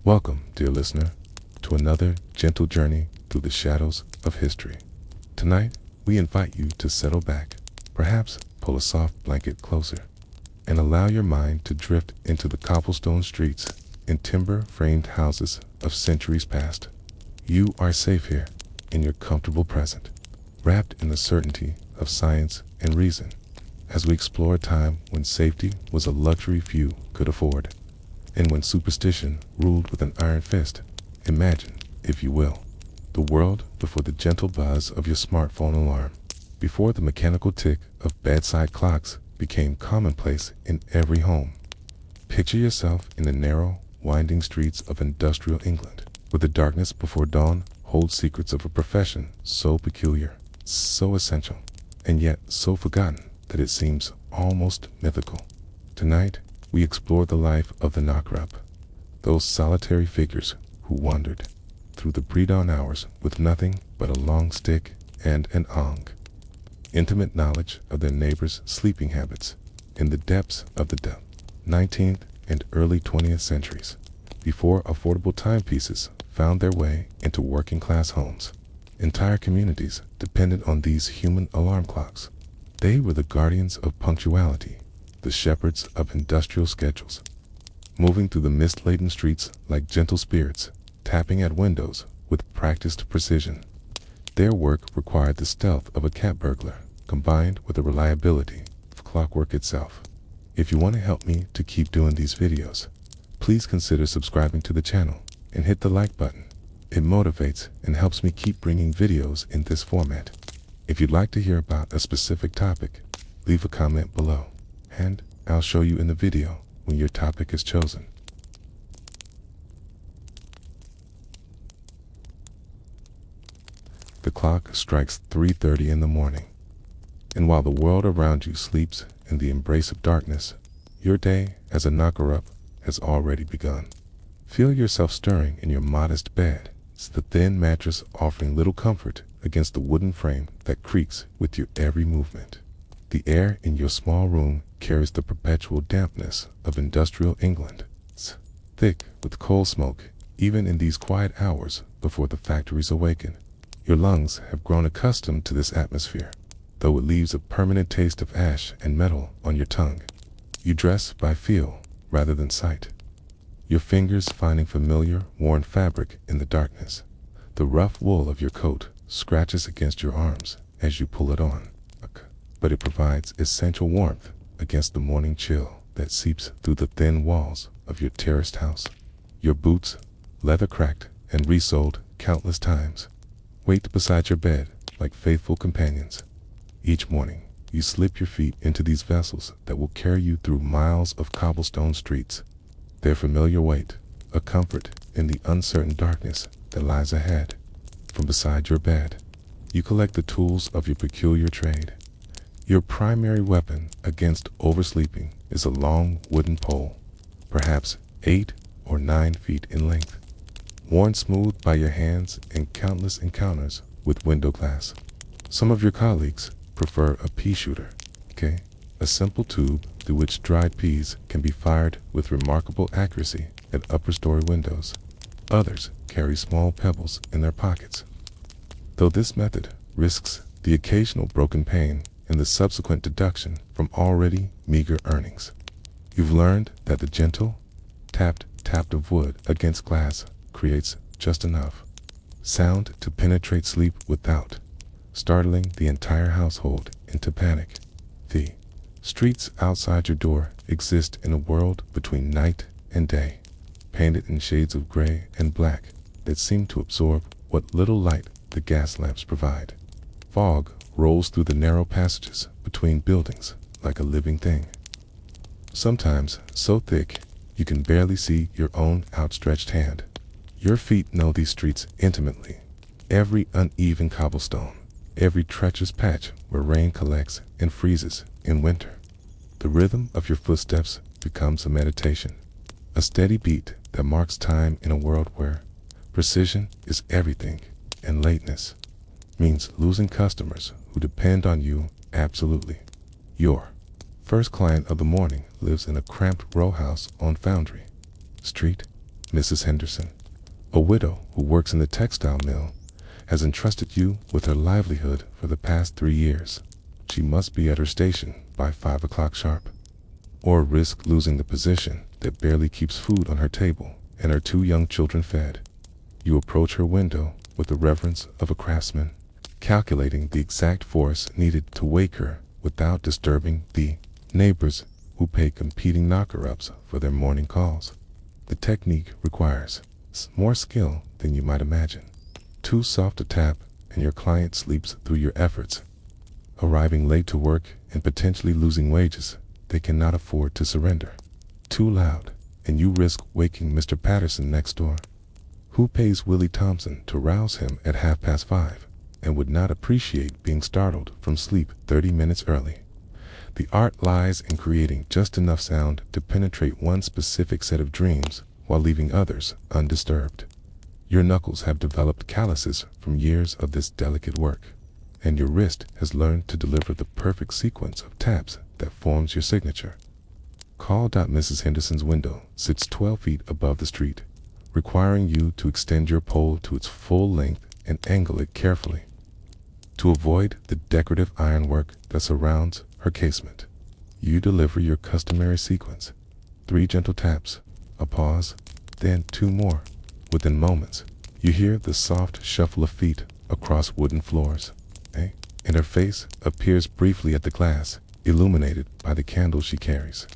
Welcome, dear listener, to another gentle journey through the shadows of history. Tonight, we invite you to settle back, perhaps pull a soft blanket closer, and allow your mind to drift into the cobblestone streets and timber-framed houses of centuries past. You are safe here, in your comfortable present, wrapped in the certainty of science and reason, as we explore a time when safety was a luxury few could afford, and when superstition ruled with an iron fist. Imagine, if you will, the world before the gentle buzz of your smartphone alarm, before the mechanical tick of bedside clocks became commonplace in every home. Picture yourself in the narrow, winding streets of industrial England, where the darkness before dawn holds secrets of a profession so peculiar, so essential, and yet so forgotten that it seems almost mythical. Tonight, we explore the life of the knocker-up, those solitary figures who wandered through the pre-dawn hours with nothing but a long stick and an ong. Intimate knowledge of their neighbors' sleeping habits in the depths of the 19th and early 20th centuries, before affordable timepieces found their way into working-class homes. Entire communities depended on these human alarm clocks. They were the guardians of punctuality, the shepherds of industrial schedules, moving through the mist-laden streets like gentle spirits, tapping at windows with practiced precision. Their work required the stealth of a cat burglar, combined with the reliability of clockwork itself. If you want to help me to keep doing these videos, please consider subscribing to the channel and hit the like button. It motivates and helps me keep bringing videos in this format. If you'd like to hear about a specific topic, leave a comment below, and I'll show you in the video when your topic is chosen. The clock strikes 3:30 in the morning, and while the world around you sleeps in the embrace of darkness, your day as a knocker-up has already begun. Feel yourself stirring in your modest bed, the thin mattress offering little comfort against the wooden frame that creaks with your every movement. The air in your small room carries the perpetual dampness of industrial England, thick with coal smoke, even in these quiet hours before the factories awaken. Your lungs have grown accustomed to this atmosphere, though it leaves a permanent taste of ash and metal on your tongue. You dress by feel rather than sight, your fingers finding familiar, worn fabric in the darkness. The rough wool of your coat scratches against your arms as you pull it on, but it provides essential warmth against the morning chill that seeps through the thin walls of your terraced house. Your boots, leather cracked and resoled countless times, wait beside your bed like faithful companions. Each morning, you slip your feet into these vessels that will carry you through miles of cobblestone streets. Their familiar weight, a comfort in the uncertain darkness that lies ahead. From beside your bed, you collect the tools of your peculiar trade. Your primary weapon against oversleeping is a long wooden pole, perhaps 8 or 9 feet in length, worn smooth by your hands in countless encounters with window glass. Some of your colleagues prefer a pea shooter, a simple tube through which dried peas can be fired with remarkable accuracy at upper-story windows. Others carry small pebbles in their pockets, though this method risks the occasional broken pane and the subsequent deduction from already meager earnings. You've learned that the gentle, tap of wood against glass creates just enough sound to penetrate sleep without startling the entire household into panic. The streets outside your door exist in a world between night and day, painted in shades of gray and black that seem to absorb what little light the gas lamps provide. Fog rolls through the narrow passages between buildings like a living thing, sometimes so thick you can barely see your own outstretched hand. Your feet know these streets intimately, every uneven cobblestone, every treacherous patch where rain collects and freezes in winter. The rhythm of your footsteps becomes a meditation, a steady beat that marks time in a world where precision is everything and lateness means losing customers who depend on you absolutely. Your first client of the morning lives in a cramped row house on Foundry Street, Mrs. Henderson, a widow who works in the textile mill, has entrusted you with her livelihood for the past 3 years. She must be at her station by 5 o'clock sharp, or risk losing the position that barely keeps food on her table and her 2 young children fed. You approach her window with the reverence of a craftsman, calculating the exact force needed to wake her without disturbing the neighbors who pay competing knocker-ups for their morning calls. The technique requires more skill than you might imagine. Too soft a tap and your client sleeps through your efforts. Arriving late to work and potentially losing wages they cannot afford to surrender. Too loud and you risk waking Mr. Patterson next door, who pays Willie Thompson to rouse him at 5:30 and would not appreciate being startled from sleep 30 minutes early. The art lies in creating just enough sound to penetrate one specific set of dreams while leaving others undisturbed. Your knuckles have developed calluses from years of this delicate work, and your wrist has learned to deliver the perfect sequence of taps that forms your signature. Mrs. Henderson's window sits 12 feet above the street, requiring you to extend your pole to its full length and angle it carefully to avoid the decorative ironwork that surrounds her casement. You deliver your customary sequence: 3 gentle taps, a pause, then 2 more. Within moments, you hear the soft shuffle of feet across wooden floors, and her face appears briefly at the glass, illuminated by the candle she carries.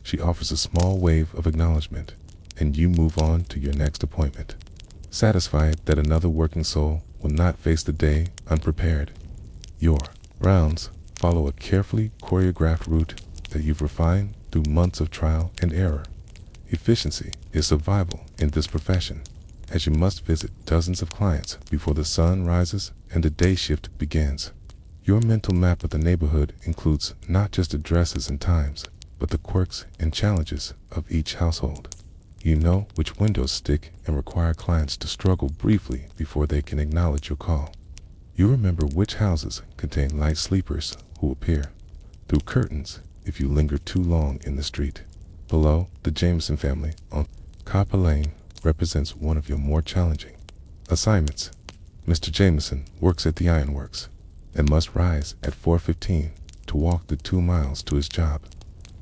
She offers a small wave of acknowledgement, and you move on to your next appointment, satisfied that another working soul will not face the day unprepared. Your rounds follow a carefully choreographed route that you've refined through months of trial and error. Efficiency is survival in this profession, as you must visit dozens of clients before the sun rises and the day shift begins. Your mental map of the neighborhood includes not just addresses and times, but the quirks and challenges of each household. You know which windows stick and require clients to struggle briefly before they can acknowledge your call. You remember which houses contain light sleepers who appear through curtains if you linger too long in the street. Below, the Jameson family on Copper Lane represents one of your more challenging assignments. Mr. Jameson works at the ironworks and must rise at 4:15 to walk the 2 miles to his job,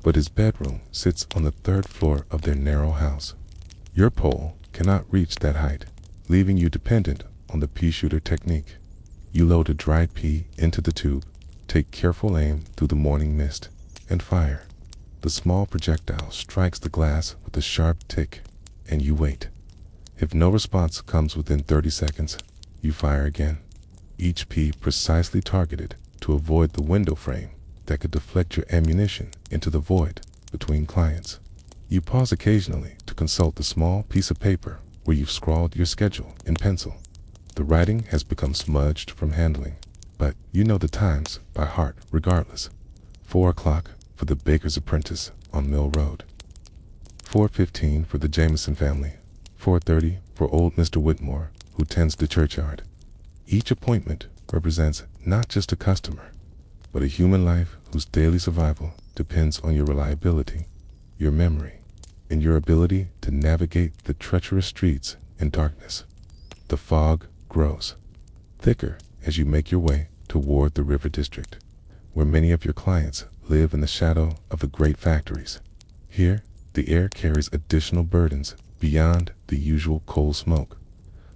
but his bedroom sits on the 3rd floor of their narrow house. Your pole cannot reach that height, leaving you dependent on the pea shooter technique. You load a dried pea into the tube, take careful aim through the morning mist, and fire. The small projectile strikes the glass with a sharp tick, and you wait. If no response comes within 30 seconds, you fire again, each pea precisely targeted to avoid the window frame that could deflect your ammunition into the void between clients. You pause occasionally to consult the small piece of paper where you've scrawled your schedule in pencil. The writing has become smudged from handling, but you know the times by heart regardless. 4 o'clock for the baker's apprentice on Mill Road, 4:15 for the Jameson family, 4:30 for old Mr. Whitmore who tends the churchyard. Each appointment represents not just a customer, but a human life whose daily survival depends on your reliability, your memory, and your ability to navigate the treacherous streets in darkness. The fog grows thicker as you make your way toward the River District, where many of your clients live in the shadow of the great factories. Here, the air carries additional burdens beyond the usual coal smoke.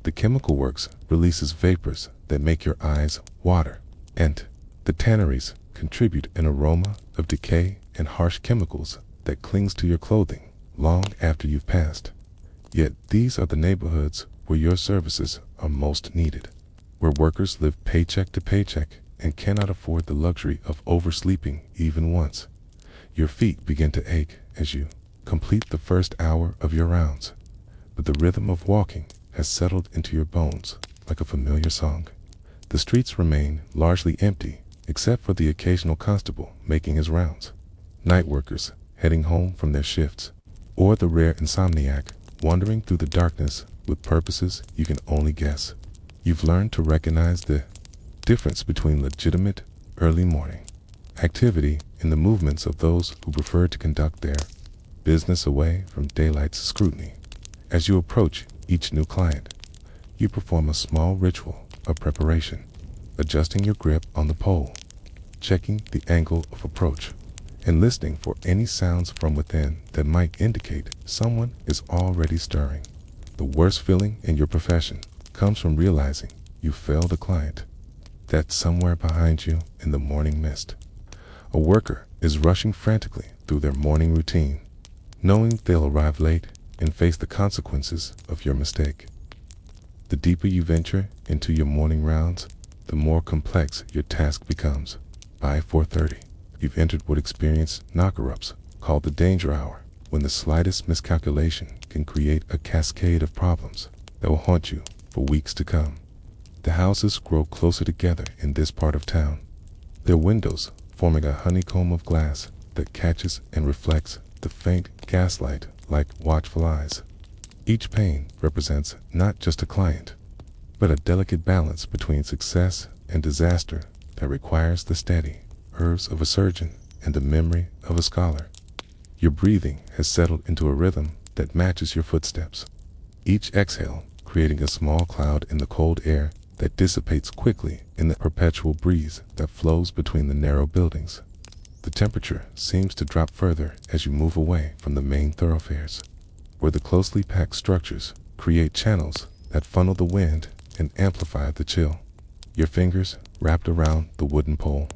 The chemical works releases vapors that make your eyes water, and the tanneries contribute an aroma of decay and harsh chemicals that clings to your clothing long after you've passed. Yet these are the neighborhoods where your services are most needed, where workers live paycheck to paycheck and cannot afford the luxury of oversleeping even once. Your feet begin to ache as you complete the first hour of your rounds, but the rhythm of walking has settled into your bones like a familiar song. The streets remain largely empty, except for the occasional constable making his rounds, night workers heading home from their shifts, or the rare insomniac wandering through the darkness with purposes you can only guess. You've learned to recognize the difference between legitimate early morning activity and the movements of those who prefer to conduct their business away from daylight's scrutiny. As you approach each new client, you perform a small ritual of preparation, adjusting your grip on the pole, checking the angle of approach, and listening for any sounds from within that might indicate someone is already stirring. The worst feeling in your profession comes from realizing you failed a client. That's somewhere behind you in the morning mist. A worker is rushing frantically through their morning routine, knowing they'll arrive late and face the consequences of your mistake. The deeper you venture into your morning rounds, the more complex your task becomes. By 4:30, you've entered what experience knocker-ups called the danger hour, when the slightest miscalculation can create a cascade of problems that will haunt you for weeks to come. The houses grow closer together in this part of town, their windows forming a honeycomb of glass that catches and reflects the faint gaslight like watchful eyes. Each pane represents not just a client, but a delicate balance between success and disaster that requires the steady nerves of a surgeon and the memory of a scholar. Your breathing has settled into a rhythm that matches your footsteps, each exhale creating a small cloud in the cold air that dissipates quickly in the perpetual breeze that flows between the narrow buildings. The temperature seems to drop further as you move away from the main thoroughfares, where the closely packed structures create channels that funnel the wind and amplify the chill. Your fingers, wrapped around the wooden pole,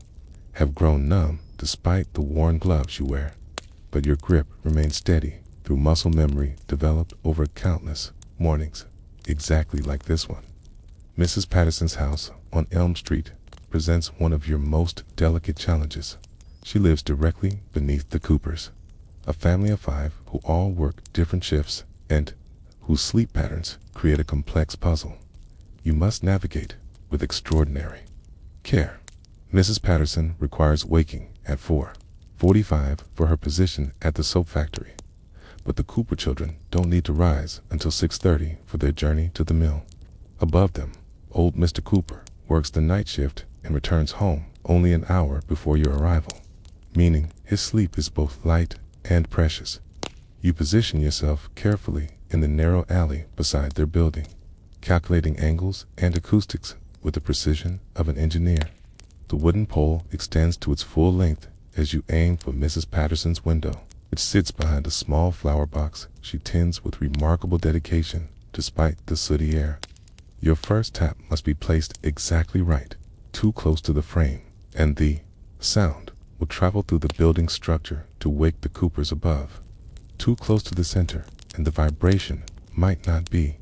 have grown numb despite the worn gloves you wear, but your grip remains steady through muscle memory developed over countless mornings, exactly like this one. Mrs. Patterson's house on Elm Street presents one of your most delicate challenges. She lives directly beneath the Coopers, a family of 5 who all work different shifts and whose sleep patterns create a complex puzzle you must navigate with extraordinary care. Mrs. Patterson requires waking at 4:45 for her position at the soap factory, but the Cooper children don't need to rise until 6:30 for their journey to the mill. Above them, old Mr. Cooper works the night shift and returns home only an hour before your arrival, meaning his sleep is both light and precious. You position yourself carefully in the narrow alley beside their building, calculating angles and acoustics with the precision of an engineer. The wooden pole extends to its full length as you aim for Mrs. Patterson's window, which sits behind a small flower box she tends with remarkable dedication despite the sooty air. Your first tap must be placed exactly right, too close to the frame, and the sound will travel through the building structure to wake the Coopers above. Too close to the center, and the vibration might not be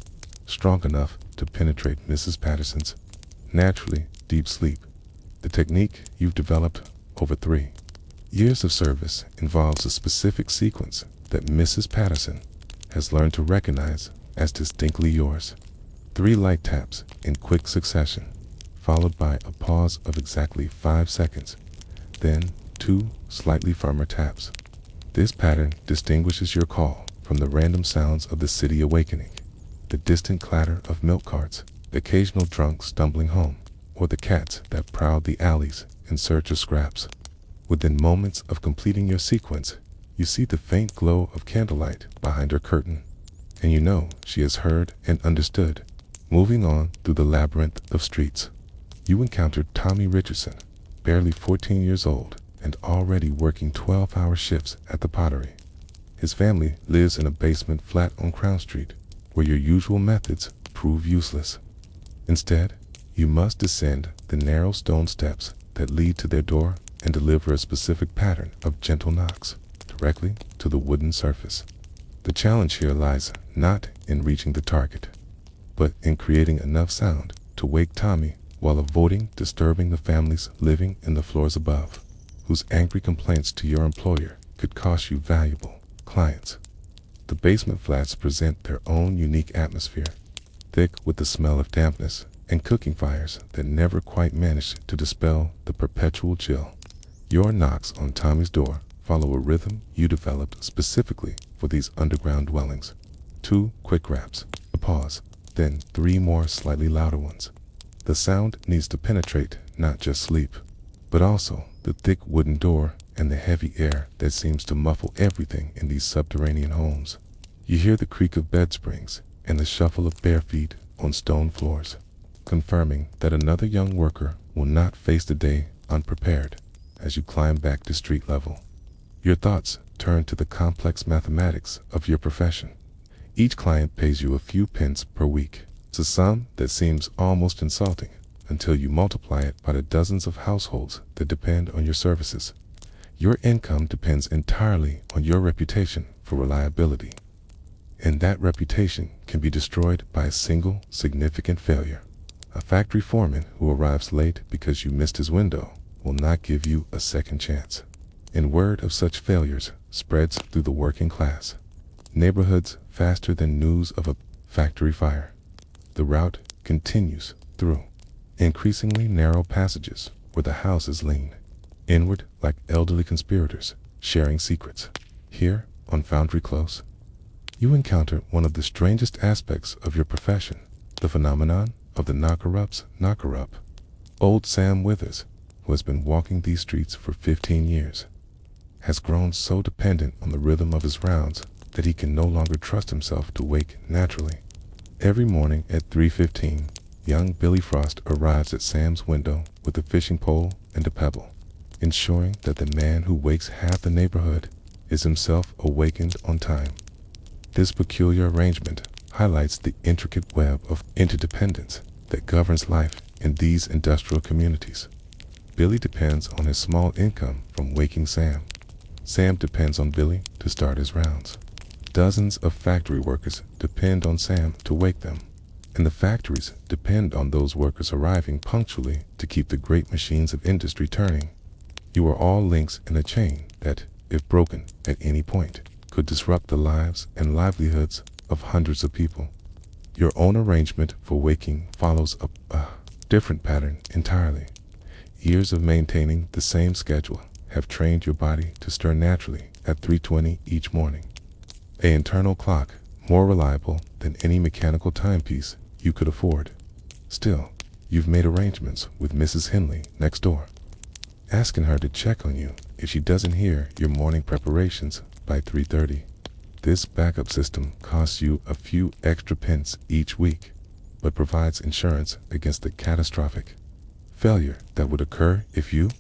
strong enough to penetrate Mrs. Patterson's naturally deep sleep. The technique you've developed over 3 years of service involves a specific sequence that Mrs. Patterson has learned to recognize as distinctly yours. 3 light taps in quick succession, followed by a pause of exactly 5 seconds, then 2 slightly firmer taps. This pattern distinguishes your call from the random sounds of the city awakening, the distant clatter of milk carts, the occasional drunk stumbling home, or the cats that prowl the alleys in search of scraps. Within moments of completing your sequence, you see the faint glow of candlelight behind her curtain, and you know she has heard and understood. Moving on through the labyrinth of streets, you encountered Tommy Richardson, barely 14 years old and already working 12-hour shifts at the pottery. His family lives in a basement flat on Crown Street, where your usual methods prove useless. Instead, you must descend the narrow stone steps that lead to their door and deliver a specific pattern of gentle knocks directly to the wooden surface. The challenge here lies not in reaching the target, but in creating enough sound to wake Tommy while avoiding disturbing the families living in the floors above, whose angry complaints to your employer could cost you valuable clients. The basement flats present their own unique atmosphere, thick with the smell of dampness and cooking fires that never quite manage to dispel the perpetual chill. Your knocks on Tommy's door follow a rhythm you developed specifically for these underground dwellings. 2 quick raps, a pause, then 3 more slightly louder ones. The sound needs to penetrate not just sleep, but also the thick wooden door and the heavy air that seems to muffle everything in these subterranean homes. You hear the creak of bed springs and the shuffle of bare feet on stone floors, confirming that another young worker will not face the day unprepared. As you climb back to street level, your thoughts turn to the complex mathematics of your profession. Each client pays you a few pence per week. It's a sum that seems almost insulting until you multiply it by the dozens of households that depend on your services. Your income depends entirely on your reputation for reliability, and that reputation can be destroyed by a single significant failure. A factory foreman who arrives late because you missed his window will not give you a second chance. And word of such failures spreads through the working class neighborhoods faster than news of a factory fire. The route continues through increasingly narrow passages where the houses lean inward like elderly conspirators sharing secrets. Here, on Foundry Close, you encounter one of the strangest aspects of your profession, the phenomenon of the knocker-up's knocker-up. Old Sam Withers, who has been walking these streets for 15 years, has grown so dependent on the rhythm of his rounds that he can no longer trust himself to wake naturally. Every morning at 3:15, young Billy Frost arrives at Sam's window with a fishing pole and a pebble, ensuring that the man who wakes half the neighborhood is himself awakened on time. This peculiar arrangement highlights the intricate web of interdependence that governs life in these industrial communities. Billy depends on his small income from waking Sam. Sam depends on Billy to start his rounds. Dozens of factory workers depend on Sam to wake them, and the factories depend on those workers arriving punctually to keep the great machines of industry turning. You are all links in a chain that, if broken at any point, could disrupt the lives and livelihoods of hundreds of people. Your own arrangement for waking follows a different pattern entirely. Years of maintaining the same schedule have trained your body to stir naturally at 3:20 each morning. An internal clock more reliable than any mechanical timepiece you could afford. Still, you've made arrangements with Mrs. Henley next door, asking her to check on you if she doesn't hear your morning preparations by 3:30. This backup system costs you a few extra pence each week, but provides insurance against the catastrophic failure that would occur if you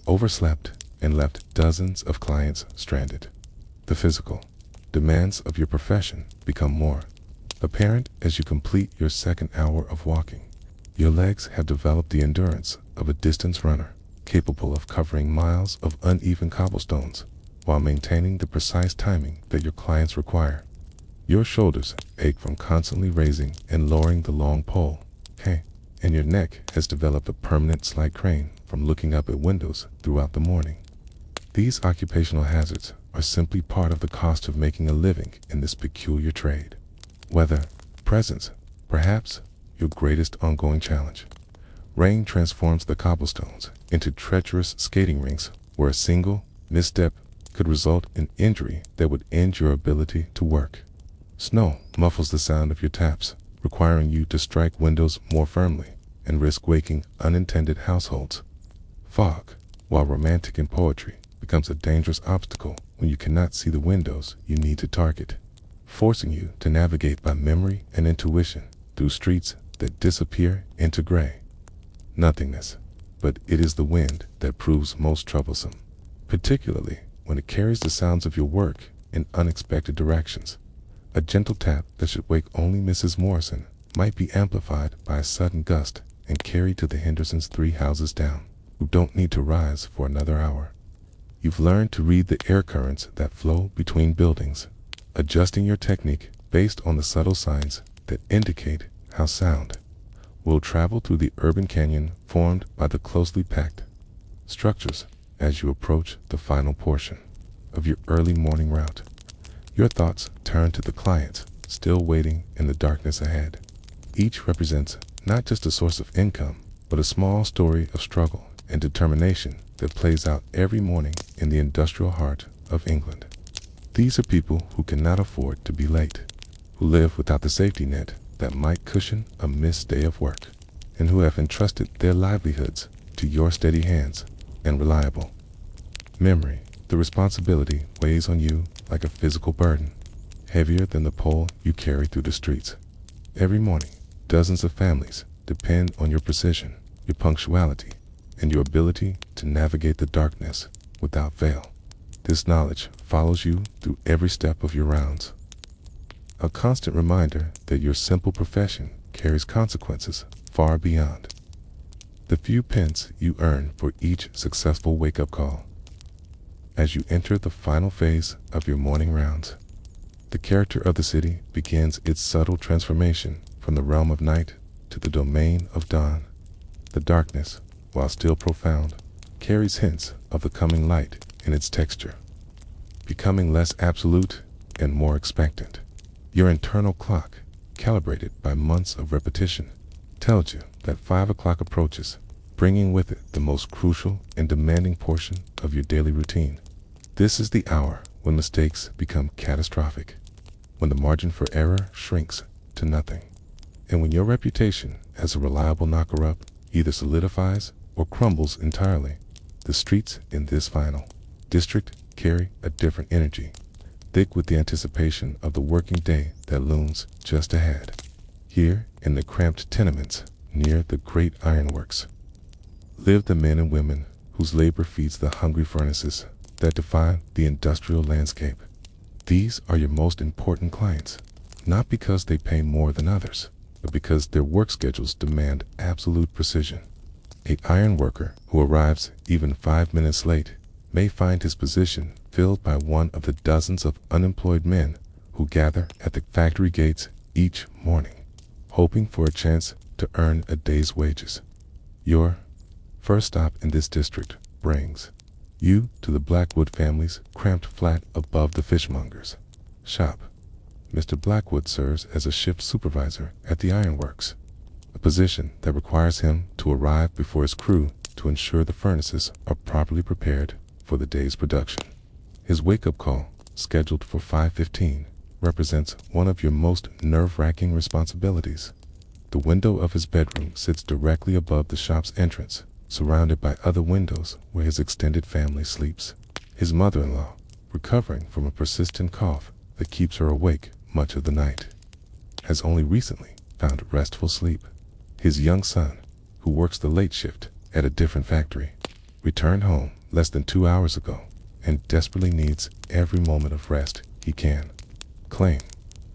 overslept and left dozens of clients stranded. The physical demands of your profession become more apparent as you complete your second hour of walking. Your legs have developed the endurance of a distance runner, capable of covering miles of uneven cobblestones while maintaining the precise timing that your clients require. Your shoulders ache from constantly raising and lowering the long pole, and your neck has developed a permanent slight crane from looking up at windows throughout the morning. These occupational hazards are simply part of the cost of making a living in this peculiar trade. Weather presents, perhaps, your greatest ongoing challenge. Rain transforms the cobblestones into treacherous skating rinks where a single misstep could result in injury that would end your ability to work. Snow muffles the sound of your taps, requiring you to strike windows more firmly and risk waking unintended households. Fog, while romantic in poetry, becomes a dangerous obstacle when you cannot see the windows you need to target, forcing you to navigate by memory and intuition through streets that disappear into gray nothingness. But it is the wind that proves most troublesome, particularly when it carries the sounds of your work in unexpected directions. A gentle tap that should wake only Mrs. Morrison might be amplified by a sudden gust and carried to the Hendersons 3 houses down, who don't need to rise for another hour. You've learned to read the air currents that flow between buildings, adjusting your technique based on the subtle signs that indicate how sound will travel through the urban canyon formed by the closely packed structures as you approach the final portion of your early morning route. Your thoughts turn to the clients still waiting in the darkness ahead. Each represents not just a source of income, but a small story of struggle and determination that plays out every morning in the industrial heart of England. These are people who cannot afford to be late, who live without the safety net that might cushion a missed day of work, and who have entrusted their livelihoods to your steady hands and reliable memory. The responsibility weighs on you like a physical burden, heavier than the pole you carry through the streets. Every morning, dozens of families depend on your precision, your punctuality, and your ability to navigate the darkness without fail. This knowledge follows you through every step of your rounds. A constant reminder that your simple profession carries consequences far beyond the few pence you earn for each successful wake-up call. As you enter the final phase of your morning rounds, the character of the city begins its subtle transformation from the realm of night to the domain of dawn. The darkness, while still profound, carries hints of the coming light in its texture, becoming less absolute and more expectant. Your internal clock, calibrated by months of repetition, tells you that 5 o'clock approaches, bringing with it the most crucial and demanding portion of your daily routine. This is the hour when mistakes become catastrophic, when the margin for error shrinks to nothing, and when your reputation as a reliable knocker-up either solidifies or crumbles entirely. The streets in this final district carry a different energy, thick with the anticipation of the working day that looms just ahead. Here, in the cramped tenements near the great ironworks, live the men and women whose labor feeds the hungry furnaces that define the industrial landscape. These are your most important clients, not because they pay more than others, but because their work schedules demand absolute precision. An iron worker who arrives even 5 minutes late may find his position filled by one of the dozens of unemployed men who gather at the factory gates each morning, hoping for a chance to earn a day's wages. Your first stop in this district brings you to the Blackwood family's cramped flat above the fishmonger's shop. Mr. Blackwood serves as a shift supervisor at the ironworks, a position that requires him to arrive before his crew to ensure the furnaces are properly prepared for the day's production. His wake-up call, scheduled for 5:15, represents one of your most nerve-wracking responsibilities. The window of his bedroom sits directly above the shop's entrance, surrounded by other windows where his extended family sleeps. His mother-in-law, recovering from a persistent cough that keeps her awake much of the night, has only recently found restful sleep. His young son, who works the late shift at a different factory, returned home less than 2 hours ago and desperately needs every moment of rest he can claim.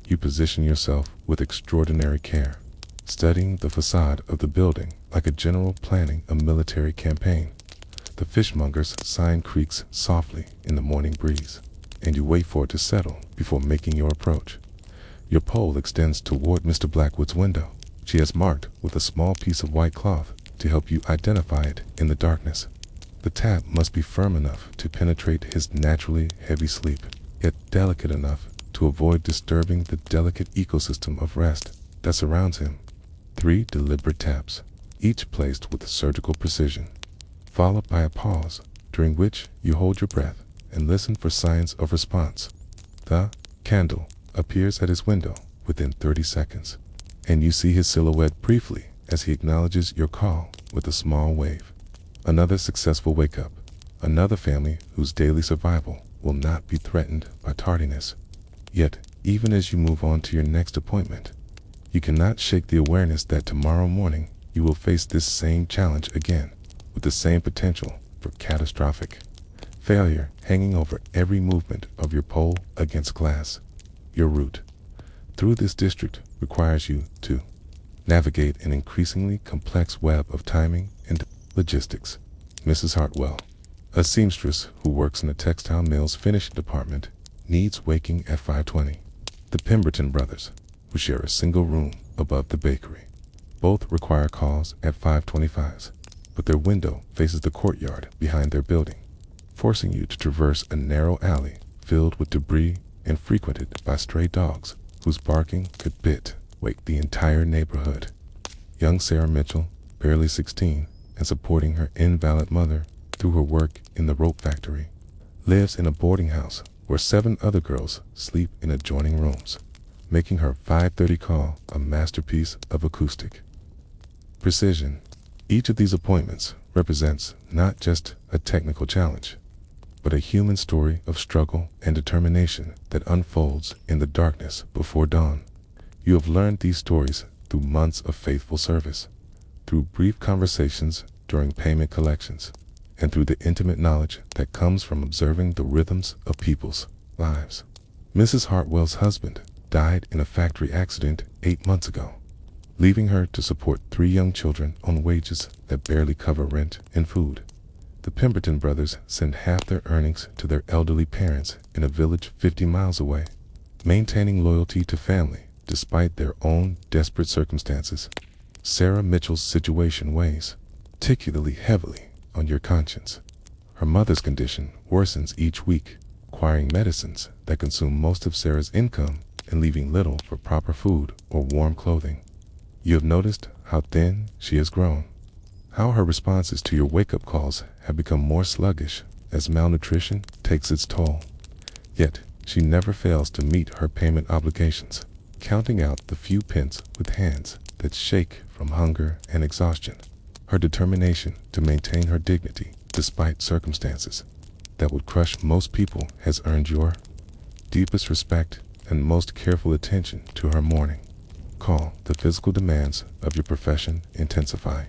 You position yourself with extraordinary care, studying the facade of the building like a general planning a military campaign. The fishmonger's sign creaks softly in the morning breeze, and you wait for it to settle before making your approach. Your pole extends toward Mr. Blackwood's window. She has marked with a small piece of white cloth to help you identify it in the darkness. The tap must be firm enough to penetrate his naturally heavy sleep, yet delicate enough to avoid disturbing the delicate ecosystem of rest that surrounds him. 3 deliberate taps, each placed with surgical precision, followed by a pause during which you hold your breath and listen for signs of response. The candle appears at his window within 30 seconds, and you see his silhouette briefly as he acknowledges your call with a small wave. Another successful wake-up, another family whose daily survival will not be threatened by tardiness. Yet, even as you move on to your next appointment, you cannot shake the awareness that tomorrow morning you will face this same challenge again, with the same potential for catastrophic failure hanging over every movement of your pole against glass. Your route through this district requires you to navigate an increasingly complex web of timing and logistics. Mrs. Hartwell, a seamstress who works in the textile mill's finishing department, needs waking at 5:20. The Pemberton brothers, who share a single room above the bakery, both require calls at 5:25, but their window faces the courtyard behind their building, forcing you to traverse a narrow alley filled with debris and frequented by stray dogs whose barking could wake the entire neighborhood. Young Sarah Mitchell, barely 16 and supporting her invalid mother through her work in the rope factory, lives in a boarding house where 7 other girls sleep in adjoining rooms, making her 5:30 call a masterpiece of acoustic precision. Each of these appointments represents not just a technical challenge, but a human story of struggle and determination that unfolds in the darkness before dawn. You have learned these stories through months of faithful service, through brief conversations during payment collections, and through the intimate knowledge that comes from observing the rhythms of people's lives. Mrs. Hartwell's husband died in a factory accident 8 months ago, leaving her to support 3 young children on wages that barely cover rent and food. The Pemberton brothers send half their earnings to their elderly parents in a village 50 miles away, maintaining loyalty to family despite their own desperate circumstances. Sarah Mitchell's situation weighs particularly heavily on your conscience. Her mother's condition worsens each week, requiring medicines that consume most of Sarah's income and leaving little for proper food or warm clothing. You have noticed how thin she has grown, how her responses to your wake-up calls have become more sluggish as malnutrition takes its toll. Yet, she never fails to meet her payment obligations, counting out the few pence with hands that shake from hunger and exhaustion. Her determination to maintain her dignity despite circumstances that would crush most people has earned your deepest respect and most careful attention to her mourning. Call the physical demands of your profession intensify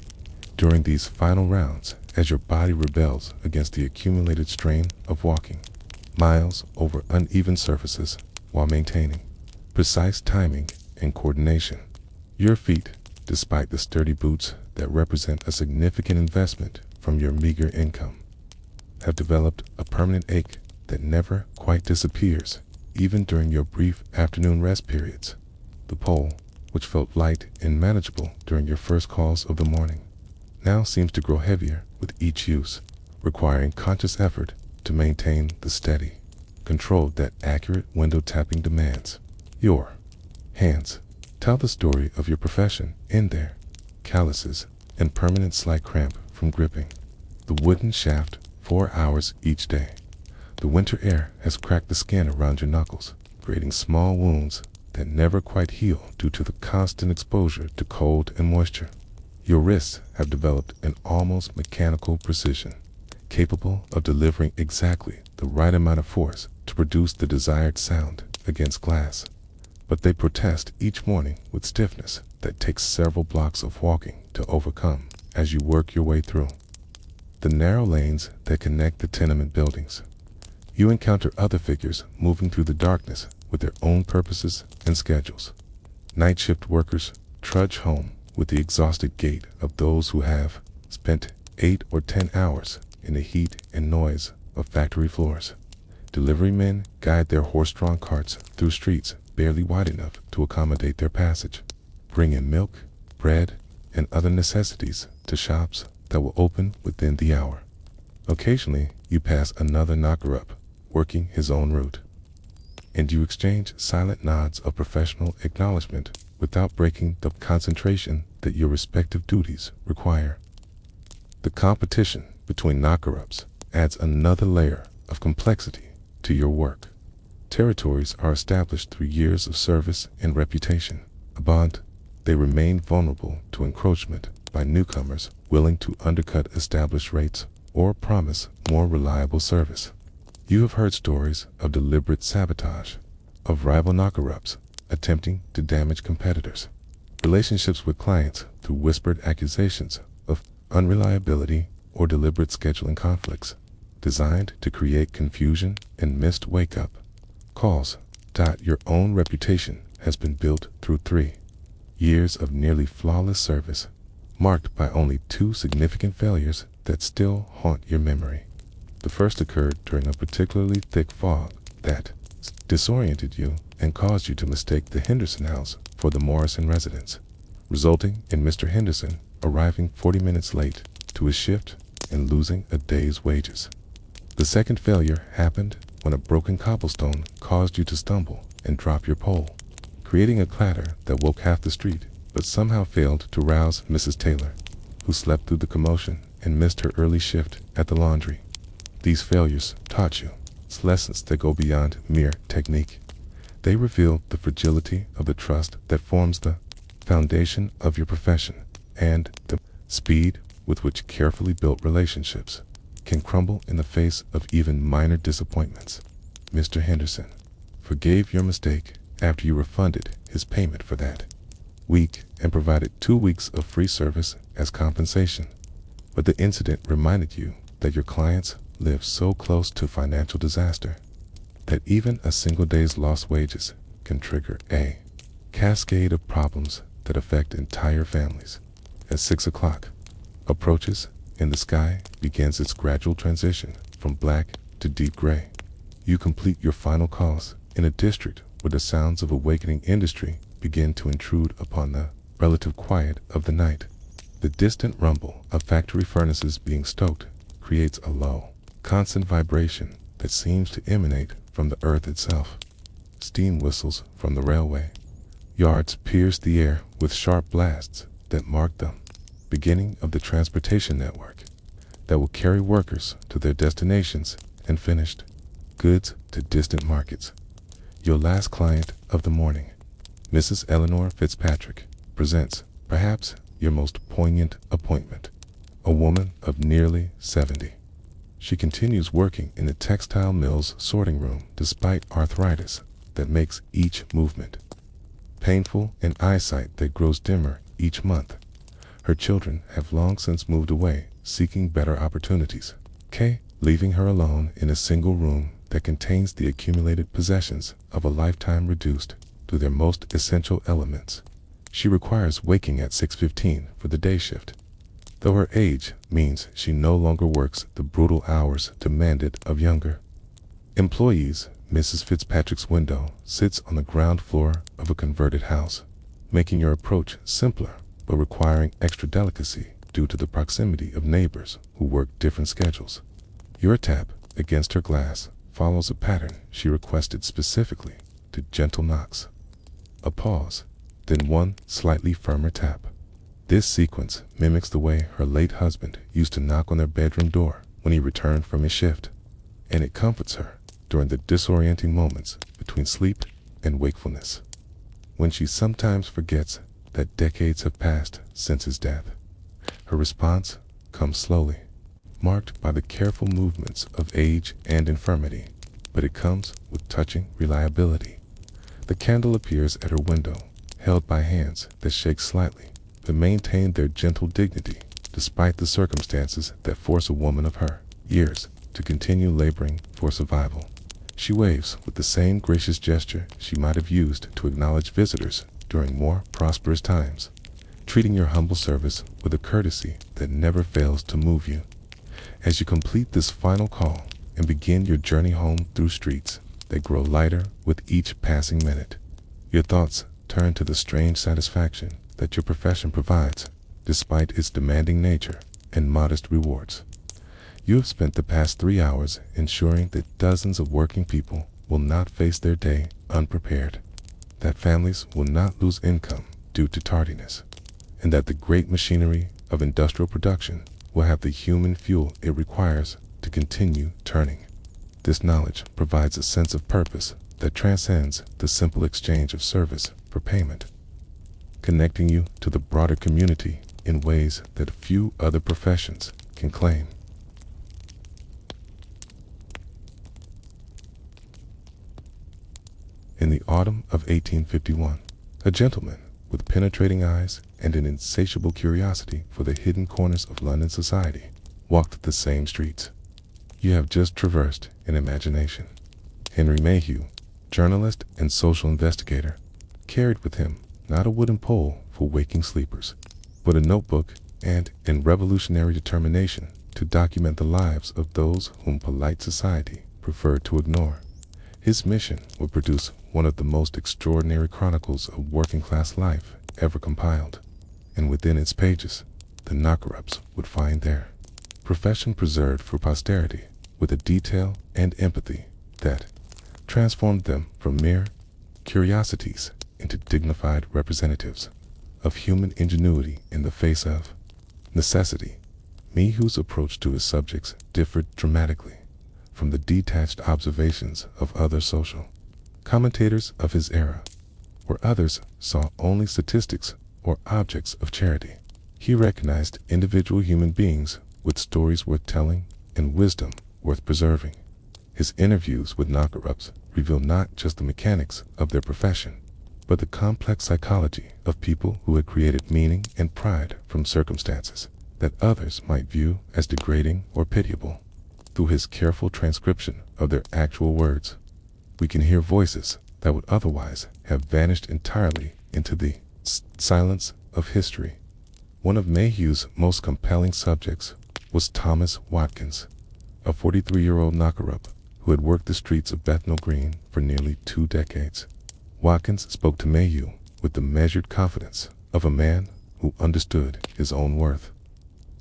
during these final rounds as your body rebels against the accumulated strain of walking miles over uneven surfaces while maintaining precise timing and coordination. Your feet, despite the sturdy boots that represent a significant investment from your meager income, have developed a permanent ache that never quite disappears, even during your brief afternoon rest periods. The pole, which felt light and manageable during your first calls of the morning, now seems to grow heavier with each use, requiring conscious effort to maintain the steady control that accurate window tapping demands. Your hands tell the story of your profession in their calluses and permanent slight cramp from gripping the wooden shaft 4 hours each day. The winter air has cracked the skin around your knuckles, creating small wounds that never quite heal due to the constant exposure to cold and moisture. Your wrists have developed an almost mechanical precision, capable of delivering exactly the right amount of force to produce the desired sound against glass. But they protest each morning with stiffness that takes several blocks of walking to overcome as you work your way through the narrow lanes that connect the tenement buildings. You encounter other figures moving through the darkness with their own purposes and schedules. Night shift workers trudge home with the exhausted gait of those who have spent 8 or 10 hours in the heat and noise of factory floors. Delivery men guide their horse-drawn carts through streets barely wide enough to accommodate their passage, bringing milk, bread, and other necessities to shops that will open within the hour. Occasionally, you pass another knocker-up working his own route, and you exchange silent nods of professional acknowledgement without breaking the concentration that your respective duties require. The competition between knocker-ups adds another layer of complexity to your work. Territories are established through years of service and reputation, but they remain vulnerable to encroachment by newcomers willing to undercut established rates or promise more reliable service. You have heard stories of deliberate sabotage, of rival knocker-ups attempting to damage competitors, relationships with clients through whispered accusations of unreliability or deliberate scheduling conflicts, designed to create confusion and missed wake-up calls. Your own reputation has been built through 3 years of nearly flawless service, marked by only 2 significant failures that still haunt your memory. The first occurred during a particularly thick fog that disoriented you and caused you to mistake the Henderson house for the Morrison residence, resulting in Mr. Henderson arriving 40 minutes late to his shift and losing a day's wages. The second failure happened when a broken cobblestone caused you to stumble and drop your pole, creating a clatter that woke half the street but somehow failed to rouse Mrs. Taylor, who slept through the commotion and missed her early shift at the laundry. These failures taught you lessons that go beyond mere technique. They revealed the fragility of the trust that forms the foundation of your profession and the speed with which carefully built relationships can crumble in the face of even minor disappointments. Mr. Henderson forgave your mistake after you refunded his payment for that week and provided 2 weeks of free service as compensation. But the incident reminded you that your clients live so close to financial disaster that even a single day's lost wages can trigger a cascade of problems that affect entire families. As 6 o'clock approaches and the sky begins its gradual transition from black to deep gray, you complete your final calls in a district where the sounds of awakening industry begin to intrude upon the relative quiet of the night. The distant rumble of factory furnaces being stoked creates a low, constant vibration that seems to emanate from the earth itself. Steam whistles from the railway yards pierce the air with sharp blasts that mark the beginning of the transportation network that will carry workers to their destinations and finished goods to distant markets. Your last client of the morning, Mrs. Eleanor Fitzpatrick, presents perhaps your most poignant appointment. A woman of nearly 70. She continues working in the textile mill's sorting room despite arthritis that makes each movement painful and eyesight that grows dimmer each month. Her children have long since moved away, seeking better opportunities. Leaving her alone in a single room that contains the accumulated possessions of a lifetime reduced to their most essential elements. She requires waking at 6:15 for the day shift, though her age means she no longer works the brutal hours demanded of younger employees. Mrs. Fitzpatrick's window sits on the ground floor of a converted house, making your approach simpler but requiring extra delicacy due to the proximity of neighbors who work different schedules. Your tap against her glass follows a pattern she requested specifically to gentle knocks. A pause, then one slightly firmer tap. This sequence mimics the way her late husband used to knock on their bedroom door when he returned from his shift, and it comforts her during the disorienting moments between sleep and wakefulness, when she sometimes forgets that decades have passed since his death. Her response comes slowly, marked by the careful movements of age and infirmity, but it comes with touching reliability. The candle appears at her window, held by hands that shake slightly to maintain their gentle dignity despite the circumstances that force a woman of her years to continue laboring for survival. She waves with the same gracious gesture she might have used to acknowledge visitors during more prosperous times, treating your humble service with a courtesy that never fails to move you. As you complete this final call and begin your journey home through streets that grow lighter with each passing minute, your thoughts turn to the strange satisfaction that your profession provides, despite its demanding nature and modest rewards. You have spent the past 3 hours ensuring that dozens of working people will not face their day unprepared, that families will not lose income due to tardiness, and that the great machinery of industrial production will have the human fuel it requires to continue turning. This knowledge provides a sense of purpose that transcends the simple exchange of service for payment, connecting you to the broader community in ways that few other professions can claim. In the autumn of 1851, a gentleman with penetrating eyes and an insatiable curiosity for the hidden corners of London society walked the same streets you have just traversed in imagination. Henry Mayhew, journalist and social investigator, carried with him not a wooden pole for waking sleepers, but a notebook and in revolutionary determination to document the lives of those whom polite society preferred to ignore. His mission would produce one of the most extraordinary chronicles of working-class life ever compiled, and within its pages, the knocker-ups would find their profession preserved for posterity with a detail and empathy that transformed them from mere curiosities into dignified representatives of human ingenuity in the face of necessity. Mayhew's approach to his subjects differed dramatically from the detached observations of other social commentators of his era, where others saw only statistics or objects of charity. He recognized individual human beings with stories worth telling and wisdom worth preserving. His interviews with knocker-ups reveal not just the mechanics of their profession, but the complex psychology of people who had created meaning and pride from circumstances that others might view as degrading or pitiable. Through his careful transcription of their actual words, we can hear voices that would otherwise have vanished entirely into the silence of history. One of Mayhew's most compelling subjects was Thomas Watkins, a 43-year-old knocker-up who had worked the streets of Bethnal Green for nearly 2 decades. Watkins spoke to Mayhew with the measured confidence of a man who understood his own worth.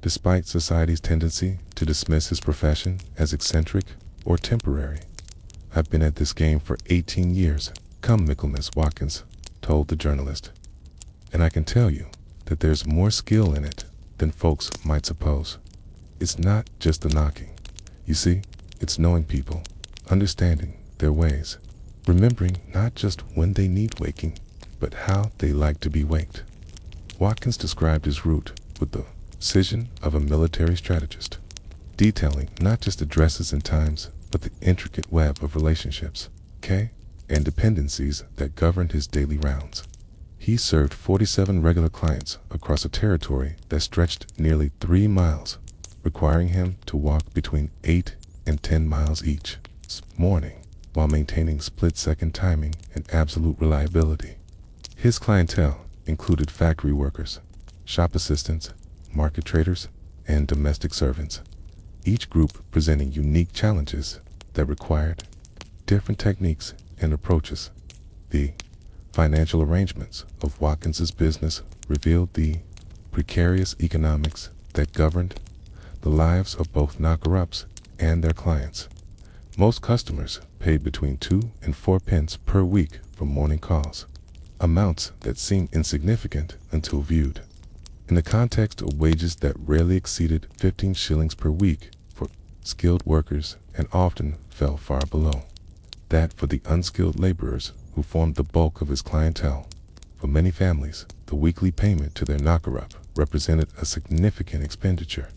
Despite society's tendency to dismiss his profession as eccentric or temporary, "I've been at this game for 18 years, come Michaelmas," Watkins told the journalist. "And I can tell you that there's more skill in it than folks might suppose. It's not just the knocking. You see, it's knowing people, understanding their ways, remembering not just when they need waking, but how they like to be waked." Watkins described his route with the precision of a military strategist, detailing not just addresses and times, but the intricate web of relationships, and dependencies that governed his daily rounds. He served 47 regular clients across a territory that stretched nearly 3 miles, requiring him to walk between 8 and 10 miles each morning while maintaining split-second timing and absolute reliability. His clientele included factory workers, shop assistants, market traders, and domestic servants, each group presenting unique challenges that required different techniques and approaches. The financial arrangements of Watkins's business revealed the precarious economics that governed the lives of both knocker-ups and their clients. Most customers paid between 2 and 4 pence per week for morning calls, amounts that seemed insignificant until viewed in the context of wages that rarely exceeded 15 shillings per week for skilled workers and often fell far below that for the unskilled laborers who formed the bulk of his clientele. For many families, the weekly payment to their knocker-up represented a significant expenditure,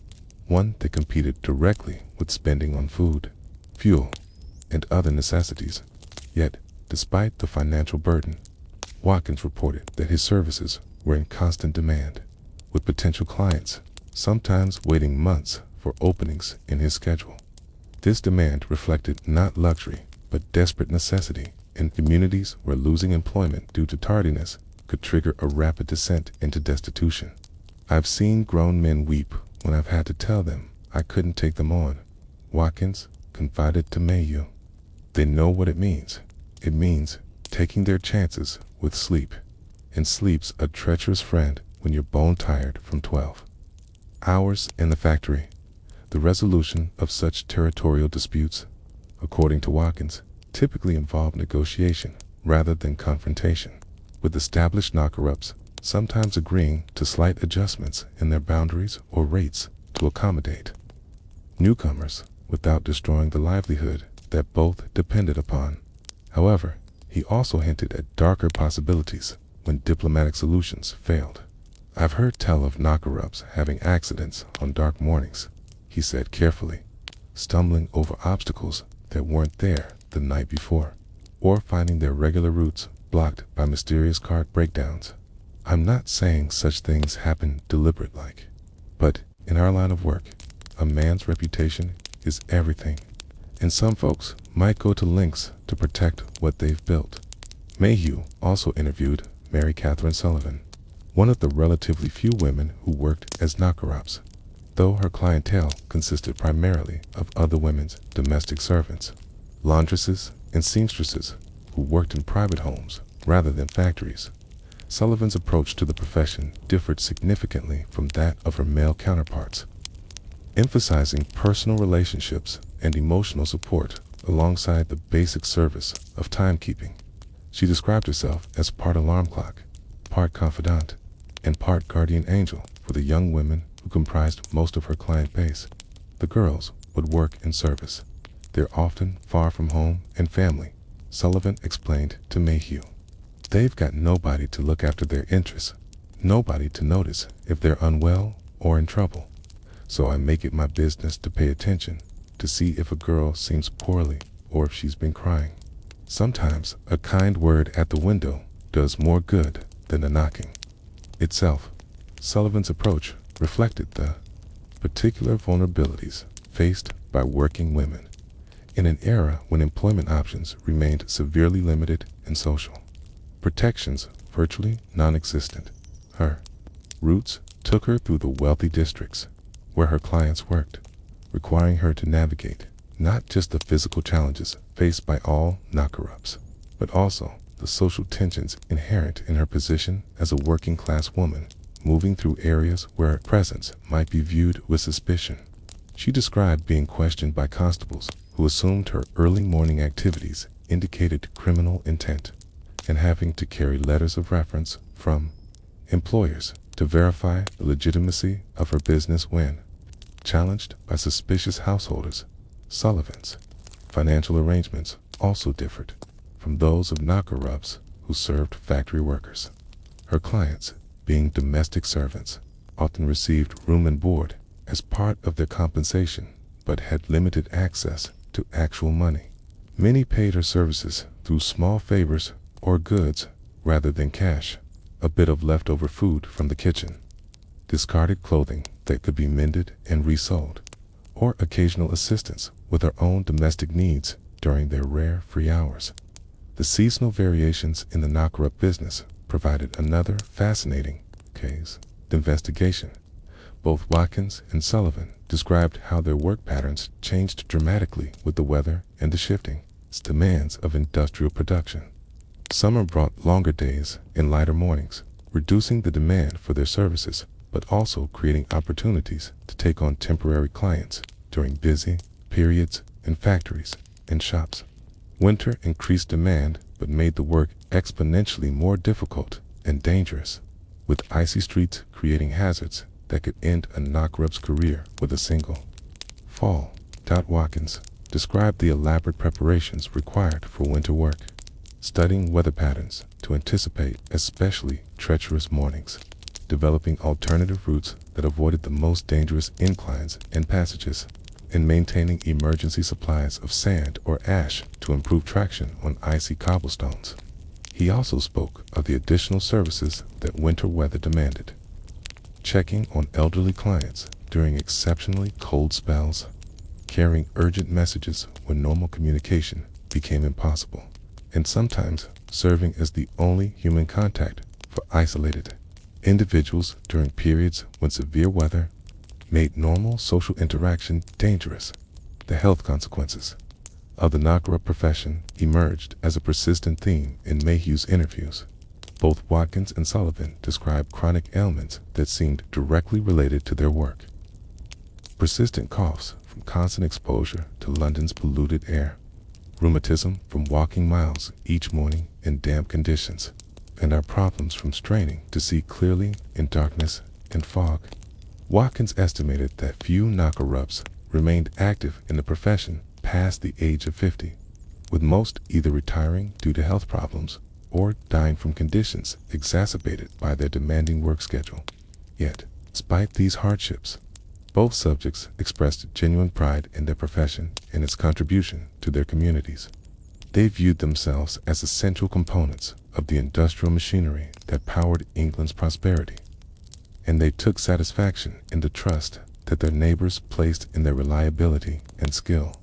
one that competed directly with spending on food, fuel, and other necessities. Yet, despite the financial burden, Watkins reported that his services were in constant demand, with potential clients sometimes waiting months for openings in his schedule. This demand reflected not luxury, but desperate necessity in communities where losing employment due to tardiness could trigger a rapid descent into destitution. "I've seen grown men weep when I've had to tell them I couldn't take them on," Watkins confided to Mayhew. "They know what it means. It means taking their chances with sleep, and sleep's a treacherous friend when you're bone-tired from 12 hours in the factory." The resolution of such territorial disputes, according to Watkins, typically involved negotiation rather than confrontation, with established knocker-ups sometimes agreeing to slight adjustments in their boundaries or rates to accommodate newcomers without destroying the livelihood that both depended upon. However, he also hinted at darker possibilities when diplomatic solutions failed. "I've heard tell of knocker-ups having accidents on dark mornings," he said carefully, stumbling over obstacles that weren't there the night before, or finding their regular routes blocked by mysterious cart breakdowns. "I'm not saying such things happen deliberate-like, but in our line of work, a man's reputation is everything, and some folks might go to lengths to protect what they've built." Mayhew also interviewed Mary Catherine Sullivan, one of the relatively few women who worked as knocker-ups, though her clientele consisted primarily of other women's domestic servants, laundresses, and seamstresses who worked in private homes rather than factories. Sullivan's approach to the profession differed significantly from that of her male counterparts, emphasizing personal relationships and emotional support alongside the basic service of timekeeping. She described herself as part alarm clock, part confidant, and part guardian angel for the young women who comprised most of her client base. The girls would work in service. "They're often far from home and family," Sullivan explained to Mayhew. "They've got nobody to look after their interests, nobody to notice if they're unwell or in trouble. so I make it my business to pay attention to see if a girl seems poorly or if she's been crying. Sometimes a kind word at the window does more good than the knocking itself. Sullivan's approach reflected the particular vulnerabilities faced by working women in an era when employment options remained severely limited and social protections virtually non-existent. Her roots took her through the wealthy districts where her clients worked, requiring her to navigate not just the physical challenges faced by all knocker-ups, but also the social tensions inherent in her position as a working-class woman moving through areas where her presence might be viewed with suspicion. She described being questioned by constables who assumed her early morning activities indicated criminal intent, and having to carry letters of reference from employers to verify the legitimacy of her business when challenged by suspicious householders. Sullivan's financial arrangements also differed from those of knocker-ups who served factory workers. Her clients, being domestic servants, often received room and board as part of their compensation, but had limited access to actual money. Many paid her services through small favors or goods rather than cash, a bit of leftover food from the kitchen, discarded clothing that could be mended and resold, or occasional assistance with her own domestic needs during their rare free hours. The seasonal variations in the knocker-up business provided another fascinating case investigation. Both Watkins and Sullivan described how their work patterns changed dramatically with the weather and the shifting demands of industrial production. Summer brought longer days and lighter mornings, reducing the demand for their services, but also creating opportunities to take on temporary clients during busy periods in factories and shops. Winter increased demand but made the work exponentially more difficult and dangerous, with icy streets creating hazards that could end a knocker-up's career with a single fall. Watkins described the elaborate preparations required for winter work, studying weather patterns to anticipate especially treacherous mornings, developing alternative routes that avoided the most dangerous inclines and passages, and maintaining emergency supplies of sand or ash to improve traction on icy cobblestones. He also spoke of the additional services that winter weather demanded, checking on elderly clients during exceptionally cold spells, carrying urgent messages when normal communication became impossible, and sometimes serving as the only human contact for isolated individuals during periods when severe weather made normal social interaction dangerous. The health consequences of the knocker-up profession emerged as a persistent theme in Mayhew's interviews. Both Watkins and Sullivan described chronic ailments that seemed directly related to their work. Persistent coughs from constant exposure to London's polluted air, rheumatism from walking miles each morning in damp conditions, and our problems from straining to see clearly in darkness and fog. Watkins estimated that few knocker-ups remained active in the profession past the age of 50, with most either retiring due to health problems or dying from conditions exacerbated by their demanding work schedule. Yet, despite these hardships, both subjects expressed genuine pride in their profession and its contribution to their communities. They viewed themselves as essential components of the industrial machinery that powered England's prosperity, and they took satisfaction in the trust that their neighbors placed in their reliability and skill.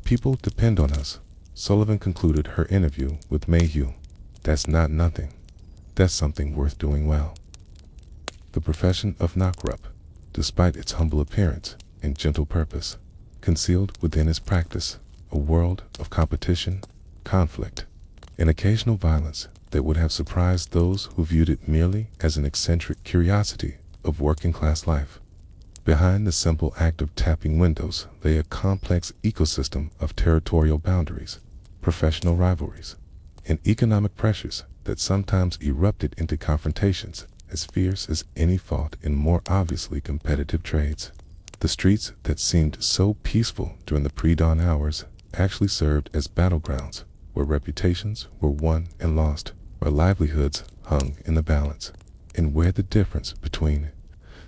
People depend on us, Sullivan concluded her interview with Mayhew. That's not nothing. That's something worth doing well. The profession of knocker-up, despite its humble appearance and gentle purpose, concealed within its practice a world of competition, conflict, and occasional violence that would have surprised those who viewed it merely as an eccentric curiosity of working-class life. Behind the simple act of tapping windows lay a complex ecosystem of territorial boundaries, professional rivalries, and economic pressures that sometimes erupted into confrontations as fierce as any fought in more obviously competitive trades. The streets that seemed so peaceful during the pre-dawn hours actually served as battlegrounds where reputations were won and lost, where livelihoods hung in the balance, and where the difference between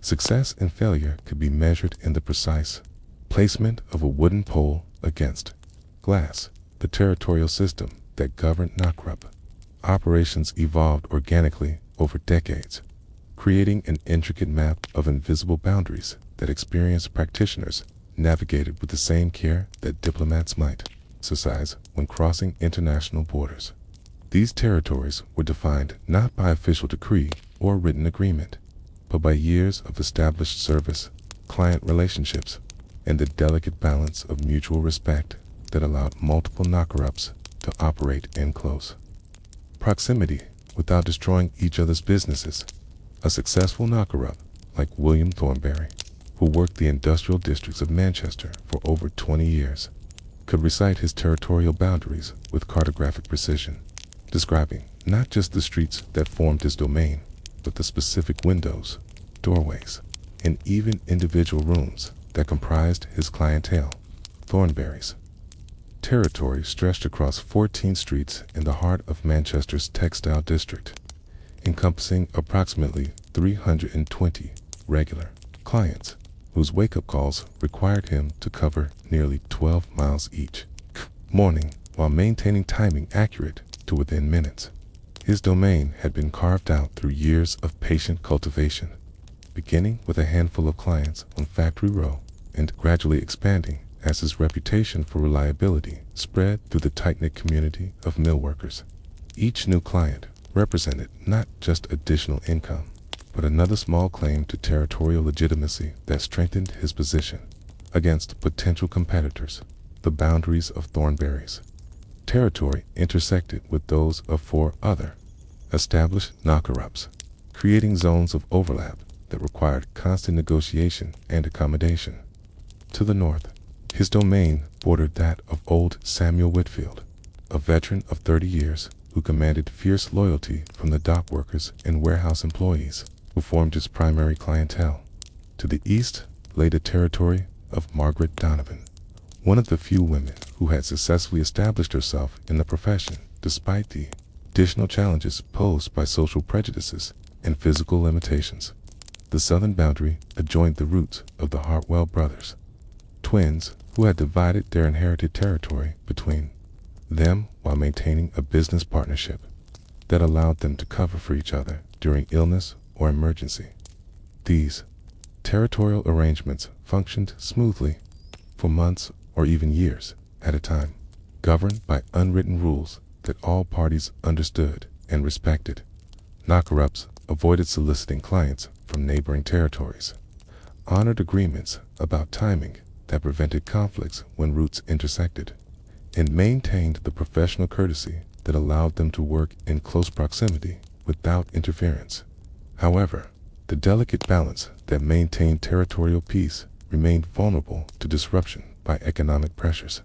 Success and failure could be measured in the precise placement of a wooden pole against glass. The territorial system that governed Nakrub operations evolved organically over decades, creating an intricate map of invisible boundaries that experienced practitioners navigated with the same care that diplomats might exercise when crossing international borders. These territories were defined not by official decree or written agreement, but by years of established service, client relationships, and the delicate balance of mutual respect that allowed multiple knocker-ups to operate in close proximity without destroying each other's businesses. A successful knocker-up, like William Thornberry, who worked the industrial districts of Manchester for over 20 years, could recite his territorial boundaries with cartographic precision, describing not just the streets that formed his domain, but the specific windows, doorways, and even individual rooms that comprised his clientele. Thornberry's territory stretched across 14 streets in the heart of Manchester's textile district, encompassing approximately 320 regular clients, whose wake-up calls required him to cover nearly 12 miles each morning while maintaining timing accurate to within minutes. His domain had been carved out through years of patient cultivation, beginning with a handful of clients on Factory Row and gradually expanding as his reputation for reliability spread through the tight-knit community of mill workers. Each new client represented not just additional income, but another small claim to territorial legitimacy that strengthened his position against potential competitors. The boundaries of Thornberry's territory intersected with those of 4 other established knocker-ups, creating zones of overlap that required constant negotiation and accommodation. To the north, his domain bordered that of old Samuel Whitfield, a veteran of 30 years who commanded fierce loyalty from the dock workers and warehouse employees who formed his primary clientele. To the east lay the territory of Margaret Donovan, one of the few women who had successfully established herself in the profession despite the additional challenges posed by social prejudices and physical limitations. The southern boundary adjoined the roots of the Hartwell brothers, twins who had divided their inherited territory between them while maintaining a business partnership that allowed them to cover for each other during illness or emergency. These territorial arrangements functioned smoothly for months or even years at a time, governed by unwritten rules that all parties understood and respected. Knocker-ups avoided soliciting clients from neighboring territories, honored agreements about timing that prevented conflicts when routes intersected, and maintained the professional courtesy that allowed them to work in close proximity without interference. However, the delicate balance that maintained territorial peace remained vulnerable to disruption by economic pressures,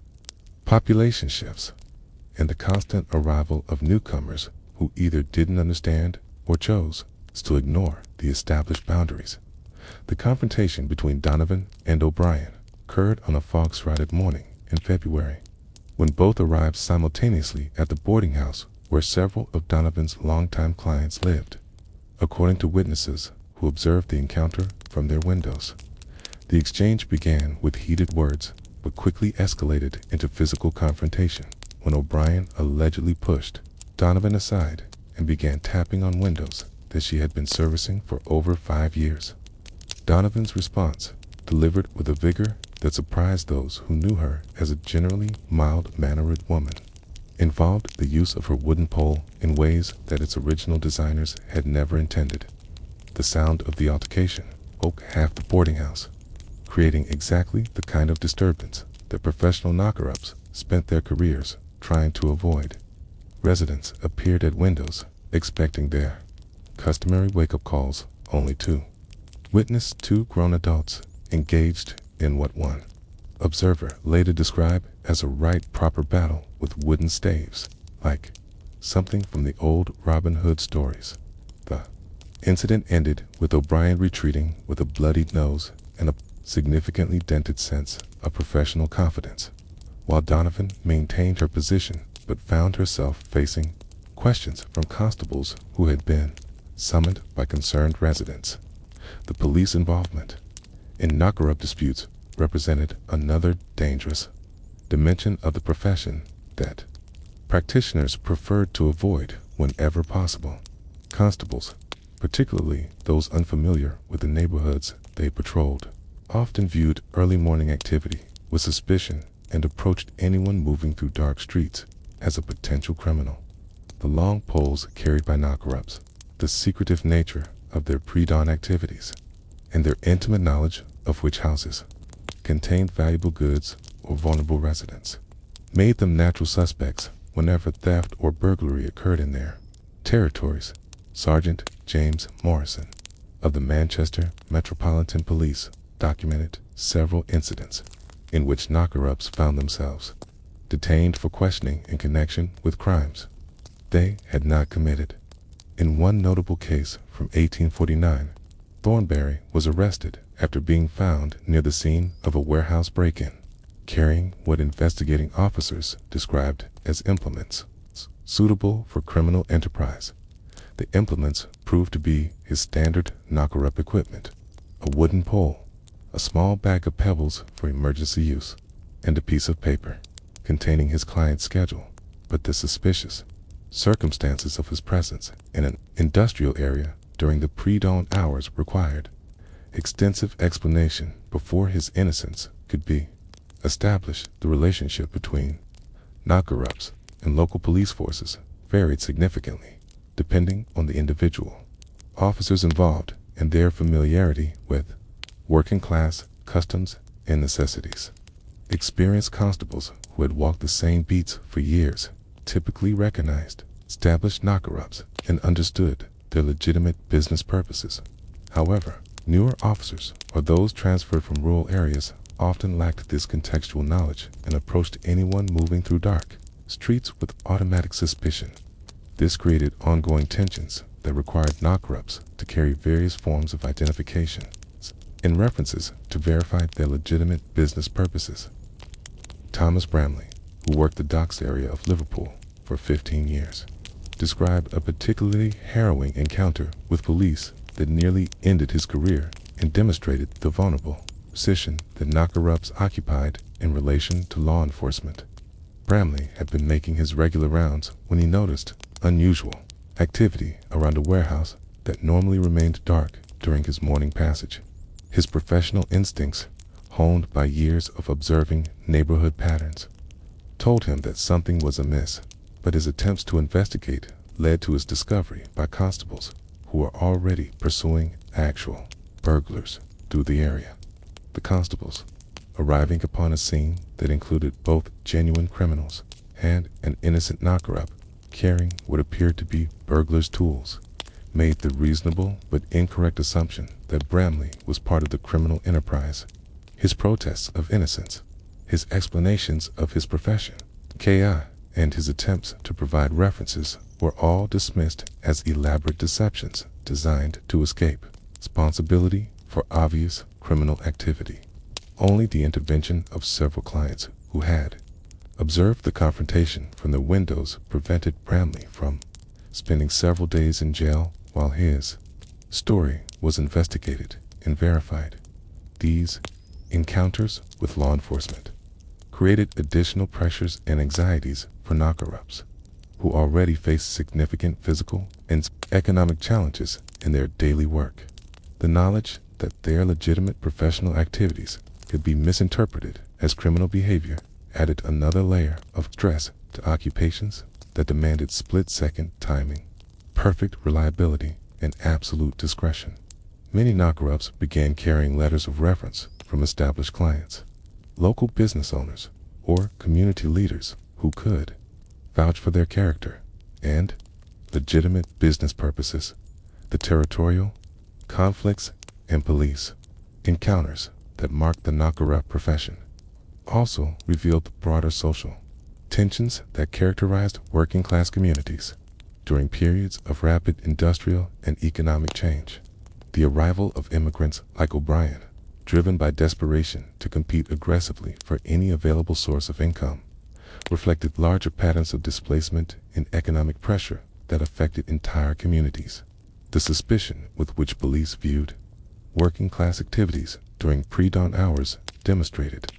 population shifts, and the constant arrival of newcomers who either didn't understand or chose to ignore the established boundaries. The confrontation between Donovan and O'Brien occurred on a fog-shrouded morning in February, when both arrived simultaneously at the boarding house where several of Donovan's longtime clients lived. According to witnesses who observed the encounter from their windows, the exchange began with heated words but quickly escalated into physical confrontation when O'Brien allegedly pushed Donovan aside and began tapping on windows that she had been servicing for over 5 years. Donovan's response, delivered with a vigor that surprised those who knew her as a generally mild-mannered woman, involved the use of her wooden pole in ways that its original designers had never intended. The sound of the altercation woke half the boarding house, creating exactly the kind of disturbance that professional knocker-ups spent their careers trying to avoid. Residents appeared at windows, expecting their customary wake-up calls, only to witness 2 grown adults engaged in what one observer later described as a right proper battle with wooden staves, like something from the old Robin Hood stories. The incident ended with O'Brien retreating with a bloodied nose and a significantly dented sense of professional confidence, while Donovan maintained her position but found herself facing questions from constables who had been summoned by concerned residents. The police involvement in knocker-up disputes represented another dangerous dimension of the profession that practitioners preferred to avoid whenever possible. Constables, particularly those unfamiliar with the neighborhoods they patrolled, often viewed early morning activity with suspicion and approached anyone moving through dark streets as a potential criminal. The long poles carried by knocker-ups, the secretive nature of their pre-dawn activities, and their intimate knowledge of which houses contained valuable goods or vulnerable residents, made them natural suspects whenever theft or burglary occurred in their territories. Sergeant James Morrison of the Manchester Metropolitan Police documented several incidents in which knocker-ups found themselves detained for questioning in connection with crimes they had not committed. In one notable case from 1849, Thornberry was arrested after being found near the scene of a warehouse break-in, carrying what investigating officers described as implements suitable for criminal enterprise. The implements proved to be his standard knocker-up equipment: a wooden pole, a small bag of pebbles for emergency use, and a piece of paper containing his client's schedule. But the suspicious circumstances of his presence in an industrial area during the pre-dawn hours required extensive explanation before his innocence could be established. The relationship between knocker-ups and local police forces varied significantly depending on the individual. Officers involved and their familiarity with working class customs and necessities. Experienced constables who had walked the same beats for years typically recognized established knocker-ups and understood their legitimate business purposes. However, newer officers or those transferred from rural areas often lacked this contextual knowledge and approached anyone moving through dark streets with automatic suspicion. This created ongoing tensions that required knocker-ups to carry various forms of identification and references to verify their legitimate business purposes. Thomas Bramley, who worked the docks area of Liverpool for 15 years, described a particularly harrowing encounter with police that nearly ended his career and demonstrated the vulnerable position that knocker-ups occupied in relation to law enforcement. Bramley had been making his regular rounds when he noticed unusual activity around a warehouse that normally remained dark during his morning passage. His professional instincts, honed by years of observing neighborhood patterns, told him that something was amiss, but his attempts to investigate led to his discovery by constables who were already pursuing actual burglars through the area. The constables, arriving upon a scene that included both genuine criminals and an innocent knocker-up carrying what appeared to be burglars' tools, made the reasonable but incorrect assumption that Bramley was part of the criminal enterprise. His protests of innocence, his explanations of his profession, KI, and his attempts to provide references were all dismissed as elaborate deceptions designed to escape responsibility for obvious criminal activity. Only the intervention of several clients who had observed the confrontation from their windows prevented Bramley from spending several days in jail while his story was investigated and verified. These encounters with law enforcement created additional pressures and anxieties for knocker-ups, who already faced significant physical and economic challenges in their daily work. The knowledge that their legitimate professional activities could be misinterpreted as criminal behavior added another layer of stress to occupations that demanded split-second timing, perfect reliability, and absolute discretion. Many knocker-ups began carrying letters of reference from established clients, local business owners, or community leaders who could vouch for their character and legitimate business purposes. The territorial conflicts and police encounters that marked the knocker-up profession also revealed the broader social tensions that characterized working-class communities during periods of rapid industrial and economic change. The arrival of immigrants like O'Brien, driven by desperation to compete aggressively for any available source of income, reflected larger patterns of displacement and economic pressure that affected entire communities. The suspicion with which police viewed working-class activities during pre-dawn hours demonstrated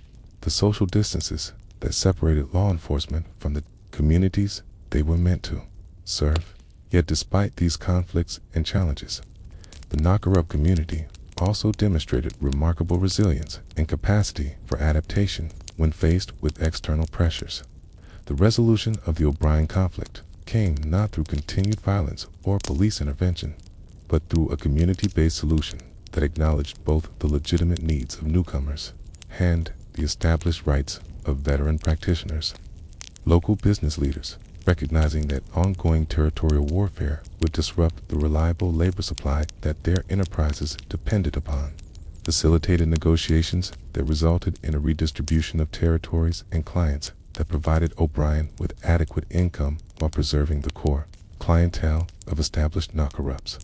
the social distances that separated law enforcement from the communities they were meant to serve. Yet despite these conflicts and challenges, the knocker-up community also demonstrated remarkable resilience and capacity for adaptation when faced with external pressures. The resolution of the O'Brien conflict came not through continued violence or police intervention, but through a community-based solution that acknowledged both the legitimate needs of newcomers and the established rights of veteran practitioners. Local business leaders, recognizing that ongoing territorial warfare would disrupt the reliable labor supply that their enterprises depended upon, facilitated negotiations that resulted in a redistribution of territories and clients that provided O'Brien with adequate income while preserving the core clientele of established knocker-ups.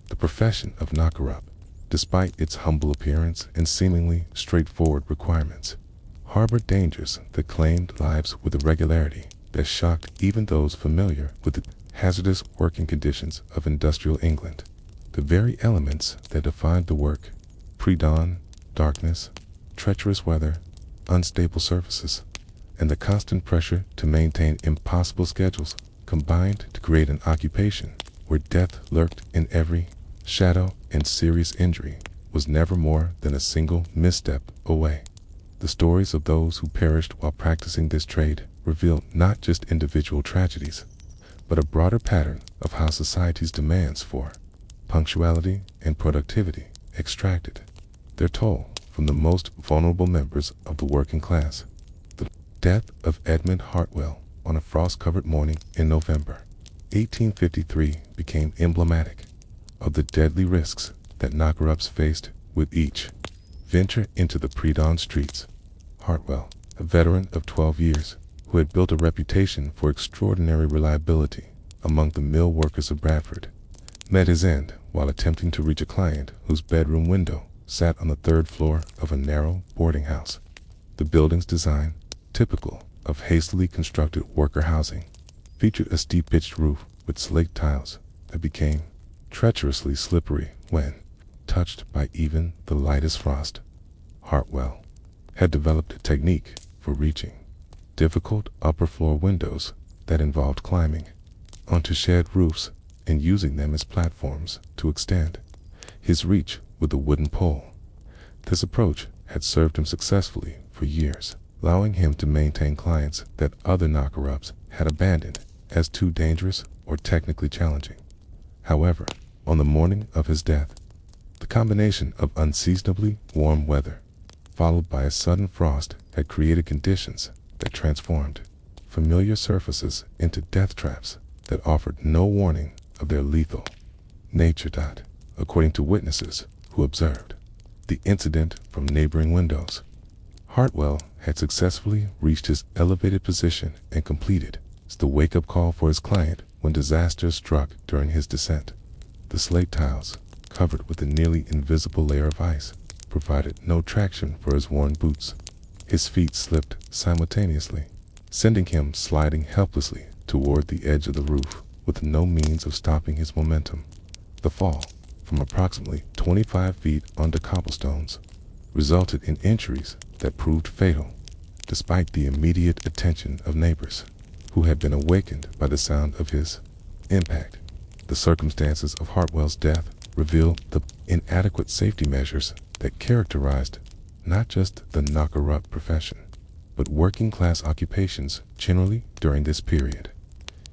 The profession of knocker-up, despite its humble appearance and seemingly straightforward requirements, harbored dangers that claimed lives with a regularity that shocked even those familiar with the hazardous working conditions of industrial England. The very elements that defined the work, pre-dawn, darkness, treacherous weather, unstable surfaces, and the constant pressure to maintain impossible schedules, combined to create an occupation where death lurked in every shadow and serious injury was never more than a single misstep away. The stories of those who perished while practicing this trade reveal not just individual tragedies, but a broader pattern of how society's demands for punctuality and productivity extracted their toll from the most vulnerable members of the working class. The death of Edmund Hartwell on a frost-covered morning in November 1853 became emblematic of the deadly risks that knocker-ups faced with each venture into the pre-dawn streets. Hartwell, a veteran of 12 years, who had built a reputation for extraordinary reliability among the mill workers of Bradford, met his end while attempting to reach a client whose bedroom window sat on the third floor of a narrow boarding house. The building's design, typical of hastily constructed worker housing, featured a steep-pitched roof with slate tiles that became treacherously slippery when touched by even the lightest frost. Hartwell had developed a technique for reaching difficult upper-floor windows that involved climbing onto shed roofs and using them as platforms to extend his reach with a wooden pole. This approach had served him successfully for years, allowing him to maintain clients that other knocker-ups had abandoned as too dangerous or technically challenging. However, on the morning of his death, the combination of unseasonably warm weather, followed by a sudden frost, had created conditions that transformed familiar surfaces into death traps that offered no warning of their lethal nature. According to witnesses who observed the incident from neighboring windows, Hartwell had successfully reached his elevated position and completed the wake-up call for his client when disaster struck during his descent. The slate tiles, covered with a nearly invisible layer of ice, provided no traction for his worn boots. His feet slipped simultaneously, sending him sliding helplessly toward the edge of the roof with no means of stopping his momentum. The fall, from approximately 25 feet onto cobblestones, resulted in injuries that proved fatal, despite the immediate attention of neighbors who had been awakened by the sound of his impact. The circumstances of Hartwell's death revealed the inadequate safety measures that characterized not just the knocker-up profession, but working-class occupations generally during this period.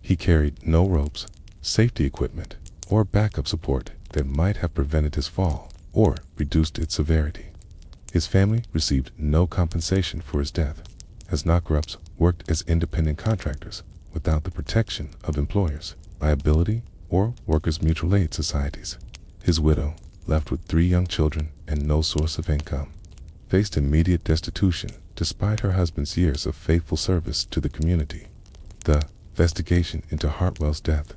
He carried no ropes, safety equipment, or backup support that might have prevented his fall or reduced its severity. His family received no compensation for his death, as knocker-ups worked as independent contractors without the protection of employers, liability, or workers' mutual aid societies. His widow, left with 3 young children and no source of income, faced immediate destitution despite her husband's years of faithful service to the community. The investigation into Hartwell's death,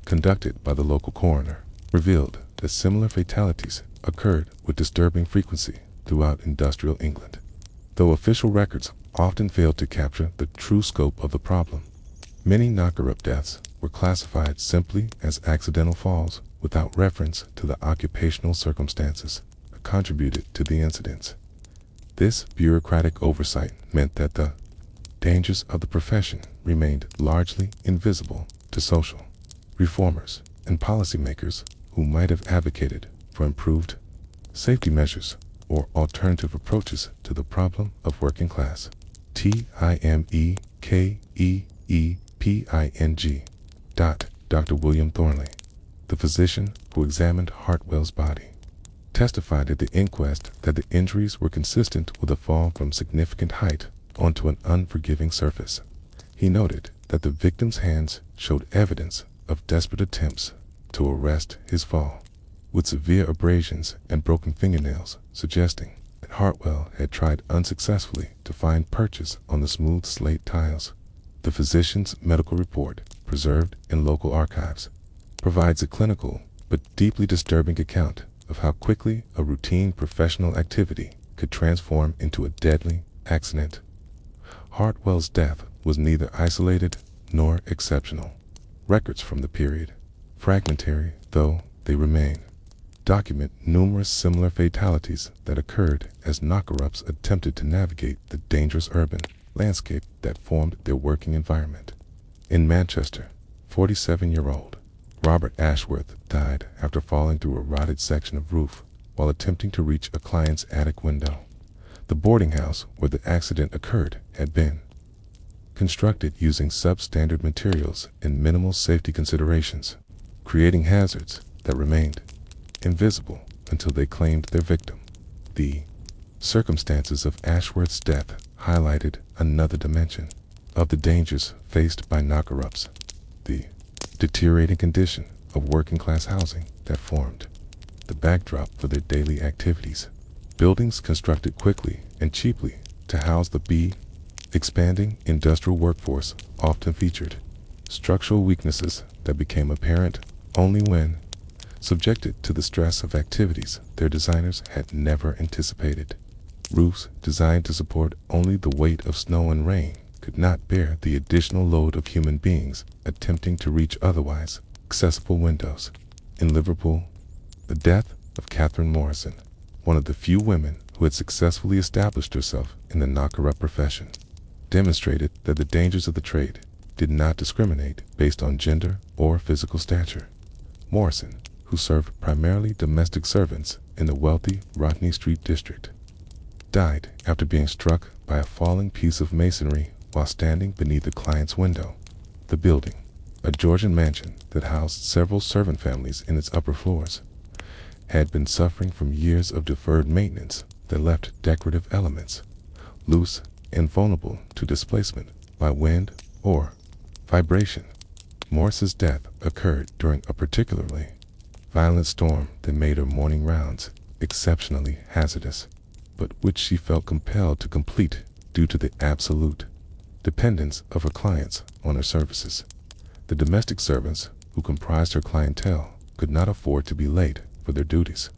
conducted by the local coroner, revealed that similar fatalities occurred with disturbing frequency throughout industrial England. Though official records often failed to capture the true scope of the problem, many knocker-up deaths were classified simply as accidental falls without reference to the occupational circumstances. contributed to the incidents. This bureaucratic oversight meant that the dangers of the profession remained largely invisible to social reformers and policymakers who might have advocated for improved safety measures or alternative approaches to the problem of working class. Timekeeping. Dr. William Thornley, the physician who examined Hartwell's body, testified at the inquest that the injuries were consistent with a fall from significant height onto an unforgiving surface. He noted that the victim's hands showed evidence of desperate attempts to arrest his fall, with severe abrasions and broken fingernails suggesting that Hartwell had tried unsuccessfully to find purchase on the smooth slate tiles. The physician's medical report, preserved in local archives, provides a clinical but deeply disturbing account of how quickly a routine professional activity could transform into a deadly accident. Hartwell's death was neither isolated nor exceptional. Records from the period, fragmentary though they remain, document numerous similar fatalities that occurred as knocker-ups attempted to navigate the dangerous urban landscape that formed their working environment. In Manchester, 47-year-old Robert Ashworth died after falling through a rotted section of roof while attempting to reach a client's attic window. The boarding house where the accident occurred had been constructed using substandard materials and minimal safety considerations, creating hazards that remained invisible until they claimed their victim. The circumstances of Ashworth's death highlighted another dimension of the dangers faced by knocker-ups, the deteriorating condition of working-class housing that formed the backdrop for their daily activities. Buildings constructed quickly and cheaply to house the expanding industrial workforce often featured structural weaknesses that became apparent only when subjected to the stress of activities their designers had never anticipated. Roofs designed to support only the weight of snow and rain could not bear the additional load of human beings attempting to reach otherwise accessible windows. In Liverpool, the death of Catherine Morrison, one of the few women who had successfully established herself in the knocker-up profession, demonstrated that the dangers of the trade did not discriminate based on gender or physical stature. Morrison, who served primarily domestic servants in the wealthy Rodney Street district, died after being struck by a falling piece of masonry while standing beneath a client's window. The building, a Georgian mansion that housed several servant families in its upper floors, had been suffering from years of deferred maintenance that left decorative elements loose and vulnerable to displacement by wind or vibration. Morris's death occurred during a particularly violent storm that made her morning rounds exceptionally hazardous, but which she felt compelled to complete due to the absolute dependence of her clients on her services. The domestic servants who comprised her clientele could not afford to be late for their duties,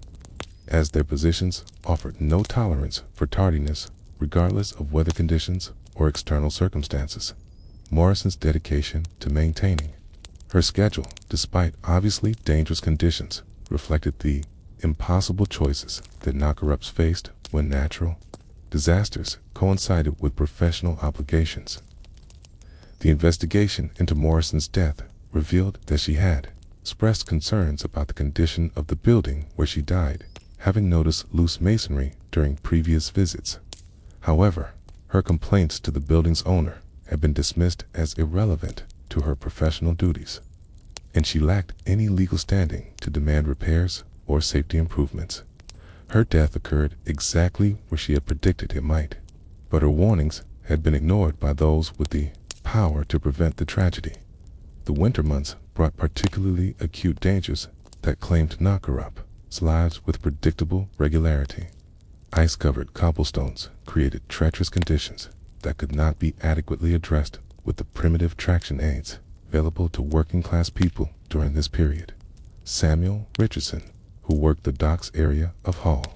as their positions offered no tolerance for tardiness regardless of weather conditions or external circumstances. Morrison's dedication to maintaining her schedule despite obviously dangerous conditions reflected the impossible choices that knocker-ups faced when natural disasters coincided with professional obligations. The investigation into Morrison's death revealed that she had expressed concerns about the condition of the building where she died, having noticed loose masonry during previous visits. However, her complaints to the building's owner had been dismissed as irrelevant to her professional duties, and she lacked any legal standing to demand repairs or safety improvements. Her death occurred exactly where she had predicted it might, but her warnings had been ignored by those with the power to prevent the tragedy. The winter months brought particularly acute dangers that claimed knocker-up lives with predictable regularity. Ice-covered cobblestones created treacherous conditions that could not be adequately addressed with the primitive traction aids available to working-class people during this period. Samuel Richardson, who worked the docks area of Hull,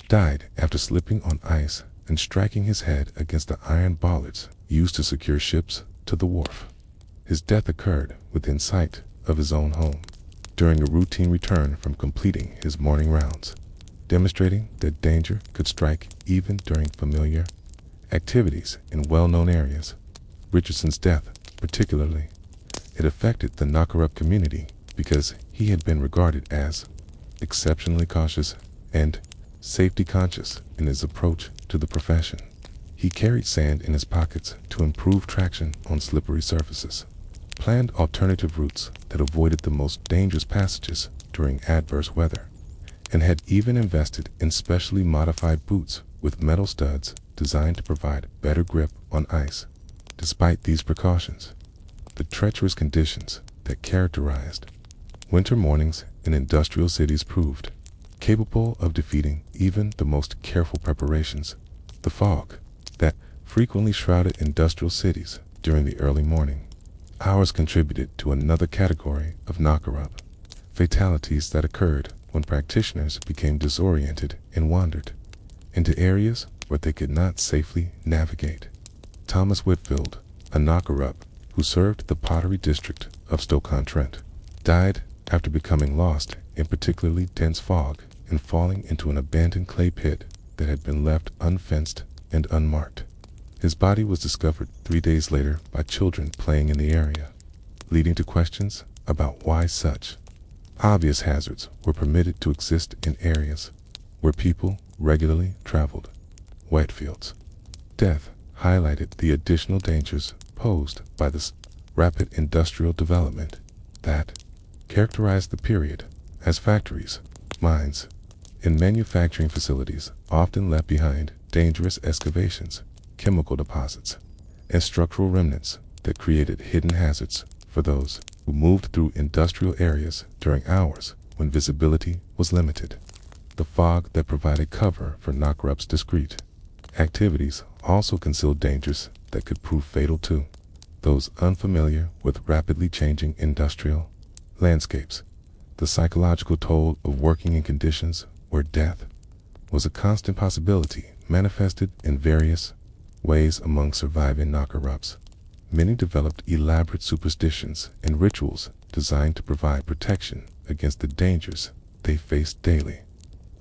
died after slipping on ice and striking his head against the iron bollards used to secure ships to the wharf. His death occurred within sight of his own home during a routine return from completing his morning rounds. demonstrating that danger could strike even during familiar activities in well-known areas. Richardson's death, particularly, it affected the knocker-up community because he had been regarded as exceptionally cautious and safety-conscious in his approach to the profession. He carried sand in his pockets to improve traction on slippery surfaces, planned alternative routes that avoided the most dangerous passages during adverse weather, and had even invested in specially modified boots with metal studs designed to provide better grip on ice. Despite these precautions, the treacherous conditions that characterized winter mornings in industrial cities proved capable of defeating even the most careful preparations. The fog that frequently shrouded industrial cities during the early morning hours contributed to another category of knocker-up fatalities that occurred when practitioners became disoriented and wandered into areas where they could not safely navigate. Thomas Whitfield, a knocker-up who served the pottery district of Stoke-on-Trent, died after becoming lost in particularly dense fog and falling into an abandoned clay pit that had been left unfenced and unmarked. His body was discovered 3 days later by children playing in the area, leading to questions about why such obvious hazards were permitted to exist in areas where people regularly traveled. Whitefield's death highlighted the additional dangers posed by this rapid industrial development that characterized the period, as factories, mines, and manufacturing facilities often left behind dangerous excavations, chemical deposits, and structural remnants that created hidden hazards for those who moved through industrial areas during hours when visibility was limited. The fog that provided cover for knocker-up's discreet activities also concealed dangers that could prove fatal to those unfamiliar with rapidly changing industrial landscapes. The psychological toll of working in conditions where death was a constant possibility manifested in various ways among surviving knocker-ups. Many developed elaborate superstitions and rituals designed to provide protection against the dangers they faced daily.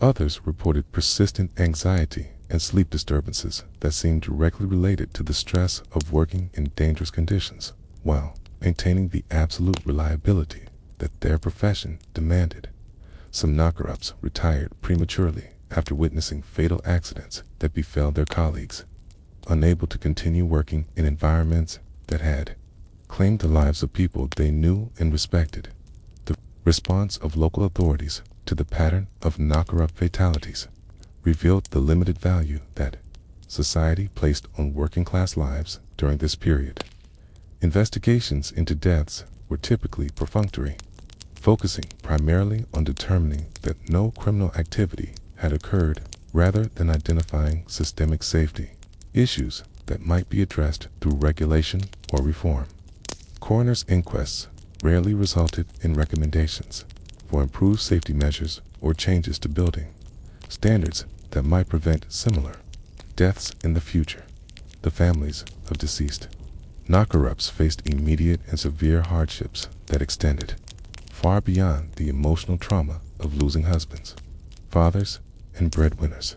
Others reported persistent anxiety and sleep disturbances that seemed directly related to the stress of working in dangerous conditions, while maintaining the absolute reliability that their profession demanded. Some knocker-ups retired prematurely after witnessing fatal accidents that befell their colleagues, unable to continue working in environments that had claimed the lives of people they knew and respected. The response of local authorities to the pattern of knocker-up fatalities revealed the limited value that society placed on working-class lives during this period. Investigations into deaths were typically perfunctory, focusing primarily on determining that no criminal activity had occurred rather than identifying systemic safety issues that might be addressed through regulation or reform. Coroner's inquests rarely resulted in recommendations for improved safety measures or changes to building standards that might prevent similar deaths in the future. The families of deceased knocker-ups faced immediate and severe hardships that extended far beyond the emotional trauma of losing husbands, fathers, and breadwinners.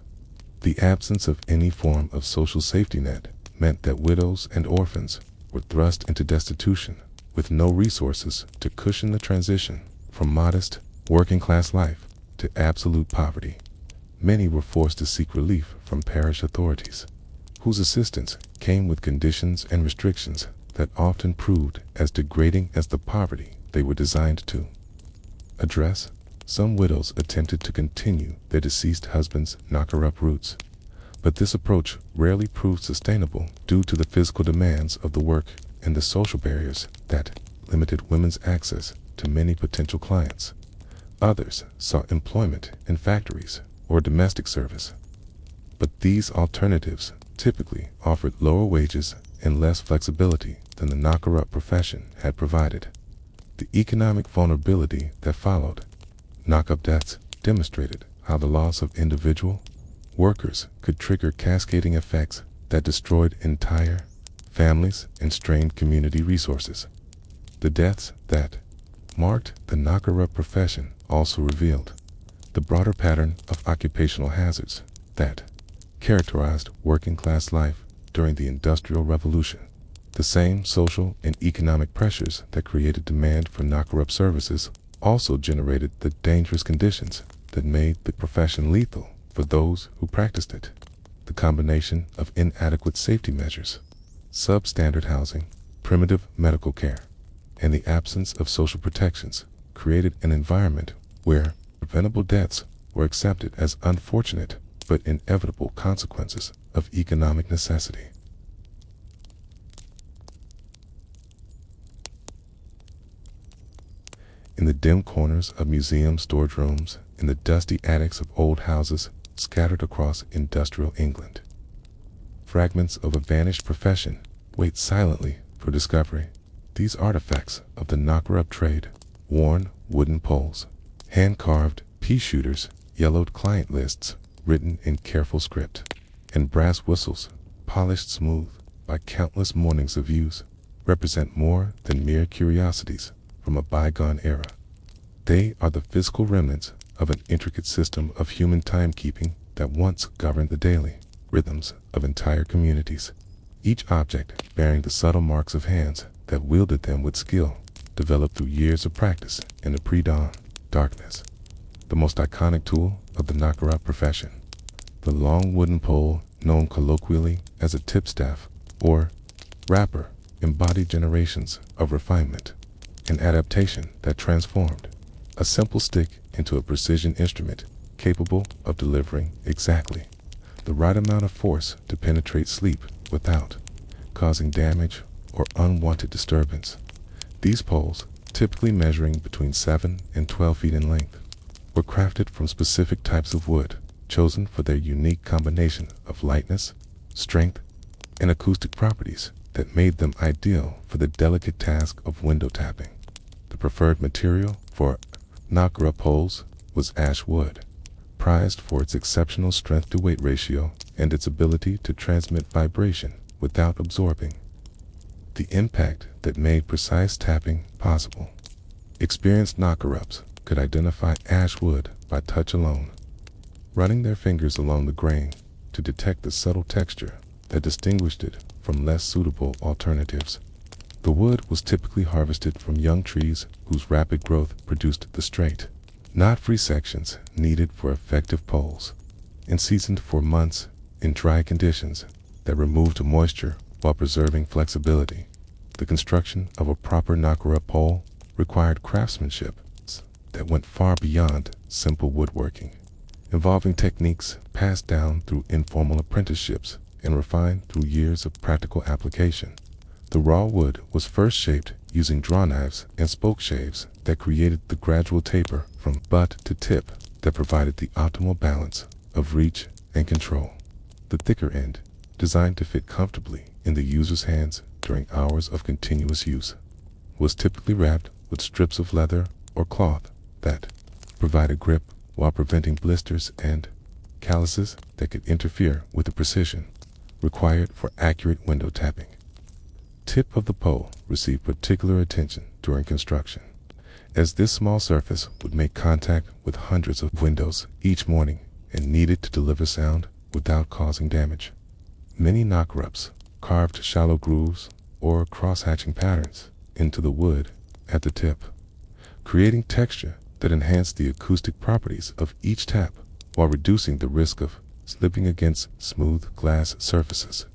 The absence of any form of social safety net meant that widows and orphans were thrust into destitution with no resources to cushion the transition from modest, working-class life to absolute poverty. Many were forced to seek relief from parish authorities, whose assistance came with conditions and restrictions that often proved as degrading as the poverty they were designed to address. Some widows attempted to continue their deceased husband's knocker-up roots, but this approach rarely proved sustainable due to the physical demands of the work and the social barriers that limited women's access to many potential clients. Others sought employment in factories or domestic service, but these alternatives typically offered lower wages and less flexibility than the knocker-up profession had provided. The economic vulnerability that followed knock-up deaths demonstrated how the loss of individual workers could trigger cascading effects that destroyed entire families and strained community resources. The deaths that marked the knocker-up profession also revealed the broader pattern of occupational hazards that characterized working-class life during the Industrial Revolution. The same social and economic pressures that created demand for knocker-up services also generated the dangerous conditions that made the profession lethal for those who practiced it. The combination of inadequate safety measures, substandard housing, primitive medical care, and the absence of social protections created an environment where preventable deaths were accepted as unfortunate but inevitable consequences of economic necessity. In the dim corners of museum storage rooms, in the dusty attics of old houses scattered across industrial England, fragments of a vanished profession wait silently for discovery. These artifacts of the knocker-up trade, worn wooden poles, hand-carved pea shooters, yellowed client lists written in careful script, and brass whistles polished smooth by countless mornings of use, represent more than mere curiosities from a bygone era. They are the physical remnants of an intricate system of human timekeeping that once governed the daily rhythms of entire communities, each object bearing the subtle marks of hands that wielded them with skill, developed through years of practice in the pre-dawn darkness. The most iconic tool of the knocker-up profession, the long wooden pole known colloquially as a tipstaff or rapper, embodied generations of refinement and adaptation that transformed a simple stick into a precision instrument capable of delivering exactly the right amount of force to penetrate sleep without causing damage or unwanted disturbance. These poles, typically measuring between 7 and 12 feet in length, were crafted from specific types of wood, chosen for their unique combination of lightness, strength, and acoustic properties that made them ideal for the delicate task of window tapping. The preferred material for knocker-up poles was ash wood, prized for its exceptional strength-to-weight ratio and its ability to transmit vibration without absorbing. The impact that made precise tapping possible. Experienced knocker-ups could identify ash wood by touch alone, running their fingers along the grain to detect the subtle texture that distinguished it from less suitable alternatives. The wood was typically harvested from young trees whose rapid growth produced the straight, knot-free sections needed for effective poles, and seasoned for months in dry conditions that removed moisture while preserving flexibility. The construction of a proper knocker-up pole required craftsmanship that went far beyond simple woodworking, involving techniques passed down through informal apprenticeships and refined through years of practical application. The raw wood was first shaped using draw knives and spoke shaves that created the gradual taper from butt to tip that provided the optimal balance of reach and control. The thicker end, designed to fit comfortably in the user's hands during hours of continuous use, was typically wrapped with strips of leather or cloth that provided grip while preventing blisters and calluses that could interfere with the precision required for accurate window tapping. Tip of the pole received particular attention during construction, as this small surface would make contact with hundreds of windows each morning and needed to deliver sound without causing damage. Many knocker-ups carved shallow grooves or cross-hatching patterns into the wood at the tip, creating texture that enhanced the acoustic properties of each tap while reducing the risk of slipping against smooth glass surfaces.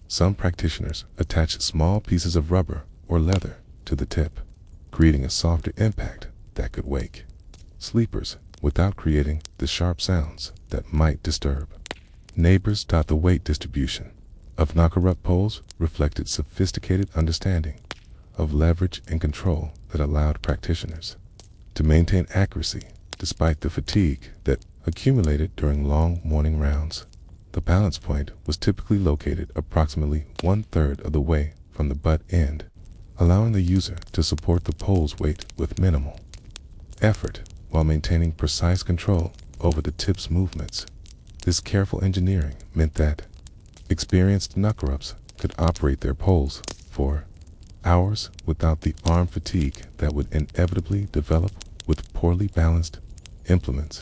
Some practitioners attach small pieces of rubber or leather to the tip, creating a softer impact that could wake sleepers without creating the sharp sounds that might disturb neighbors. The weight distribution of knocker-up poles reflected sophisticated understanding of leverage and control that allowed practitioners to maintain accuracy despite the fatigue that accumulated during long morning rounds. The balance point was typically located approximately 1/3 of the way from the butt end, allowing the user to support the pole's weight with minimal effort while maintaining precise control over the tip's movements. This careful engineering meant that experienced knocker-ups could operate their poles for hours without the arm fatigue that would inevitably develop with poorly balanced implements.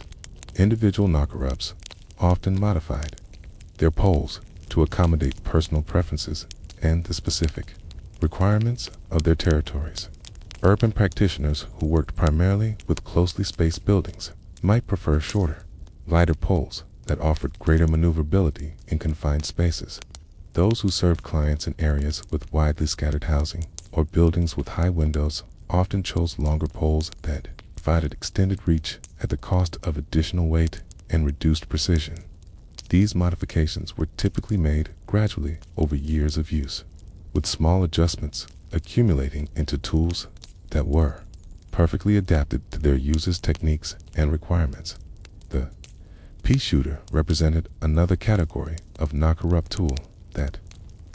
Individual knocker-ups, often modified their poles to accommodate personal preferences and the specific requirements of their territories. Urban practitioners who worked primarily with closely spaced buildings might prefer shorter, lighter poles that offered greater maneuverability in confined spaces. Those who served clients in areas with widely scattered housing or buildings with high windows often chose longer poles that provided extended reach at the cost of additional weight and reduced precision. These modifications were typically made gradually over years of use, with small adjustments accumulating into tools that were perfectly adapted to their users' techniques and requirements. The pea shooter represented another category of knocker-up tool that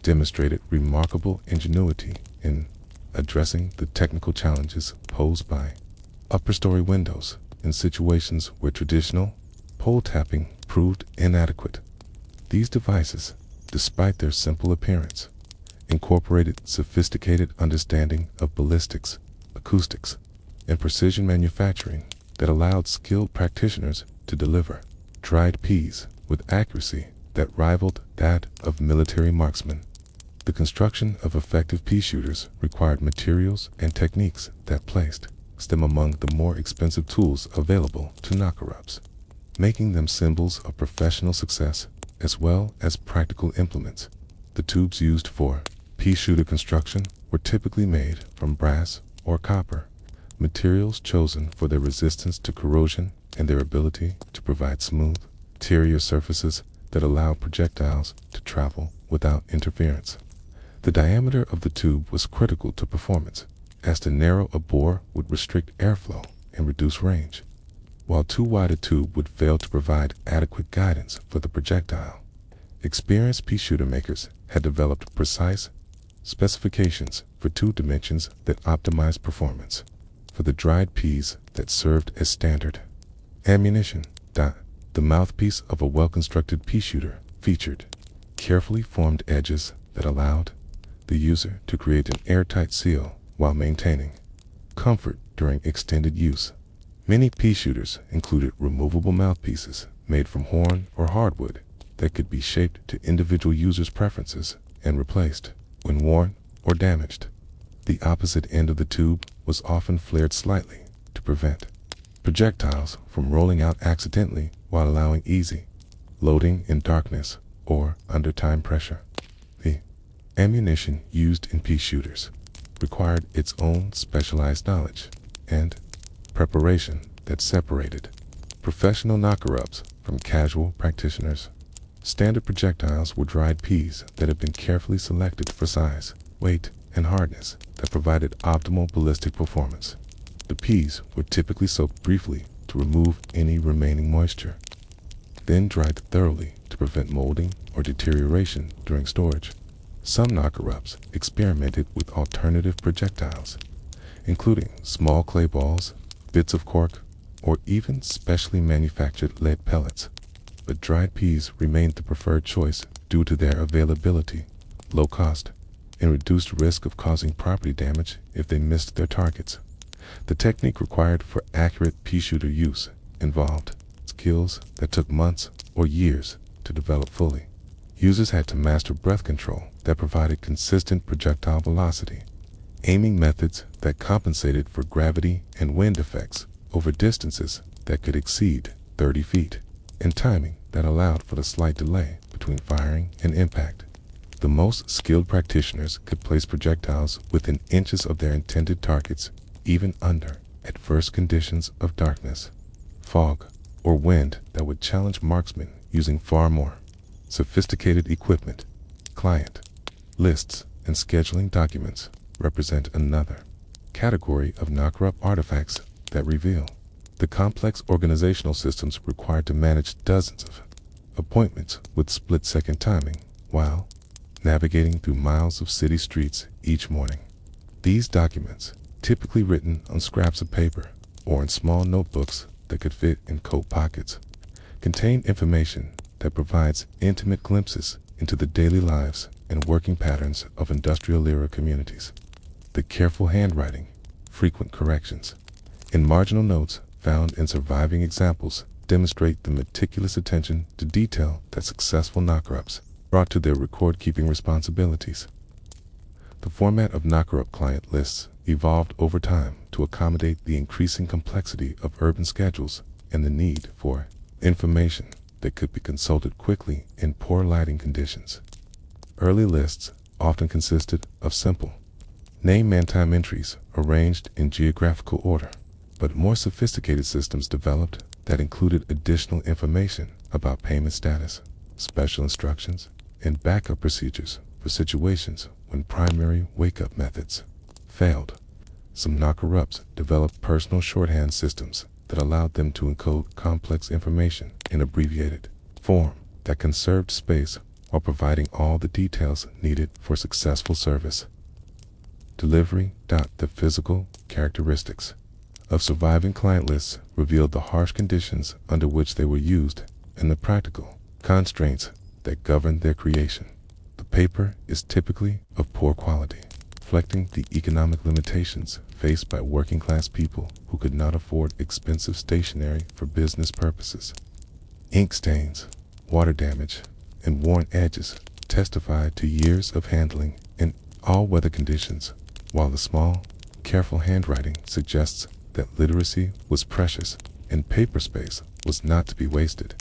demonstrated remarkable ingenuity in addressing the technical challenges posed by upper-story windows in situations where traditional pole tapping proved inadequate. These devices, despite their simple appearance, incorporated sophisticated understanding of ballistics, acoustics, and precision manufacturing that allowed skilled practitioners to deliver dried peas with accuracy that rivaled that of military marksmen. The construction of effective pea shooters required materials and techniques that placed them among the more expensive tools available to knocker-ups, making them symbols of professional success as well as practical implements. The tubes used for pea shooter construction were typically made from brass or copper, materials chosen for their resistance to corrosion and their ability to provide smooth, interior surfaces that allow projectiles to travel without interference. The diameter of the tube was critical to performance, as too narrow a bore would restrict airflow and reduce range, while too wide a tube would fail to provide adequate guidance for the projectile. Experienced pea shooter makers had developed precise specifications for tube dimensions that optimized performance. For the dried peas that served as standard ammunition, the mouthpiece of a well-constructed pea shooter featured carefully formed edges that allowed the user to create an airtight seal while maintaining comfort during extended use. Many pea shooters included removable mouthpieces made from horn or hardwood that could be shaped to individual users' preferences and replaced when worn or damaged. The opposite end of the tube was often flared slightly to prevent projectiles from rolling out accidentally while allowing easy loading in darkness or under time pressure. The ammunition used in pea shooters required its own specialized knowledge and preparation that separated professional knocker-ups from casual practitioners. Standard projectiles were dried peas that had been carefully selected for size, weight, and hardness that provided optimal ballistic performance. The peas were typically soaked briefly to remove any remaining moisture, then dried thoroughly to prevent molding or deterioration during storage. Some knocker-ups experimented with alternative projectiles, including small clay balls, bits of cork, or even specially manufactured lead pellets. But dried peas remained the preferred choice due to their availability, low cost, and reduced risk of causing property damage if they missed their targets. The technique required for accurate pea shooter use involved skills that took months or years to develop fully. Users had to master breath control that provided consistent projectile velocity, aiming methods that compensated for gravity and wind effects over distances that could exceed 30 feet, and timing that allowed for the slight delay between firing and impact. The most skilled practitioners could place projectiles within inches of their intended targets, even under adverse conditions of darkness, fog, or wind that would challenge marksmen using far more sophisticated equipment. Client lists and scheduling documents represent another category of knocker-up artifacts that reveal the complex organizational systems required to manage dozens of appointments with split-second timing while navigating through miles of city streets each morning. These documents, typically written on scraps of paper or in small notebooks that could fit in coat pockets, contain information that provides intimate glimpses into the daily lives and working patterns of industrial-era communities. The careful handwriting, frequent corrections, and marginal notes found in surviving examples demonstrate the meticulous attention to detail that successful knocker-ups brought to their record-keeping responsibilities. The format of knocker-up client lists evolved over time to accommodate the increasing complexity of urban schedules and the need for information that could be consulted quickly in poor lighting conditions. Early lists often consisted of simple name and time entries arranged in geographical order, but more sophisticated systems developed that included additional information about payment status, special instructions, and backup procedures for situations when primary wake-up methods failed. Some knocker-ups developed personal shorthand systems that allowed them to encode complex information in abbreviated form that conserved space while providing all the details needed for successful service. Delivery. The physical characteristics of surviving client lists revealed the harsh conditions under which they were used and the practical constraints that governed their creation. The paper is typically of poor quality, reflecting the economic limitations faced by working-class people who could not afford expensive stationery for business purposes. Ink stains, water damage, and worn edges testified to years of handling in all weather conditions, while the small, careful handwriting suggests that literacy was precious and paper space was not to be wasted.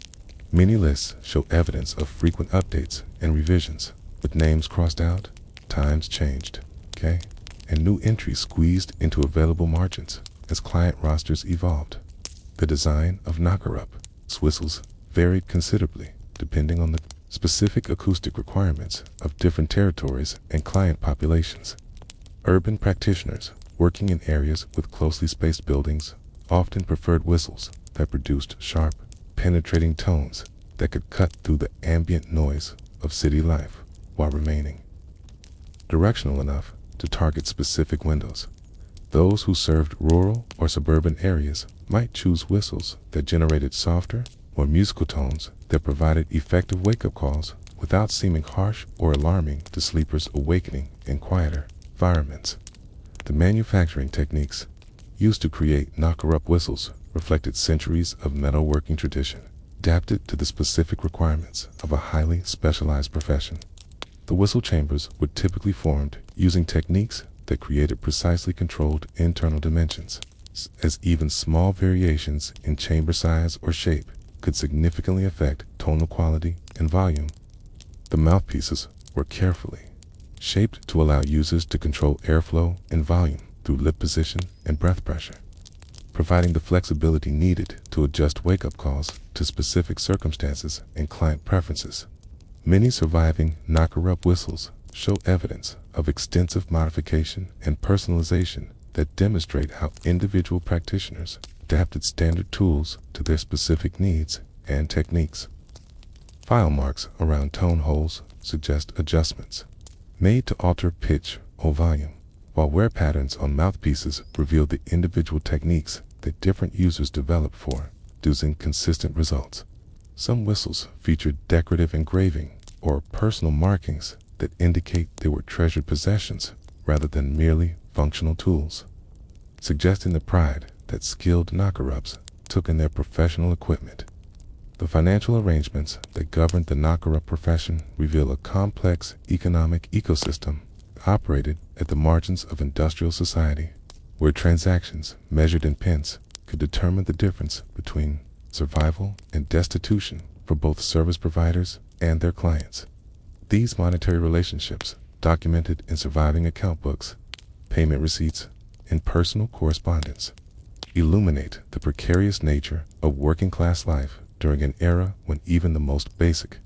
Many lists show evidence of frequent updates and revisions, with names crossed out, times changed, and new entries squeezed into available margins as client rosters evolved. The design of knocker-up whistles varied considerably depending on the specific acoustic requirements of different territories and client populations. Urban practitioners working in areas with closely spaced buildings often preferred whistles that produced sharp, penetrating tones that could cut through the ambient noise of city life while remaining directional enough to target specific windows. Those who served rural or suburban areas might choose whistles that generated softer, more musical tones that provided effective wake-up calls without seeming harsh or alarming to sleepers awakening in quieter environments. The manufacturing techniques used to create knocker-up whistles reflected centuries of metalworking tradition, adapted to the specific requirements of a highly specialized profession. The whistle chambers were typically formed using techniques that created precisely controlled internal dimensions, as even small variations in chamber size or shape could significantly affect tonal quality and volume. The mouthpieces were carefully shaped to allow users to control airflow and volume through lip position and breath pressure, providing the flexibility needed to adjust wake-up calls to specific circumstances and client preferences. Many surviving knocker-up whistles show evidence of extensive modification and personalization that demonstrate how individual practitioners adapted standard tools to their specific needs and techniques. File marks around tone holes suggest adjustments made to alter pitch or volume, while wear patterns on mouthpieces reveal the individual techniques that different users develop for producing consistent results. Some whistles featured decorative engraving or personal markings that indicate they were treasured possessions rather than merely functional tools, suggesting the pride that skilled knocker-ups took in their professional equipment. The financial arrangements that governed the knocker-up profession reveal a complex economic ecosystem that operated at the margins of industrial society, where transactions measured in pence could determine the difference between survival and destitution for both service providers and their clients. These monetary relationships, documented in surviving account books, payment receipts, and personal correspondence, illuminate the precarious nature of working-class life during an era when even the most basic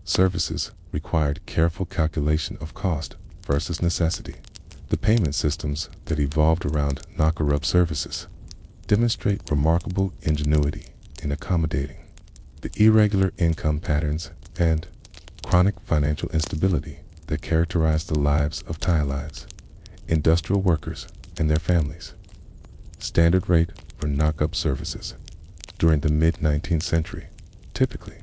services required careful calculation of cost versus necessity. The payment systems that evolved around knocker-up services demonstrate remarkable ingenuity in accommodating the irregular income patterns and chronic financial instability that characterized the lives of lives, industrial workers, and their families. Standard rate for knock-up services during the mid-19th century typically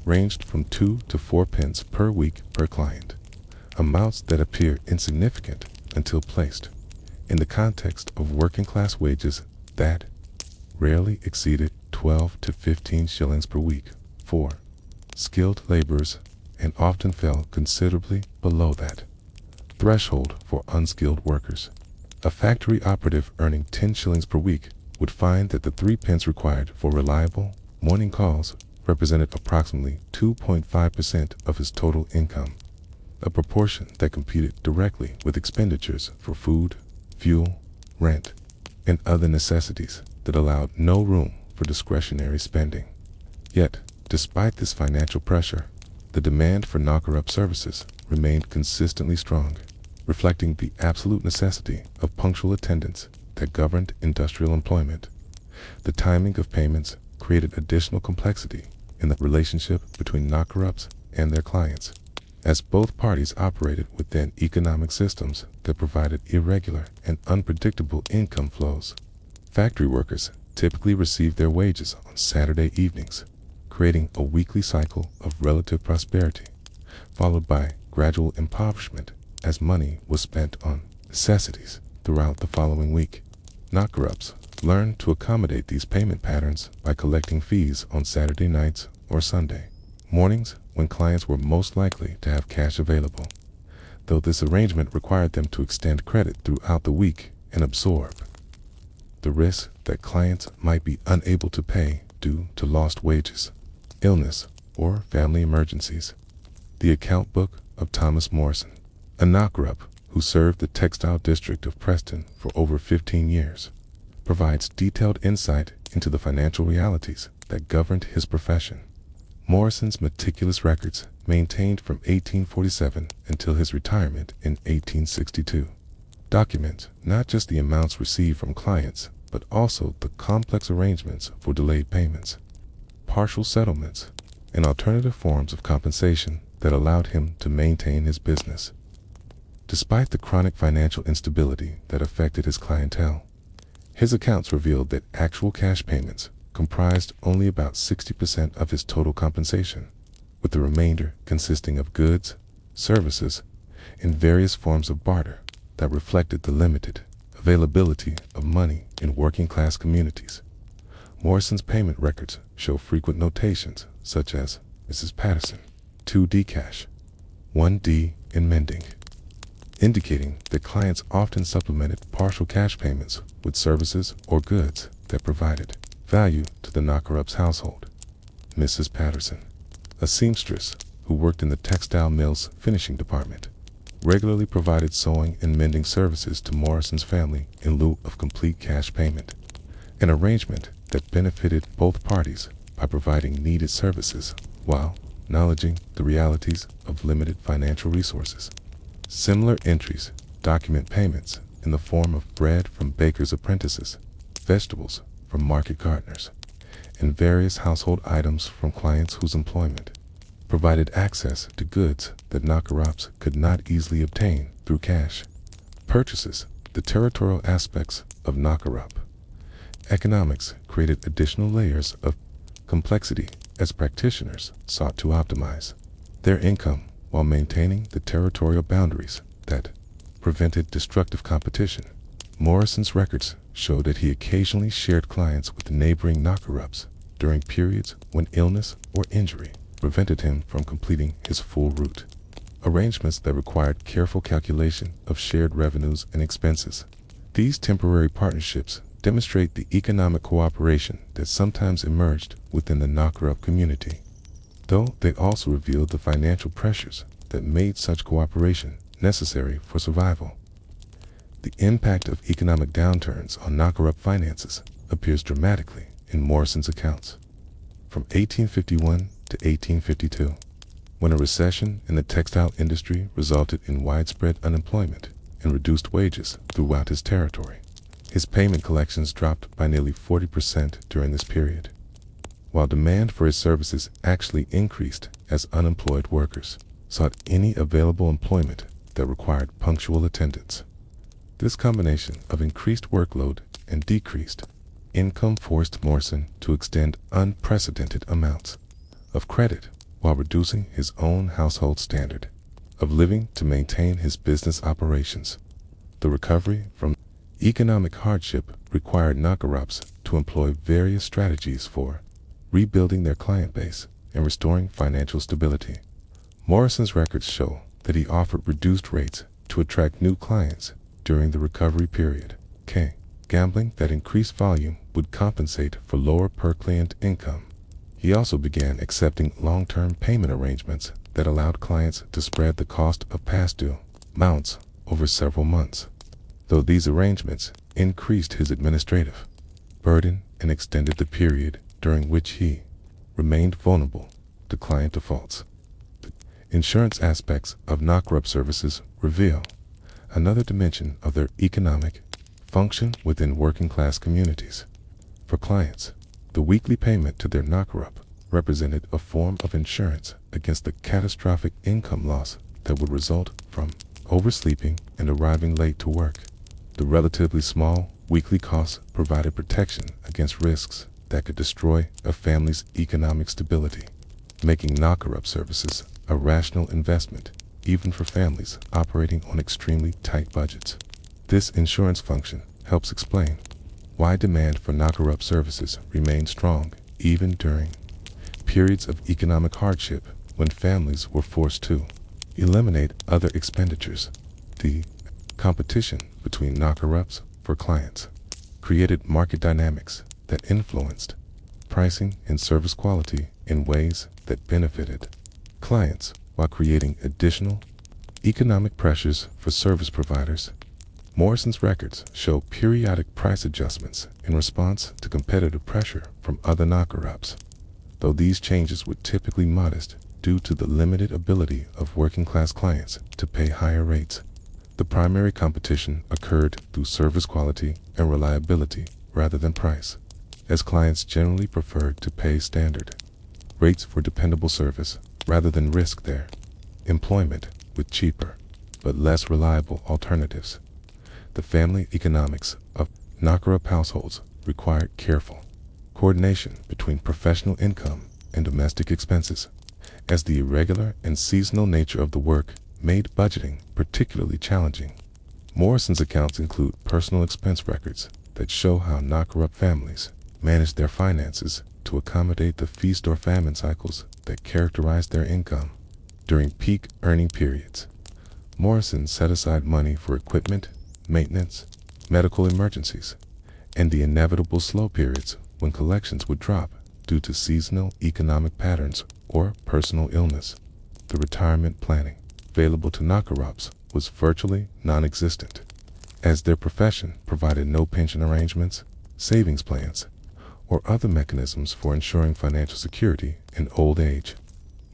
ranged from 2 to 4 pence per week per client, amounts that appear insignificant until placed in the context of working-class wages that rarely exceeded 12 to 15 shillings per week for skilled laborers and often fell considerably below that threshold for unskilled workers. A factory operative earning 10 shillings per week would find that the 3 pence required for reliable morning calls represented approximately 2.5% of his total income, a proportion that competed directly with expenditures for food, fuel, rent, and other necessities that allowed no room for discretionary spending. Yet, despite this financial pressure, the demand for knocker-up services remained consistently strong, reflecting the absolute necessity of punctual attendance that governed industrial employment. The timing of payments created additional complexity in the relationship between knocker-ups and their clients, as both parties operated within economic systems that provided irregular and unpredictable income flows. Factory workers typically received their wages on Saturday evenings, creating a weekly cycle of relative prosperity, followed by gradual impoverishment as money was spent on necessities throughout the following week. Knocker-ups learned to accommodate these payment patterns by collecting fees on Saturday nights or Sunday mornings when clients were most likely to have cash available, though this arrangement required them to extend credit throughout the week and absorb the risk that clients might be unable to pay due to lost wages, illness, or family emergencies. The account book of Thomas Morrison, a knocker-up who served the textile district of Preston for over 15 years, provides detailed insight into the financial realities that governed his profession. Morrison's meticulous records, maintained from 1847 until his retirement in 1862, document not just the amounts received from clients, but also the complex arrangements for delayed payments, partial settlements, and alternative forms of compensation that allowed him to maintain his business. Despite the chronic financial instability that affected his clientele, his accounts revealed that actual cash payments comprised only about 60% of his total compensation, with the remainder consisting of goods, services, and various forms of barter that reflected the limited availability of money in working-class communities. Morrison's payment records show frequent notations such as Mrs. Patterson, 2D cash, 1D in mending, indicating that clients often supplemented partial cash payments with services or goods that provided value to the knocker-up's household. Mrs. Patterson, a seamstress who worked in the textile mill's finishing department, regularly provided sewing and mending services to Morrison's family in lieu of complete cash payment, an arrangement that benefited both parties by providing needed services while acknowledging the realities of limited financial resources. Similar entries document payments in the form of bread from bakers' apprentices, vegetables from market gardeners, and various household items from clients whose employment provided access to goods that knocker-ups could not easily obtain through cash purchases. The territorial aspects of knocker-up economics created additional layers of complexity as practitioners sought to optimize their income while maintaining the territorial boundaries that prevented destructive competition. Morrison's records show that he occasionally shared clients with neighboring knocker-ups during periods when illness or injury prevented him from completing his full route, arrangements that required careful calculation of shared revenues and expenses. These temporary partnerships demonstrate the economic cooperation that sometimes emerged within the knocker-up community, though they also revealed the financial pressures that made such cooperation necessary for survival. The impact of economic downturns on knocker-up finances appears dramatically in Morrison's accounts. From 1851 to 1852, when a recession in the textile industry resulted in widespread unemployment and reduced wages throughout his territory, his payment collections dropped by nearly 40% during this period, while demand for his services actually increased as unemployed workers sought any available employment that required punctual attendance. This combination of increased workload and decreased income forced Morrison to extend unprecedented amounts of credit while reducing his own household standard of living to maintain his business operations. The recovery from economic hardship required knocker-ups to employ various strategies for rebuilding their client base and restoring financial stability. Morrison's records show that he offered reduced rates to attract new clients during the recovery period. Gambling that increased volume would compensate for lower per-client income. He also began accepting long-term payment arrangements that allowed clients to spread the cost of past due amounts over several months. Though these arrangements increased his administrative burden and extended the period during which he remained vulnerable to client defaults. The insurance aspects of knocker-up services reveal another dimension of their economic function within working-class communities. For clients, the weekly payment to their knocker-up represented a form of insurance against the catastrophic income loss that would result from oversleeping and arriving late to work. The relatively small weekly costs provided protection against risks that could destroy a family's economic stability, making knocker-up services a rational investment even for families operating on extremely tight budgets. This insurance function helps explain why demand for knocker-up services remained strong even during periods of economic hardship when families were forced to eliminate other expenditures. The competition between knocker-ups for clients created market dynamics that influenced pricing and service quality in ways that benefited clients while creating additional economic pressures for service providers. Morrison's records show periodic price adjustments in response to competitive pressure from other knocker-ups. Though these changes were typically modest due to the limited ability of working-class clients to pay higher rates, the primary competition occurred through service quality and reliability rather than price, as clients generally preferred to pay standard rates for dependable service rather than risk their employment with cheaper but less reliable alternatives. The family economics of knocker-up households required careful coordination between professional income and domestic expenses, as the irregular and seasonal nature of the work made budgeting particularly challenging. Morrison's accounts include personal expense records that show how knocker-up families managed their finances to accommodate the feast or famine cycles that characterized their income. During peak earning periods, Morrison set aside money for equipment, maintenance, medical emergencies, and the inevitable slow periods when collections would drop due to seasonal economic patterns or personal illness. The retirement planning available to knocker-ups was virtually non-existent, as their profession provided no pension arrangements, savings plans, or other mechanisms for ensuring financial security in old age.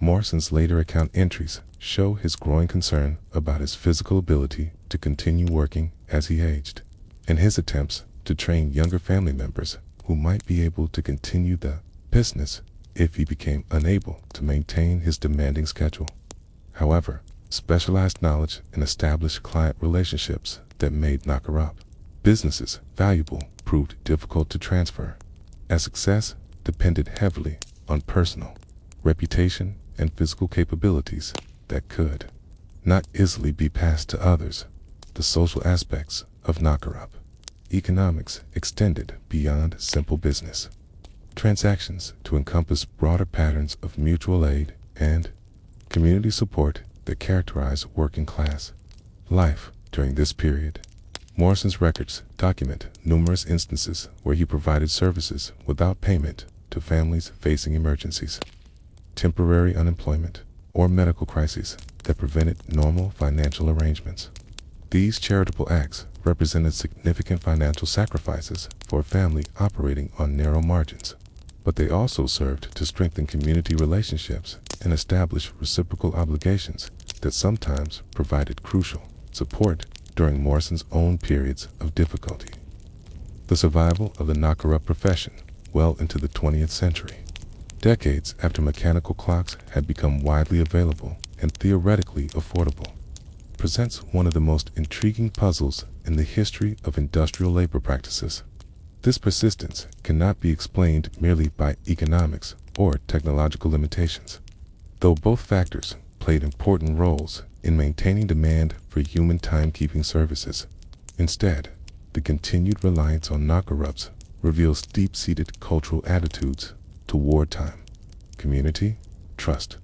Morrison's later account entries show his growing concern about his physical ability to continue working as he aged, and his attempts to train younger family members who might be able to continue the business if he became unable to maintain his demanding schedule. However, specialized knowledge and established client relationships that made knocker-up businesses valuable proved difficult to transfer, as success depended heavily on personal reputation and physical capabilities that could not easily be passed to others. The social aspects of knocker-up economics extended beyond simple business transactions to encompass broader patterns of mutual aid and community support that characterize working-class life during this period. Morrison's records document numerous instances where he provided services without payment to families facing emergencies, temporary unemployment, or medical crises that prevented normal financial arrangements. These charitable acts represented significant financial sacrifices for a family operating on narrow margins, but they also served to strengthen community relationships and establish reciprocal obligations that sometimes provided crucial support during Morrison's own periods of difficulty. The survival of the knocker-up profession well into the 20th century, decades after mechanical clocks had become widely available and theoretically affordable, presents one of the most intriguing puzzles in the history of industrial labor practices. This persistence cannot be explained merely by economics or technological limitations, though both factors played important roles in maintaining demand for human timekeeping services. Instead, The continued reliance on knock-ups reveals deep-seated cultural attitudes toward time, community, trust,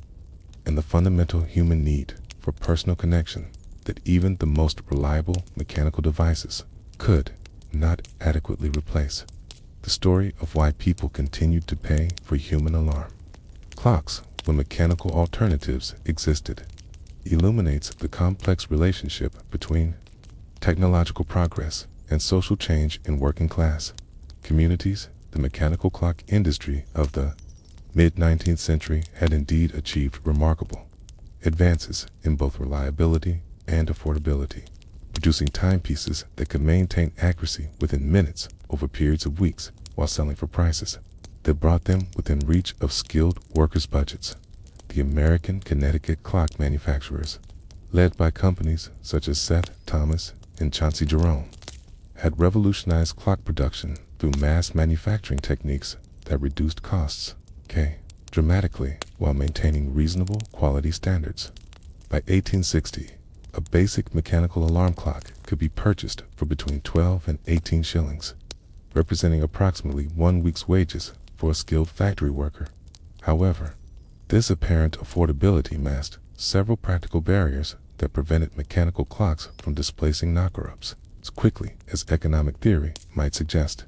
and the fundamental human need for personal connection that even the most reliable mechanical devices could not adequately replace. The story of why people continued to pay for human alarm clocks when mechanical alternatives existed illuminates the complex relationship between technological progress and social change in working class communities. The mechanical clock industry of the mid-19th century had indeed achieved remarkable advances in both reliability and affordability, producing timepieces that could maintain accuracy within minutes over periods of weeks while selling for prices that brought them within reach of skilled workers' budgets. The American Connecticut clock manufacturers, led by companies such as Seth Thomas and Chauncey Jerome, had revolutionized clock production through mass manufacturing techniques that reduced costs dramatically while maintaining reasonable quality standards. By 1860, a basic mechanical alarm clock could be purchased for between 12 and 18 shillings, representing approximately 1 week's wages for a skilled factory worker. However, this apparent affordability masked several practical barriers that prevented mechanical clocks from displacing knock-ups as quickly as economic theory might suggest.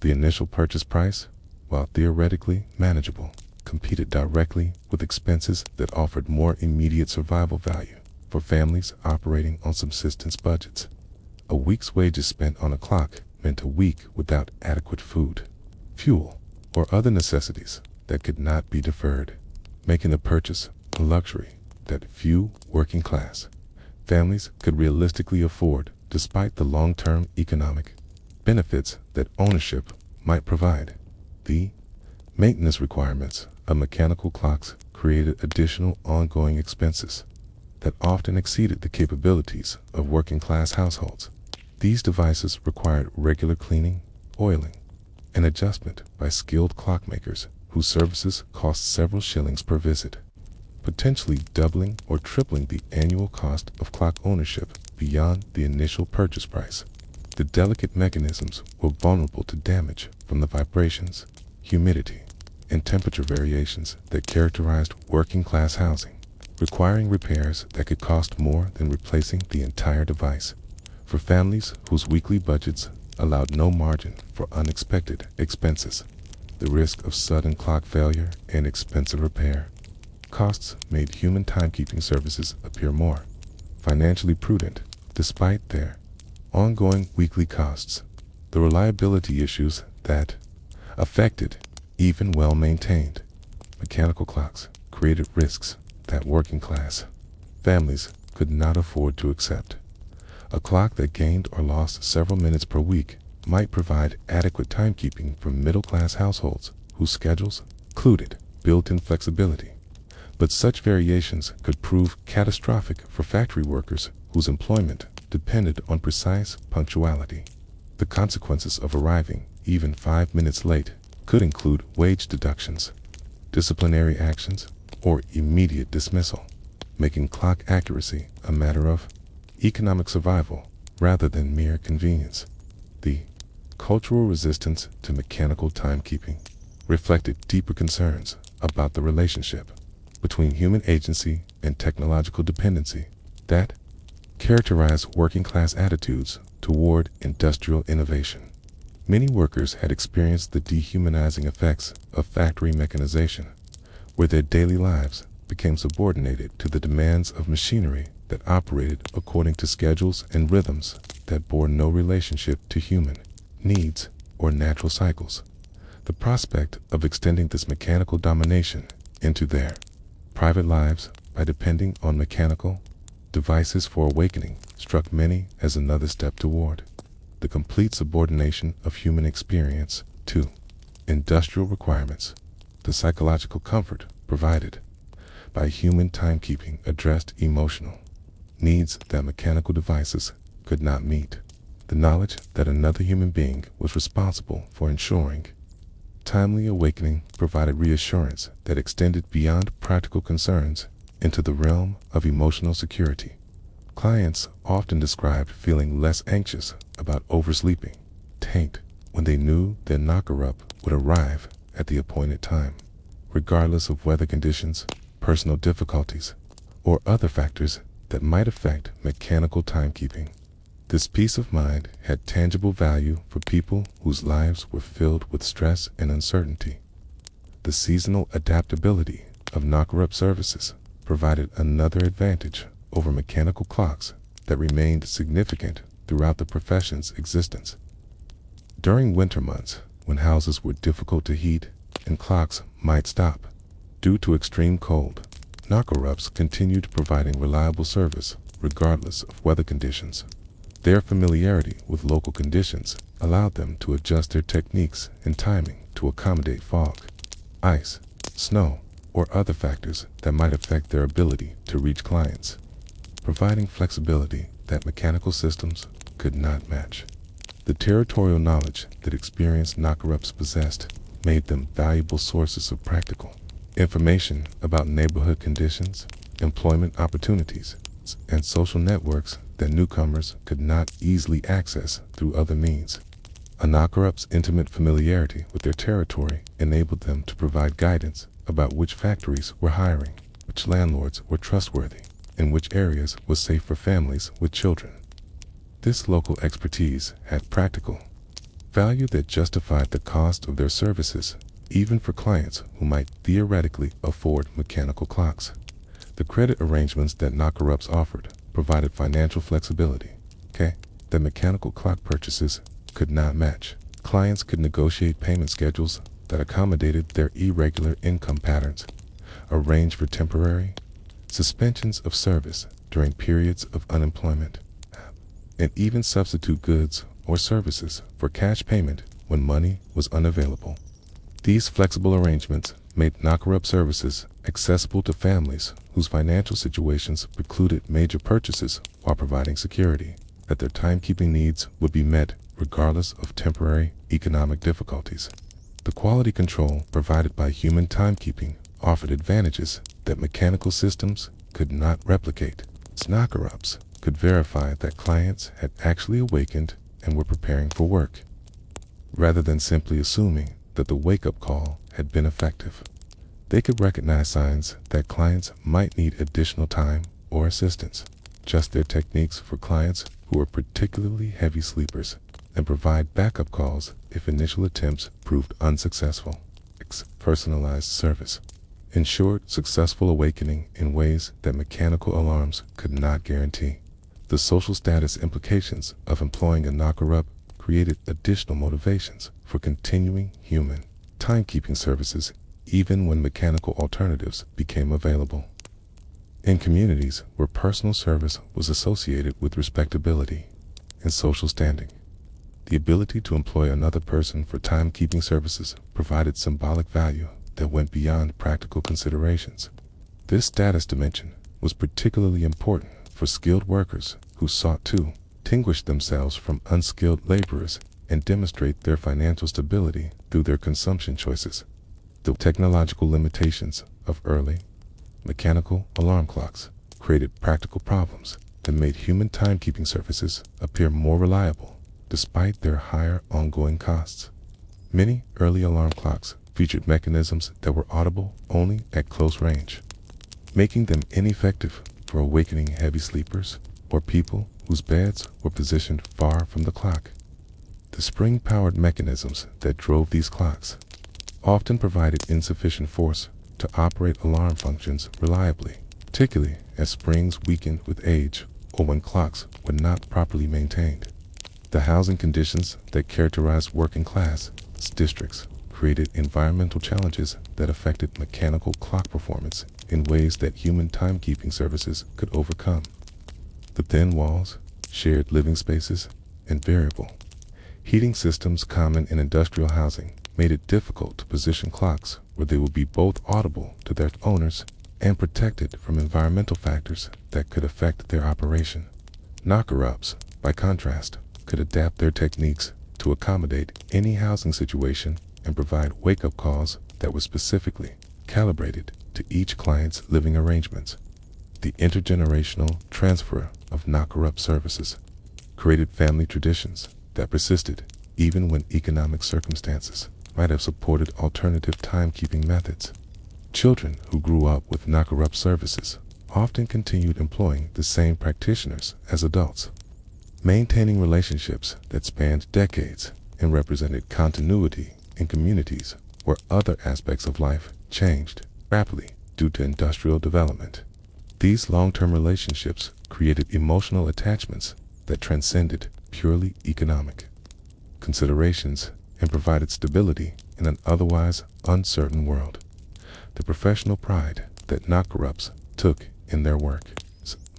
The initial purchase price, while theoretically manageable, competed directly with expenses that offered more immediate survival value for families operating on subsistence budgets. A week's wages spent on a clock meant a week without adequate food, fuel, or other necessities that could not be deferred, making the purchase a luxury that few working-class families could realistically afford despite the long-term economic benefits that ownership might provide. The maintenance requirements of mechanical clocks created additional ongoing expenses that often exceeded the capabilities of working-class households. These devices required regular cleaning, oiling, and adjustment by skilled clockmakers whose services cost several shillings per visit, potentially doubling or tripling the annual cost of clock ownership beyond the initial purchase price. The delicate mechanisms were vulnerable to damage from the vibrations, humidity, and temperature variations that characterized working-class housing, requiring repairs that could cost more than replacing the entire device. For families whose weekly budgets allowed no margin for unexpected expenses, the risk of sudden clock failure and expensive repair costs made human timekeeping services appear more financially prudent. Despite their ongoing weekly costs, the reliability issues that affected even well-maintained mechanical clocks created risks that working-class families could not afford to accept. A clock that gained or lost several minutes per week might provide adequate timekeeping for middle-class households whose schedules included built-in flexibility, but such variations could prove catastrophic for factory workers whose employment depended on precise punctuality. The consequences of arriving even 5 minutes late could include wage deductions, disciplinary actions, or immediate dismissal, making clock accuracy a matter of economic survival rather than mere convenience. The cultural resistance to mechanical timekeeping reflected deeper concerns about the relationship between human agency and technological dependency that characterized working-class attitudes toward industrial innovation. Many workers had experienced the dehumanizing effects of factory mechanization, where their daily lives became subordinated to the demands of machinery that operated according to schedules and rhythms that bore no relationship to human needs or natural cycles. The prospect of extending this mechanical domination into their private lives by depending on mechanical devices for awakening struck many as another step toward the complete subordination of human experience to industrial requirements. The psychological comfort provided by human timekeeping addressed emotional needs that mechanical devices could not meet. The knowledge that another human being was responsible for ensuring timely awakening provided reassurance that extended beyond practical concerns into the realm of emotional security. Clients often described feeling less anxious about oversleeping, tanked when they knew their knocker-up would arrive at the appointed time, regardless of weather conditions, personal difficulties, or other factors that might affect mechanical timekeeping. This peace of mind had tangible value for people whose lives were filled with stress and uncertainty. The seasonal adaptability of knocker-up services provided another advantage over mechanical clocks that remained significant throughout the profession's existence. During winter months, when houses were difficult to heat and clocks might stop due to extreme cold, knocker-ups continued providing reliable service regardless of weather conditions. Their familiarity with local conditions allowed them to adjust their techniques and timing to accommodate fog, ice, snow, or other factors that might affect their ability to reach clients, providing flexibility that mechanical systems could not match. The territorial knowledge that experienced knocker-ups possessed made them valuable sources of practical information about neighborhood conditions, employment opportunities, and social networks that newcomers could not easily access through other means. A knocker-up's intimate familiarity with their territory enabled them to provide guidance about which factories were hiring, which landlords were trustworthy, and which areas were safe for families with children. This local expertise had practical value that justified the cost of their services, even for clients who might theoretically afford mechanical clocks. The credit arrangements that knocker-ups offered provided financial flexibility, that mechanical clock purchases could not match. Clients could negotiate payment schedules that accommodated their irregular income patterns, arrange for temporary suspensions of service during periods of unemployment, and even substitute goods or services for cash payment when money was unavailable. These flexible arrangements made knocker-up services accessible to families whose financial situations precluded major purchases while providing security that their timekeeping needs would be met regardless of temporary economic difficulties. The quality control provided by human timekeeping offered advantages that mechanical systems could not replicate. Knocker-ups could verify that clients had actually awakened and were preparing for work, rather than simply assuming that the wake-up call had been effective. They could recognize signs that clients might need additional time or assistance, adjust their techniques for clients who are particularly heavy sleepers, and provide backup calls if initial attempts proved unsuccessful. Personalized service ensured successful awakening in ways that mechanical alarms could not guarantee. The social status implications of employing a knocker-up created additional motivations for continuing human timekeeping services even when mechanical alternatives became available. In communities where personal service was associated with respectability and social standing, the ability to employ another person for timekeeping services provided symbolic value that went beyond practical considerations. This status dimension was particularly important for skilled workers who sought to distinguish themselves from unskilled laborers and demonstrate their financial stability through their consumption choices. The technological limitations of early mechanical alarm clocks created practical problems that made human timekeeping services appear more reliable despite their higher ongoing costs. Many early alarm clocks featured mechanisms that were audible only at close range, making them ineffective for awakening heavy sleepers or people whose beds were positioned far from the clock. The spring-powered mechanisms that drove these clocks often provided insufficient force to operate alarm functions reliably, particularly as springs weakened with age or when clocks were not properly maintained. The housing conditions that characterized working-class districts created environmental challenges that affected mechanical clock performance in ways that human timekeeping services could overcome. The thin walls, shared living spaces, and variable heating systems common in industrial housing made it difficult to position clocks where they would be both audible to their owners and protected from environmental factors that could affect their operation. Knocker-ups, by contrast, could adapt their techniques to accommodate any housing situation and provide wake-up calls that were specifically calibrated to each client's living arrangements. The intergenerational transfer of knocker-up services created family traditions that persisted even when economic circumstances might have supported alternative timekeeping methods. Children who grew up with knocker-up services often continued employing the same practitioners as adults, maintaining relationships that spanned decades and represented continuity in communities where other aspects of life changed rapidly due to industrial development. These long-term relationships created emotional attachments that transcended purely economic considerations and provided stability in an otherwise uncertain world. The professional pride that knocker-ups took in their work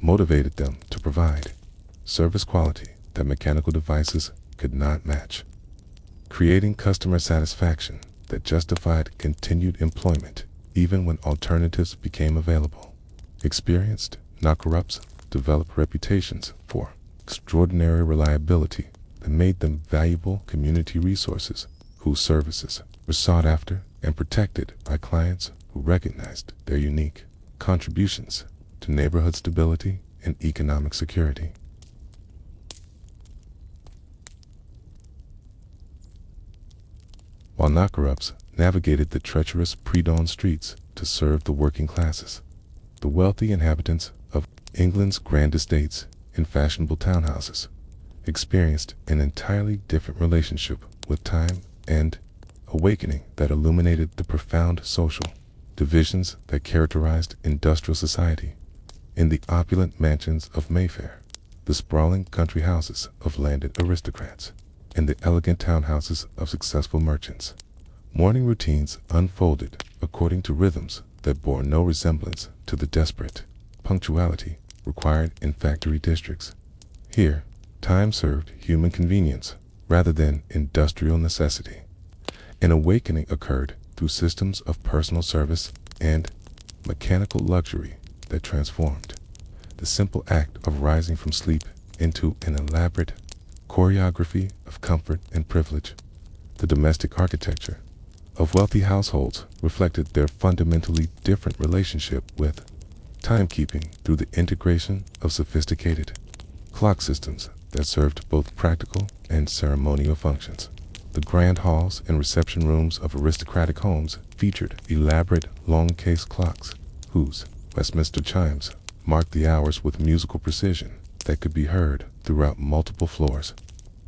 motivated them to provide service quality that mechanical devices could not match, creating customer satisfaction that justified continued employment even when alternatives became available. Experienced knocker-ups developed reputations for extraordinary reliability that made them valuable community resources whose services were sought after and protected by clients who recognized their unique contributions to neighborhood stability and economic security. While knocker-ups navigated the treacherous pre-dawn streets to serve the working classes, the wealthy inhabitants of England's grand estates and fashionable townhouses experienced an entirely different relationship with time and awakening that illuminated the profound social divisions that characterized industrial society. In the opulent mansions of Mayfair, the sprawling country houses of landed aristocrats, and the elegant townhouses of successful merchants, morning routines unfolded according to rhythms that bore no resemblance to the desperate punctuality required in factory districts. Here, time served human convenience rather than industrial necessity. An awakening occurred through systems of personal service and mechanical luxury that transformed the simple act of rising from sleep into an elaborate choreography of comfort and privilege. The domestic architecture of wealthy households reflected their fundamentally different relationship with timekeeping through the integration of sophisticated clock systems that served both practical and ceremonial functions. The grand halls and reception rooms of aristocratic homes featured elaborate long-case clocks whose Westminster chimes marked the hours with musical precision that could be heard throughout multiple floors.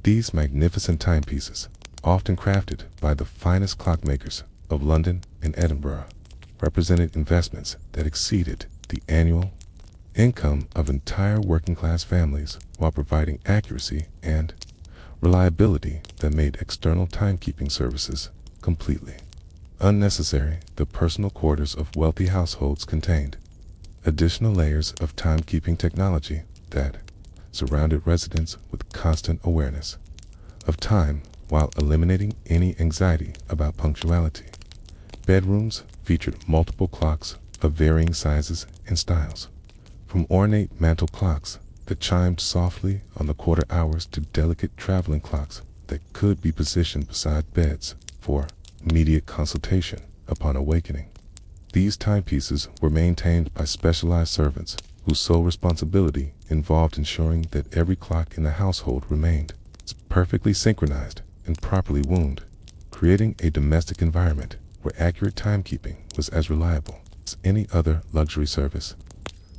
These magnificent timepieces, often crafted by the finest clockmakers of London and Edinburgh, represented investments that exceeded the annual income of entire working-class families while providing accuracy and reliability that made external timekeeping services completely unnecessary. The personal quarters of wealthy households contained additional layers of timekeeping technology that surrounded residents with constant awareness of time while eliminating any anxiety about punctuality. Bedrooms featured multiple clocks of varying sizes and styles, from ornate mantel clocks that chimed softly on the quarter hours to delicate traveling clocks that could be positioned beside beds for immediate consultation upon awakening. These timepieces were maintained by specialized servants whose sole responsibility involved ensuring that every clock in the household remained perfectly synchronized and properly wound, creating a domestic environment where accurate timekeeping was as reliable as any other luxury service.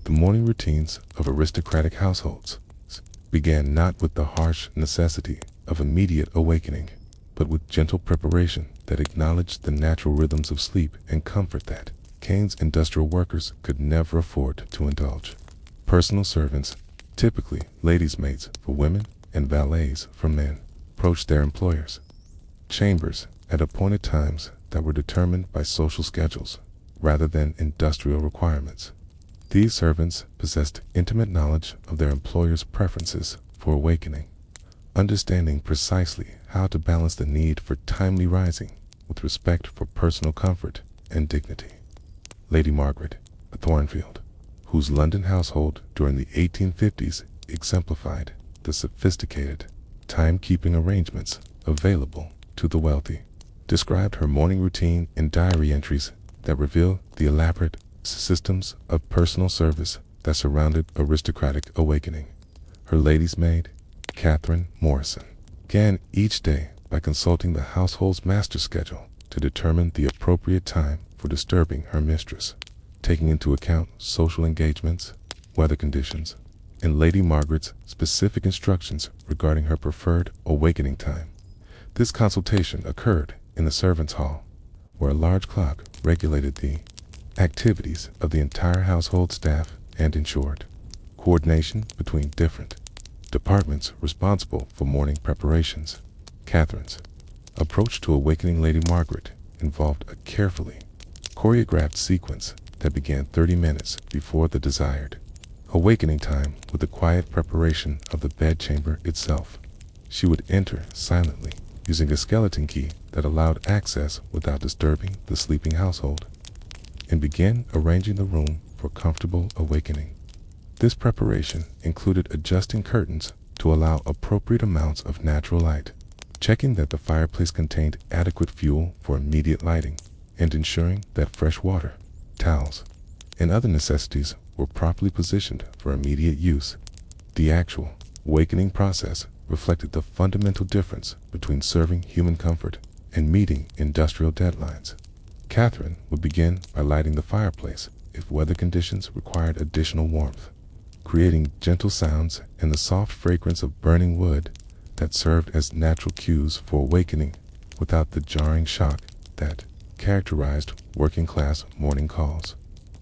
The morning routines of aristocratic households began not with the harsh necessity of immediate awakening, but with gentle preparation that acknowledged the natural rhythms of sleep and comfort that Kane's industrial workers could never afford to indulge. Personal servants, typically ladies' maids for women and valets for men, approached their employers' chambers at appointed times that were determined by social schedules rather than industrial requirements. These servants possessed intimate knowledge of their employers' preferences for awakening, understanding precisely how to balance the need for timely rising with respect for personal comfort and dignity. Lady Margaret Thornfield, whose London household during the 1850s exemplified the sophisticated timekeeping arrangements available to the wealthy, described her morning routine in diary entries that reveal the elaborate systems of personal service that surrounded aristocratic awakening. Her lady's maid, Catherine Morrison, began each day by consulting the household's master schedule to determine the appropriate time for disturbing her mistress, taking into account social engagements, weather conditions, and Lady Margaret's specific instructions regarding her preferred awakening time. This consultation occurred in the servants' hall, where a large clock regulated the activities of the entire household staff and ensured coordination between different departments responsible for morning preparations. Catherine's approach to awakening Lady Margaret involved a carefully choreographed sequence that began 30 minutes before the desired awakening time with the quiet preparation of the bedchamber itself. She would enter silently, using a skeleton key that allowed access without disturbing the sleeping household, and begin arranging the room for comfortable awakening. This preparation included adjusting curtains to allow appropriate amounts of natural light, checking that the fireplace contained adequate fuel for immediate lighting, and ensuring that fresh water, towels, and other necessities were properly positioned for immediate use. The actual awakening process reflected the fundamental difference between serving human comfort and meeting industrial deadlines. Catherine would begin by lighting the fireplace if weather conditions required additional warmth, creating gentle sounds and the soft fragrance of burning wood that served as natural cues for awakening without the jarring shock that characterized working-class morning calls.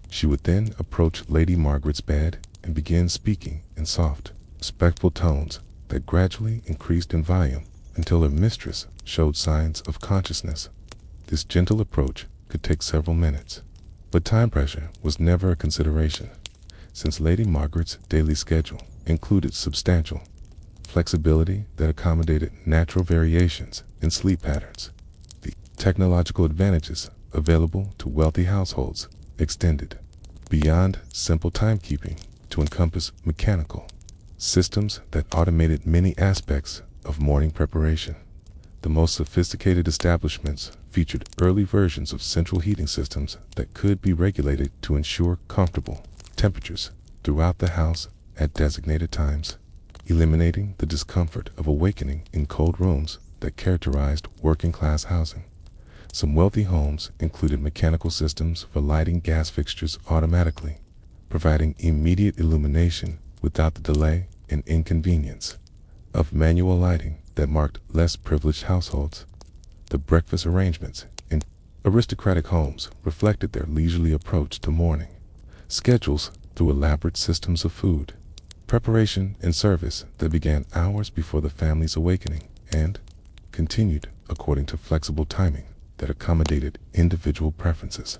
She would then approach Lady Margaret's bed and begin speaking in soft, respectful tones that gradually increased in volume until her mistress showed signs of consciousness. This gentle approach could take several minutes, but time pressure was never a consideration, since Lady Margaret's daily schedule included substantial flexibility that accommodated natural variations in sleep patterns. The technological advantages available to wealthy households extended beyond simple timekeeping to encompass mechanical systems that automated many aspects of morning preparation. The most sophisticated establishments featured early versions of central heating systems that could be regulated to ensure comfortable temperatures throughout the house at designated times, eliminating the discomfort of awakening in cold rooms that characterized working-class housing. Some wealthy homes included mechanical systems for lighting gas fixtures automatically, providing immediate illumination without the delay and inconvenience of manual lighting that marked less privileged households. The breakfast arrangements in aristocratic homes reflected their leisurely approach to morning schedules through elaborate systems of food preparation and service that began hours before the family's awakening and continued according to flexible timing that accommodated individual preferences.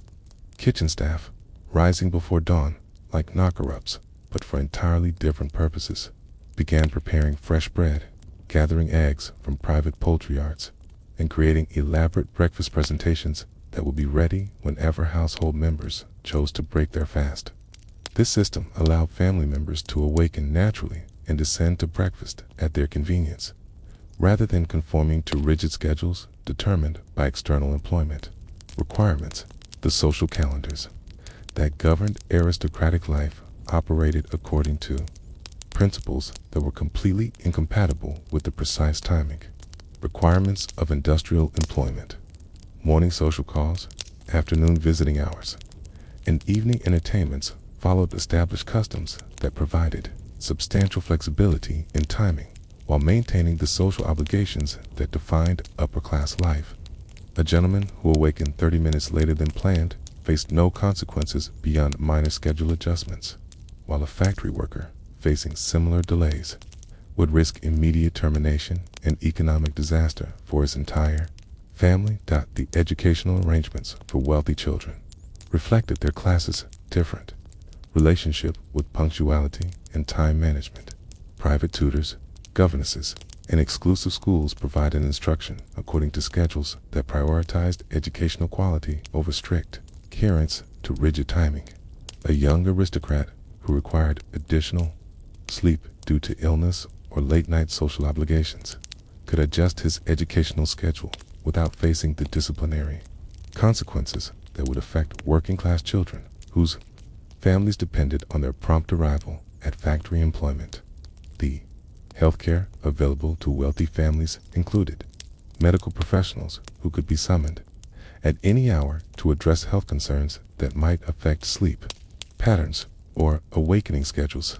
Kitchen staff, rising before dawn like knocker-ups, but for entirely different purposes, began preparing fresh bread, gathering eggs from private poultry yards, and creating elaborate breakfast presentations that would be ready whenever household members chose to break their fast. This system allowed family members to awaken naturally and descend to breakfast at their convenience, rather than conforming to rigid schedules determined by external employment requirements. The social calendars that governed aristocratic life operated according to principles that were completely incompatible with the precise timing requirements of industrial employment. Morning social calls, afternoon visiting hours, and evening entertainments followed established customs that provided substantial flexibility in timing while maintaining the social obligations that defined upper-class life. A gentleman who awakened 30 minutes later than planned faced no consequences beyond minor schedule adjustments, while a factory worker, facing similar delays, would risk immediate termination and economic disaster for his entire family. The educational arrangements for wealthy children reflected their class's different relationship with punctuality and time management. Private tutors, governesses, and exclusive schools provided instruction according to schedules that prioritized educational quality over strict adherence to rigid timing. A young aristocrat who required additional sleep due to illness or late-night social obligations could adjust his educational schedule without facing the disciplinary consequences that would affect working-class children whose families depended on their prompt arrival at factory employment. The healthcare available to wealthy families included medical professionals who could be summoned at any hour to address health concerns that might affect sleep patterns or awakening schedules.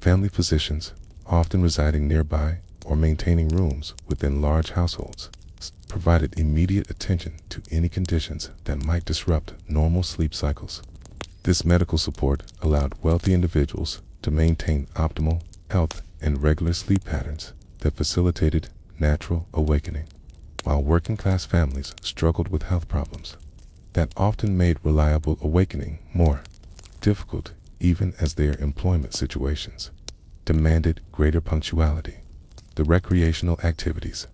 Family physicians, often residing nearby or maintaining rooms within large households, provided immediate attention to any conditions that might disrupt normal sleep cycles. This medical support allowed wealthy individuals to maintain optimal health and regular sleep patterns that facilitated natural awakening, while working-class families struggled with health problems that often made reliable awakening more difficult, even as their employment situations demanded greater punctuality. The recreational activities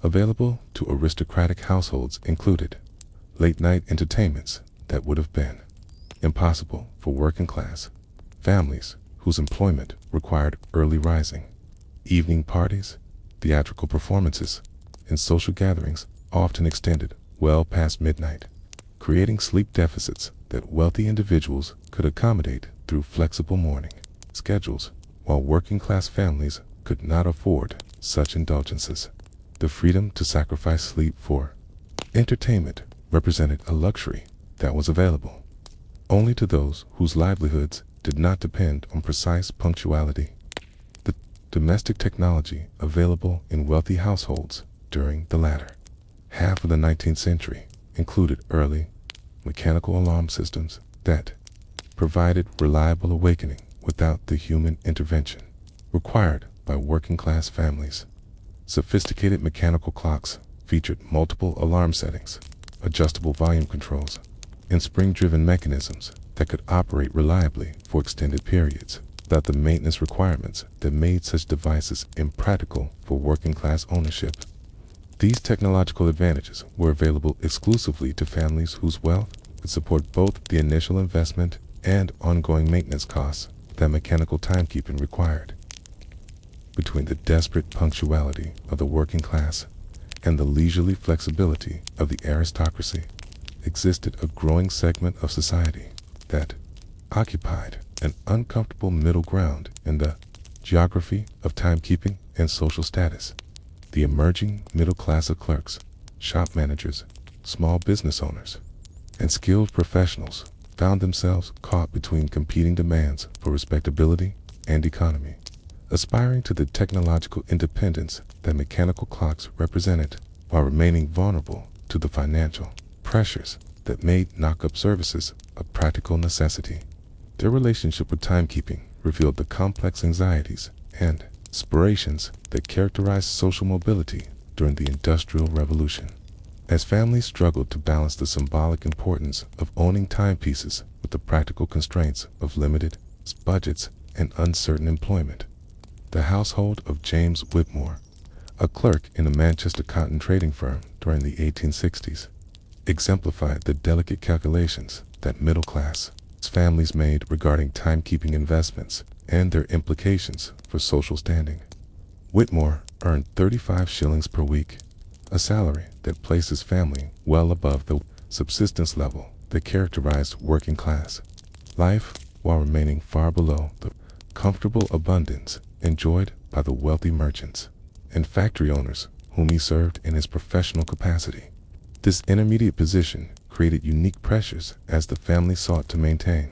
available to aristocratic households included late-night entertainments that would have been impossible for working-class families whose employment required early rising. Evening parties, theatrical performances, and social gatherings often extended well past midnight, creating sleep deficits that wealthy individuals could accommodate through flexible morning schedules, while working-class families could not afford such indulgences. The freedom to sacrifice sleep for entertainment represented a luxury that was available only to those whose livelihoods did not depend on precise punctuality. The domestic technology available in wealthy households during the latter half of the 19th century included early mechanical alarm systems that provided reliable awakening without the human intervention required by working-class families. Sophisticated mechanical clocks featured multiple alarm settings, adjustable volume controls, and spring-driven mechanisms that could operate reliably for extended periods without the maintenance requirements that made such devices impractical for working-class ownership. These technological advantages were available exclusively to families whose wealth could support both the initial investment and ongoing maintenance costs that mechanical timekeeping required. Between the desperate punctuality of the working class and the leisurely flexibility of the aristocracy, existed a growing segment of society that occupied an uncomfortable middle ground in the geography of timekeeping and social status. The emerging middle class of clerks, shop managers, small business owners, and skilled professionals found themselves caught between competing demands for respectability and economy, aspiring to the technological independence that mechanical clocks represented while remaining vulnerable to the financial pressures that made knock-up services a practical necessity. Their relationship with timekeeping revealed the complex anxieties and aspirations that characterized social mobility during the Industrial Revolution. As families struggled to balance the symbolic importance of owning timepieces with the practical constraints of limited budgets and uncertain employment, the household of James Whitmore, a clerk in a Manchester cotton trading firm during the 1860s, exemplified the delicate calculations that middle-class families made regarding timekeeping investments and their implications for social standing. Whitmore earned 35 shillings per week, a salary that placed his family well above the subsistence level that characterized working-class life, while remaining far below the comfortable abundance enjoyed by the wealthy merchants and factory owners whom he served in his professional capacity. This intermediate position created unique pressures as the family sought to maintain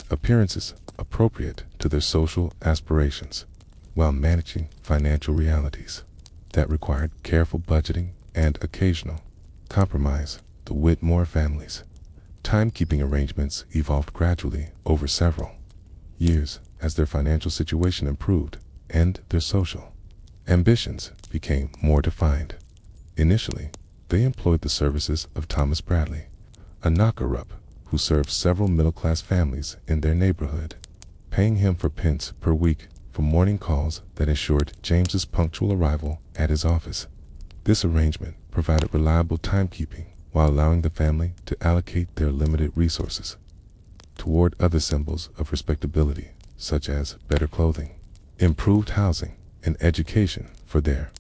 appearances appropriate to their social aspirations, while managing financial realities that required careful budgeting and occasional compromise. The Whitmore family's timekeeping arrangements evolved gradually over several years as their financial situation improved and their social ambitions became more defined. Initially, they employed the services of Thomas Bradley, a knocker-up who served several middle-class families in their neighborhood, paying him for pence per week for morning calls that ensured James's punctual arrival at his office. This arrangement provided reliable timekeeping while allowing the family to allocate their limited resources toward other symbols of respectability, such as better clothing, improved housing, and education for their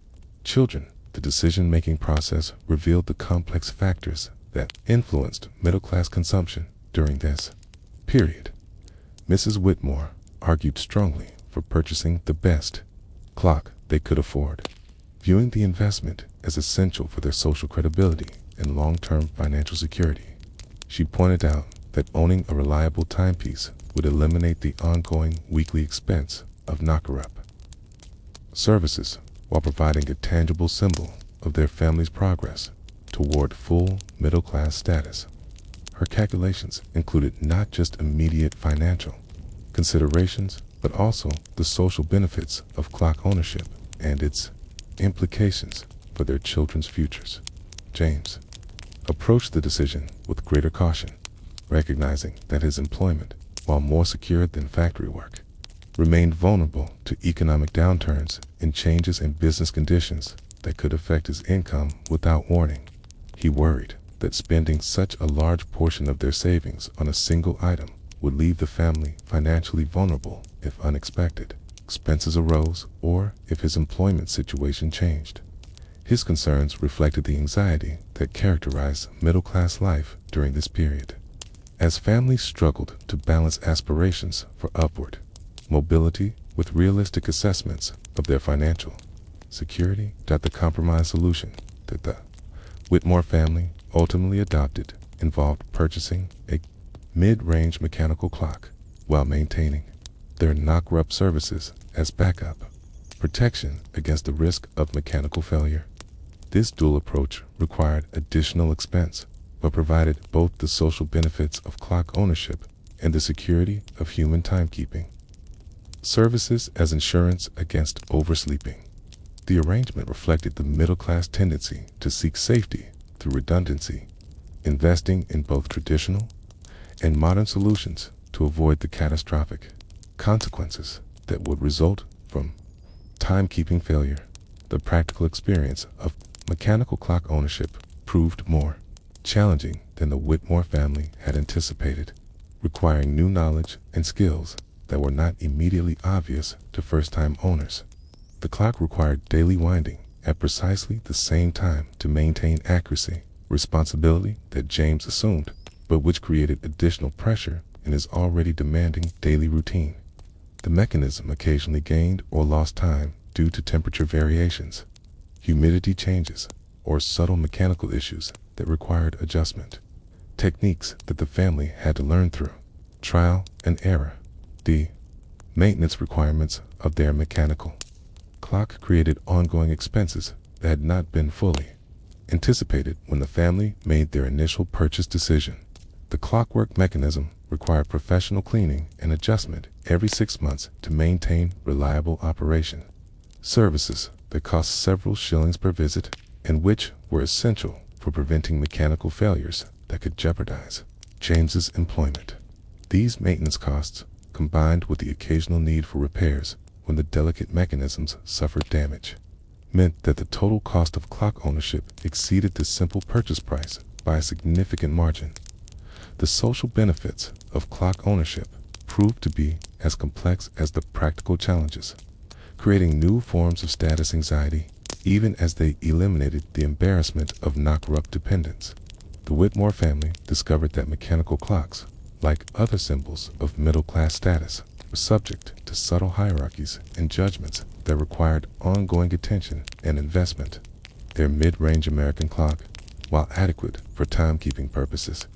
children. The decision-making process revealed the complex factors that influenced middle-class consumption during this period. Mrs. Whitmore argued strongly for purchasing the best clock they could afford, viewing the investment as essential for their social credibility and long-term financial security. She pointed out that owning a reliable timepiece would eliminate the ongoing weekly expense of knocker-up services while providing a tangible symbol of their family's progress toward full middle-class status. Her calculations included not just immediate financial considerations, but also the social benefits of clock ownership and its implications for their children's futures. James approached the decision with greater caution, recognizing that his employment, while more secure than factory work, remained vulnerable to economic downturns and changes in business conditions that could affect his income without warning. He worried that spending such a large portion of their savings on a single item would leave the family financially vulnerable if unexpected expenses arose or if his employment situation changed. His concerns reflected the anxiety that characterized middle-class life during this period, as families struggled to balance aspirations for upward mobility with realistic assessments of their financial security. The compromise solution that the Whitmore family ultimately adopted involved purchasing a mid-range mechanical clock while maintaining their knocker-up services as backup protection against the risk of mechanical failure. This dual approach required additional expense, but provided both the social benefits of clock ownership and the security of human timekeeping services as insurance against oversleeping. The arrangement reflected the middle-class tendency to seek safety through redundancy, investing in both traditional and modern solutions to avoid the catastrophic consequences that would result from timekeeping failure. The practical experience of mechanical clock ownership proved more challenging than the Whitmore family had anticipated, requiring new knowledge and skills that were not immediately obvious to first-time owners. The clock required daily winding at precisely the same time to maintain accuracy, responsibility that James assumed, but which created additional pressure in his already demanding daily routine. The mechanism occasionally gained or lost time due to temperature variations, humidity changes, or subtle mechanical issues that required adjustment, techniques that the family had to learn through trial and error. The maintenance requirements of their mechanical clock created ongoing expenses that had not been fully anticipated when the family made their initial purchase decision. The clockwork mechanism required professional cleaning and adjustment every 6 months to maintain reliable operation. Services that cost several shillings per visit and which were essential for preventing mechanical failures that could jeopardize James's employment. These maintenance costs, combined with the occasional need for repairs when the delicate mechanisms suffered damage, meant that the total cost of clock ownership exceeded the simple purchase price by a significant margin. The social benefits of clock ownership proved to be as complex as the practical challenges, creating new forms of status anxiety, even as they eliminated the embarrassment of knocker-up dependence. The Whitmore family discovered that mechanical clocks, like other symbols of middle-class status, were subject to subtle hierarchies and judgments that required ongoing attention and investment. Their mid-range American clock, while adequate for timekeeping purposes,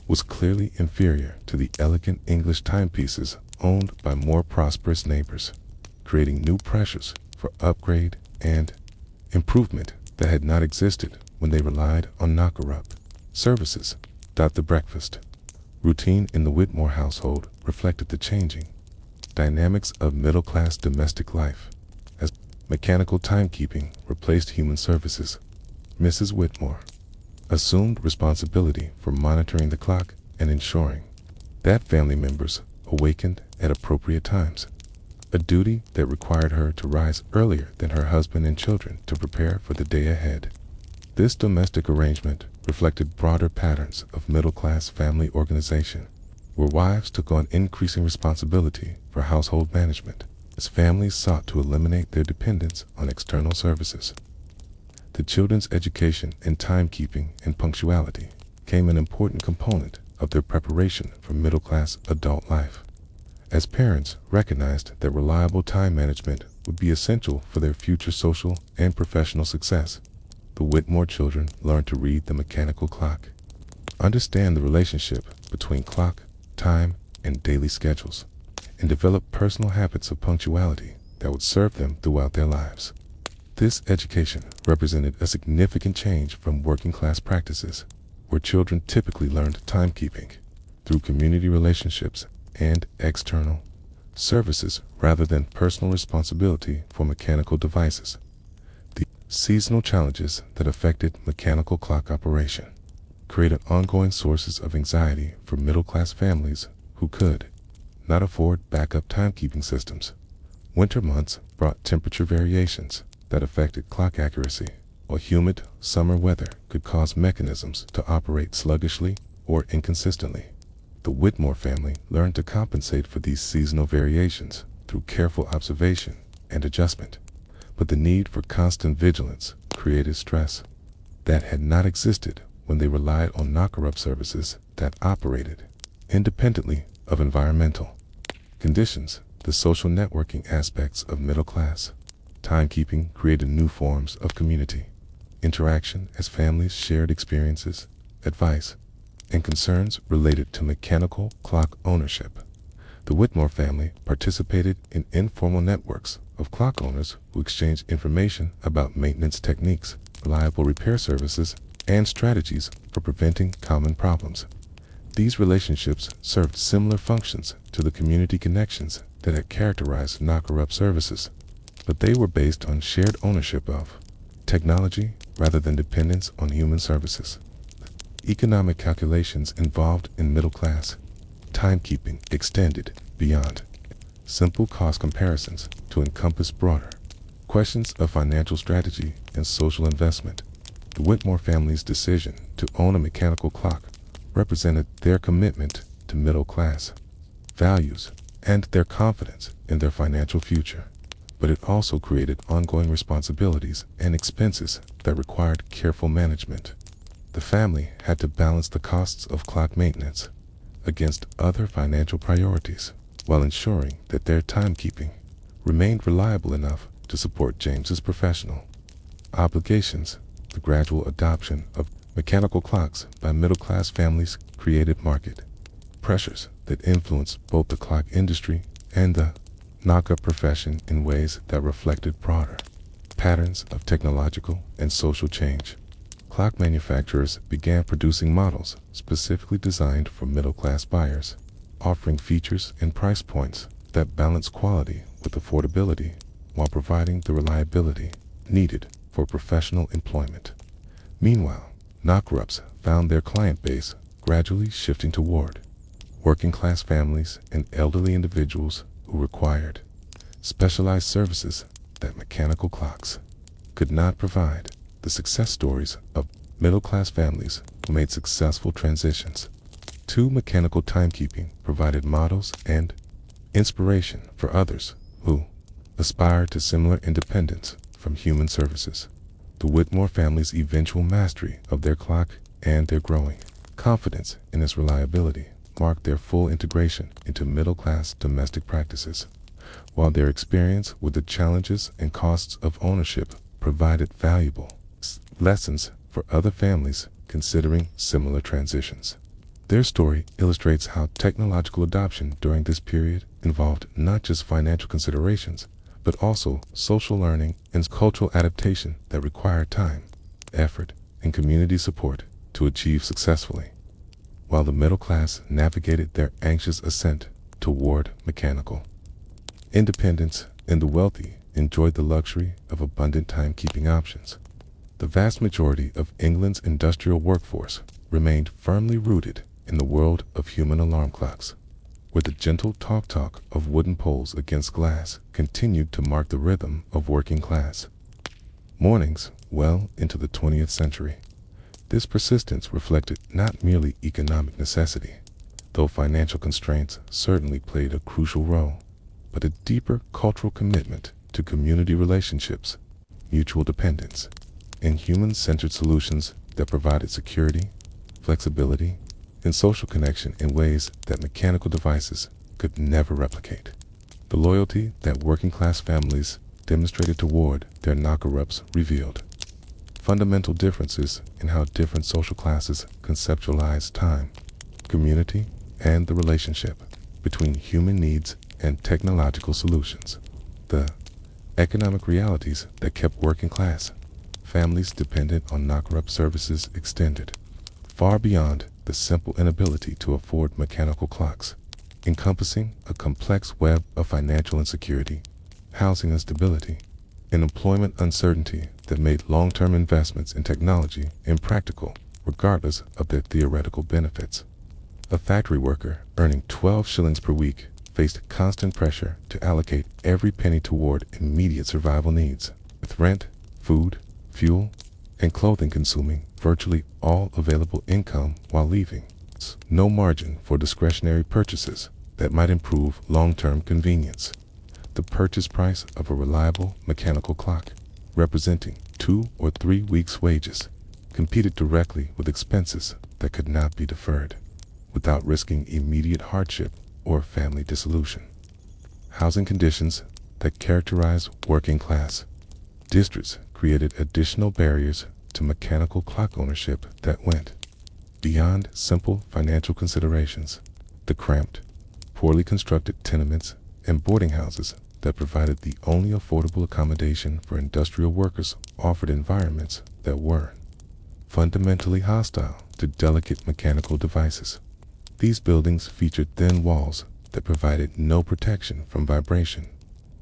was clearly inferior to the elegant English timepieces owned by more prosperous neighbors, creating new pressures for upgrade and improvement that had not existed when they relied on knocker-up services. The breakfast routine in the Whitmore household reflected the changing dynamics of middle-class domestic life. As mechanical timekeeping replaced human services, Mrs. Whitmore assumed responsibility for monitoring the clock and ensuring that family members awakened at appropriate times, a duty that required her to rise earlier than her husband and children to prepare for the day ahead. This domestic arrangement reflected broader patterns of middle-class family organization, where wives took on increasing responsibility for household management as families sought to eliminate their dependence on external services. The children's education in timekeeping and punctuality became an important component of their preparation for middle-class adult life. As parents recognized that reliable time management would be essential for their future social and professional success, the Whitmore children learned to read the mechanical clock, understand the relationship between clock, time, and daily schedules, and develop personal habits of punctuality that would serve them throughout their lives. This education represented a significant change from working-class practices, where children typically learned timekeeping through community relationships and external services rather than personal responsibility for mechanical devices. The seasonal challenges that affected mechanical clock operation created ongoing sources of anxiety for middle-class families who could not afford backup timekeeping systems. Winter months brought temperature variations that affected clock accuracy, while humid summer weather could cause mechanisms to operate sluggishly or inconsistently. The Whitmore family learned to compensate for these seasonal variations through careful observation and adjustment, but the need for constant vigilance created stress that had not existed when they relied on knocker-up services that operated independently of environmental conditions. The social networking aspects of middle-class timekeeping created new forms of community interaction as families shared experiences, advice, and concerns related to mechanical clock ownership. The Whitmore family participated in informal networks of clock owners who exchanged information about maintenance techniques, reliable repair services, and strategies for preventing common problems. These relationships served similar functions to the community connections that had characterized knocker-up services, but they were based on shared ownership of technology rather than dependence on human services. Economic calculations involved in middle-class timekeeping extended beyond simple cost comparisons to encompass broader questions of financial strategy and social investment. The Whitmore family's decision to own a mechanical clock represented their commitment to middle-class values and their confidence in their financial future, but it also created ongoing responsibilities and expenses that required careful management. The family had to balance the costs of clock maintenance against other financial priorities while ensuring that their timekeeping remained reliable enough to support James's professional obligations. The gradual adoption of mechanical clocks by middle-class families created market pressures that influenced both the clock industry and the knock-up profession in ways that reflected broader patterns of technological and social change. Clock manufacturers began producing models specifically designed for middle-class buyers, offering features and price points that balance quality with affordability while providing the reliability needed for professional employment. Meanwhile, knocker-ups found their client base gradually shifting toward working-class families and elderly individuals who required specialized services that mechanical clocks could not provide. The success stories of middle-class families who made successful transitions to mechanical timekeeping provided models and inspiration for others who aspired to similar independence from human services. The Whitmore family's eventual mastery of their clock and their growing confidence in its reliability marked their full integration into middle-class domestic practices, while their experience with the challenges and costs of ownership provided valuable lessons for other families considering similar transitions. Their story illustrates how technological adoption during this period involved not just financial considerations, but also social learning and cultural adaptation that required time, effort, and community support to achieve successfully. While the middle class navigated their anxious ascent toward mechanical independence, and the wealthy enjoyed the luxury of abundant timekeeping options, the vast majority of England's industrial workforce remained firmly rooted in the world of human alarm clocks, where the gentle talk of wooden poles against glass continued to mark the rhythm of working class mornings well into the 20th century. This persistence reflected not merely economic necessity, though financial constraints certainly played a crucial role, but a deeper cultural commitment to community relationships, mutual dependence, and human-centered solutions that provided security, flexibility, and social connection in ways that mechanical devices could never replicate. The loyalty that working-class families demonstrated toward their knocker-ups revealed fundamental differences in how different social classes conceptualize time, community, and the relationship between human needs and technological solutions. The economic realities that kept working-class families dependent on knocker-up services extended far beyond the simple inability to afford mechanical clocks, encompassing a complex web of financial insecurity, housing instability, and employment uncertainty that made long-term investments in technology impractical, regardless of their theoretical benefits. A factory worker earning 12 shillings per week faced constant pressure to allocate every penny toward immediate survival needs, with rent, food, fuel, and clothing consuming virtually all available income while leaving no margin for discretionary purchases that might improve long-term convenience. The purchase price of a reliable mechanical clock, representing 2 or 3 weeks' wages, competed directly with expenses that could not be deferred, without risking immediate hardship or family dissolution. Housing conditions that characterize working-class districts created additional barriers to mechanical clock ownership that went beyond simple financial considerations. The cramped, poorly constructed tenements and boarding houses that provided the only affordable accommodation for industrial workers offered environments that were fundamentally hostile to delicate mechanical devices. These buildings featured thin walls that provided no protection from vibration,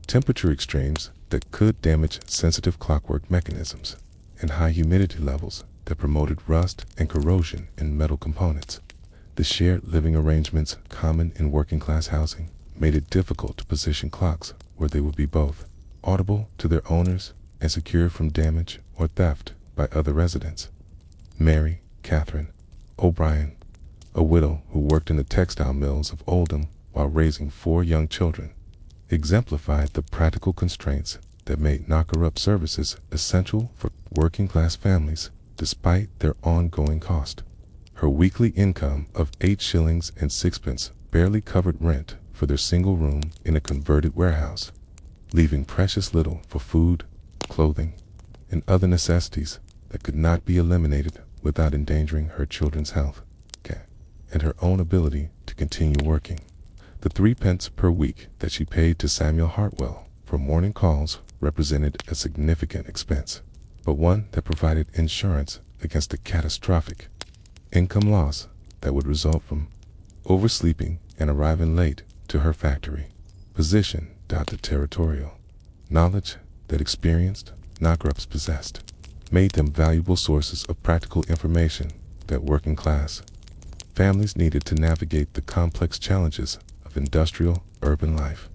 temperature extremes that could damage sensitive clockwork mechanisms, and high humidity levels that promoted rust and corrosion in metal components. The shared living arrangements common in working-class housing made it difficult to position clocks where they would be both audible to their owners and secure from damage or theft by other residents. Mary Catherine O'Brien, a widow who worked in the textile mills of Oldham while raising 4 young children, exemplified the practical constraints that made knocker-up services essential for working-class families despite their ongoing cost. Her weekly income of 8 shillings and 6 pence barely covered rent for their single room in a converted warehouse, leaving precious little for food, clothing, and other necessities that could not be eliminated without endangering her children's health and her own ability to continue working. The 3 pence per week that she paid to Samuel Hartwell for morning calls represented a significant expense, but one that provided insurance against the catastrophic income loss that would result from oversleeping and arriving late to her factory. Position the territorial knowledge that experienced knocker-ups possessed made them valuable sources of practical information that working-class families needed to navigate the complex challenges of industrial urban life.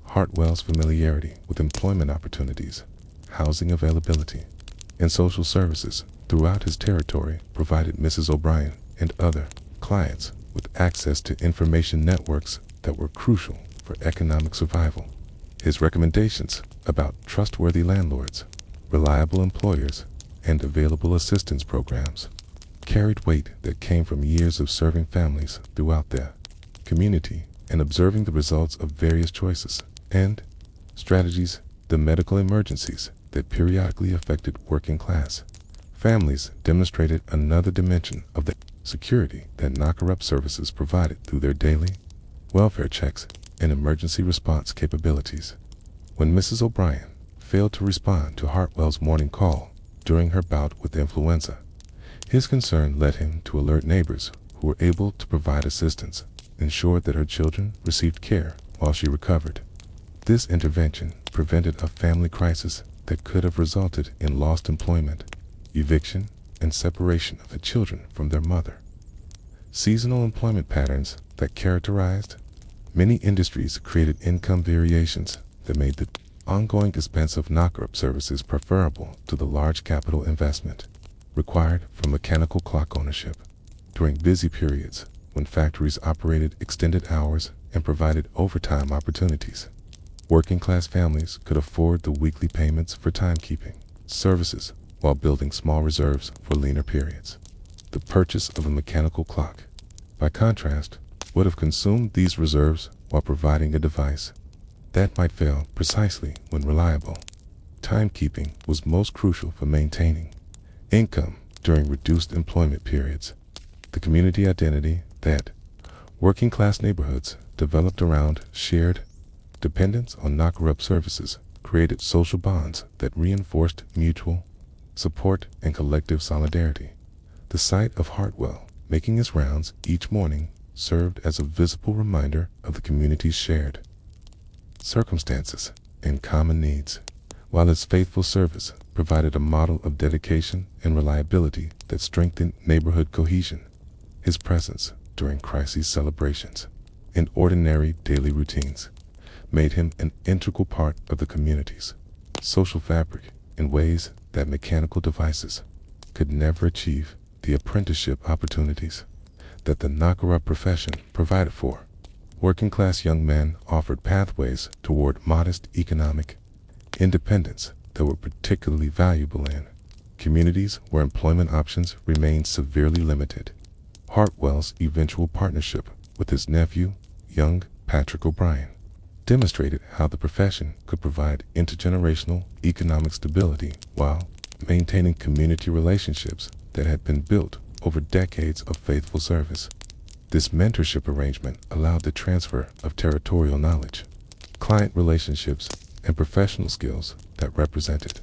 Hartwell's familiarity with employment opportunities, housing availability, and social services throughout his territory provided Mrs. O'Brien and other clients with access to information networks that were crucial for economic survival. His recommendations about trustworthy landlords, reliable employers, and available assistance programs carried weight that came from years of serving families throughout their community and observing the results of various choices and strategies, the medical emergencies that periodically affected working-class families demonstrated another dimension of the security that knocker-up services provided through their daily welfare checks and emergency response capabilities. When Mrs. O'Brien failed to respond to Hartwell's morning call during her bout with influenza, his concern led him to alert neighbors who were able to provide assistance, ensured that her children received care while she recovered. This intervention prevented a family crisis that could have resulted in lost employment, eviction, and separation of the children from their mother. Seasonal employment patterns that characterized many industries created income variations that made the ongoing expense of knocker-up services preferable to the large capital investment required for mechanical clock ownership. During busy periods, when factories operated extended hours and provided overtime opportunities, working-class families could afford the weekly payments for timekeeping services while building small reserves for leaner periods. The purchase of a mechanical clock, by contrast, would have consumed these reserves while providing a device that might fail precisely when reliable. Timekeeping was most crucial for maintaining income during reduced employment periods. The community identity that working-class neighborhoods developed around shared dependence on knocker-up services created social bonds that reinforced mutual support and collective solidarity. The sight of Hartwell making his rounds each morning served as a visible reminder of the community's shared circumstances and common needs, while his faithful service provided a model of dedication and reliability that strengthened neighborhood cohesion. His presence during crisis celebrations and ordinary daily routines made him an integral part of the community's social fabric in ways that mechanical devices could never achieve. The apprenticeship opportunities that the knocker-up profession provided for working-class young men offered pathways toward modest economic independence that were particularly valuable in communities where employment options remained severely limited. Hartwell's eventual partnership with his nephew, young Patrick O'Brien, demonstrated how the profession could provide intergenerational economic stability while maintaining community relationships that had been built over decades of faithful service. This mentorship arrangement allowed the transfer of territorial knowledge, client relationships, and professional skills that represented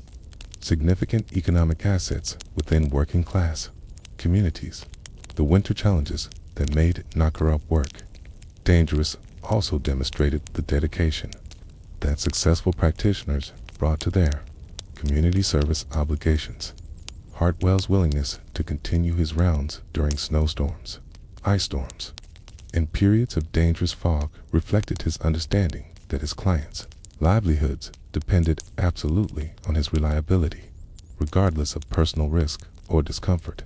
significant economic assets within working-class communities. The winter challenges that made knocker-up work dangerous also demonstrated the dedication that successful practitioners brought to their community service obligations. Hartwell's willingness to continue his rounds during snowstorms, ice storms, and periods of dangerous fog reflected his understanding that his clients' livelihoods depended absolutely on his reliability, regardless of personal risk or discomfort.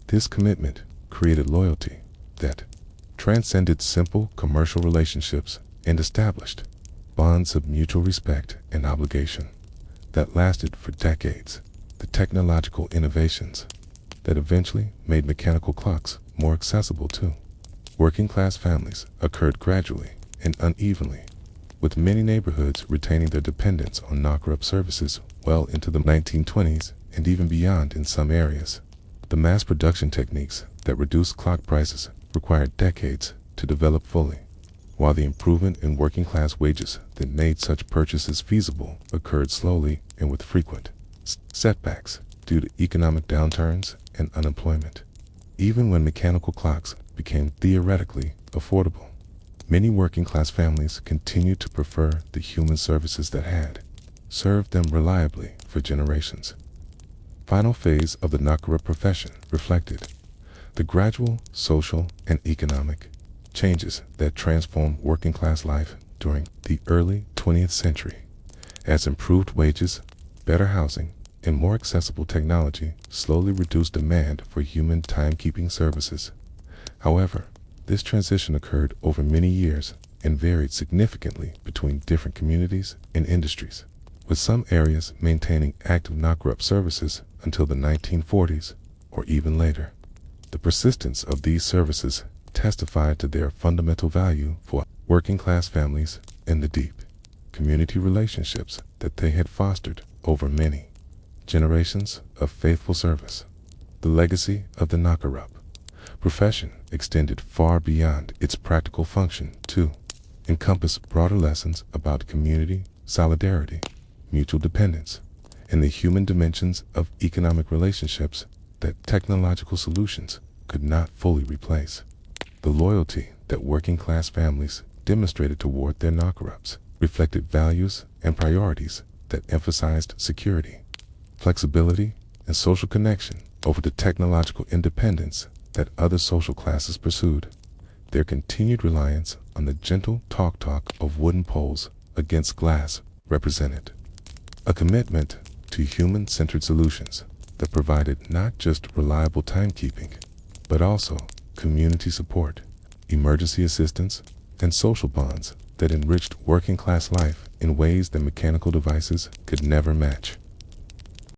This commitment created loyalty that transcended simple commercial relationships and established bonds of mutual respect and obligation that lasted for decades. The technological innovations that eventually made mechanical clocks more accessible to working-class families occurred gradually and unevenly, with many neighborhoods retaining their dependence on knocker-up services well into the 1920s and even beyond in some areas. The mass production techniques that reduced clock prices required decades to develop fully, while the improvement in working-class wages that made such purchases feasible occurred slowly and with frequent setbacks due to economic downturns and unemployment. Even when mechanical clocks became theoretically affordable, many working-class families continued to prefer the human services that had served them reliably for generations. Final phase of the knocker-up profession reflected the gradual social and economic changes that transformed working-class life during the early 20th century, as improved wages, better housing, and more accessible technology slowly reduced demand for human timekeeping services. However, this transition occurred over many years and varied significantly between different communities and industries, with some areas maintaining active knocker-up services until the 1940s or even later. The persistence of these services testified to their fundamental value for working-class families and the deep community relationships that they had fostered over many generations of faithful service. The legacy of the knocker-up profession extended far beyond its practical function to encompass broader lessons about community, solidarity, mutual dependence, and the human dimensions of economic relationships that technological solutions could not fully replace. The loyalty that working-class families demonstrated toward their knocker-ups reflected values and priorities that emphasized security, flexibility, and social connection over the technological independence that other social classes pursued. Their continued reliance on the gentle talk of wooden poles against glass represented a commitment to human-centered solutions that provided not just reliable timekeeping, but also community support, emergency assistance, and social bonds that enriched working-class life in ways that mechanical devices could never match.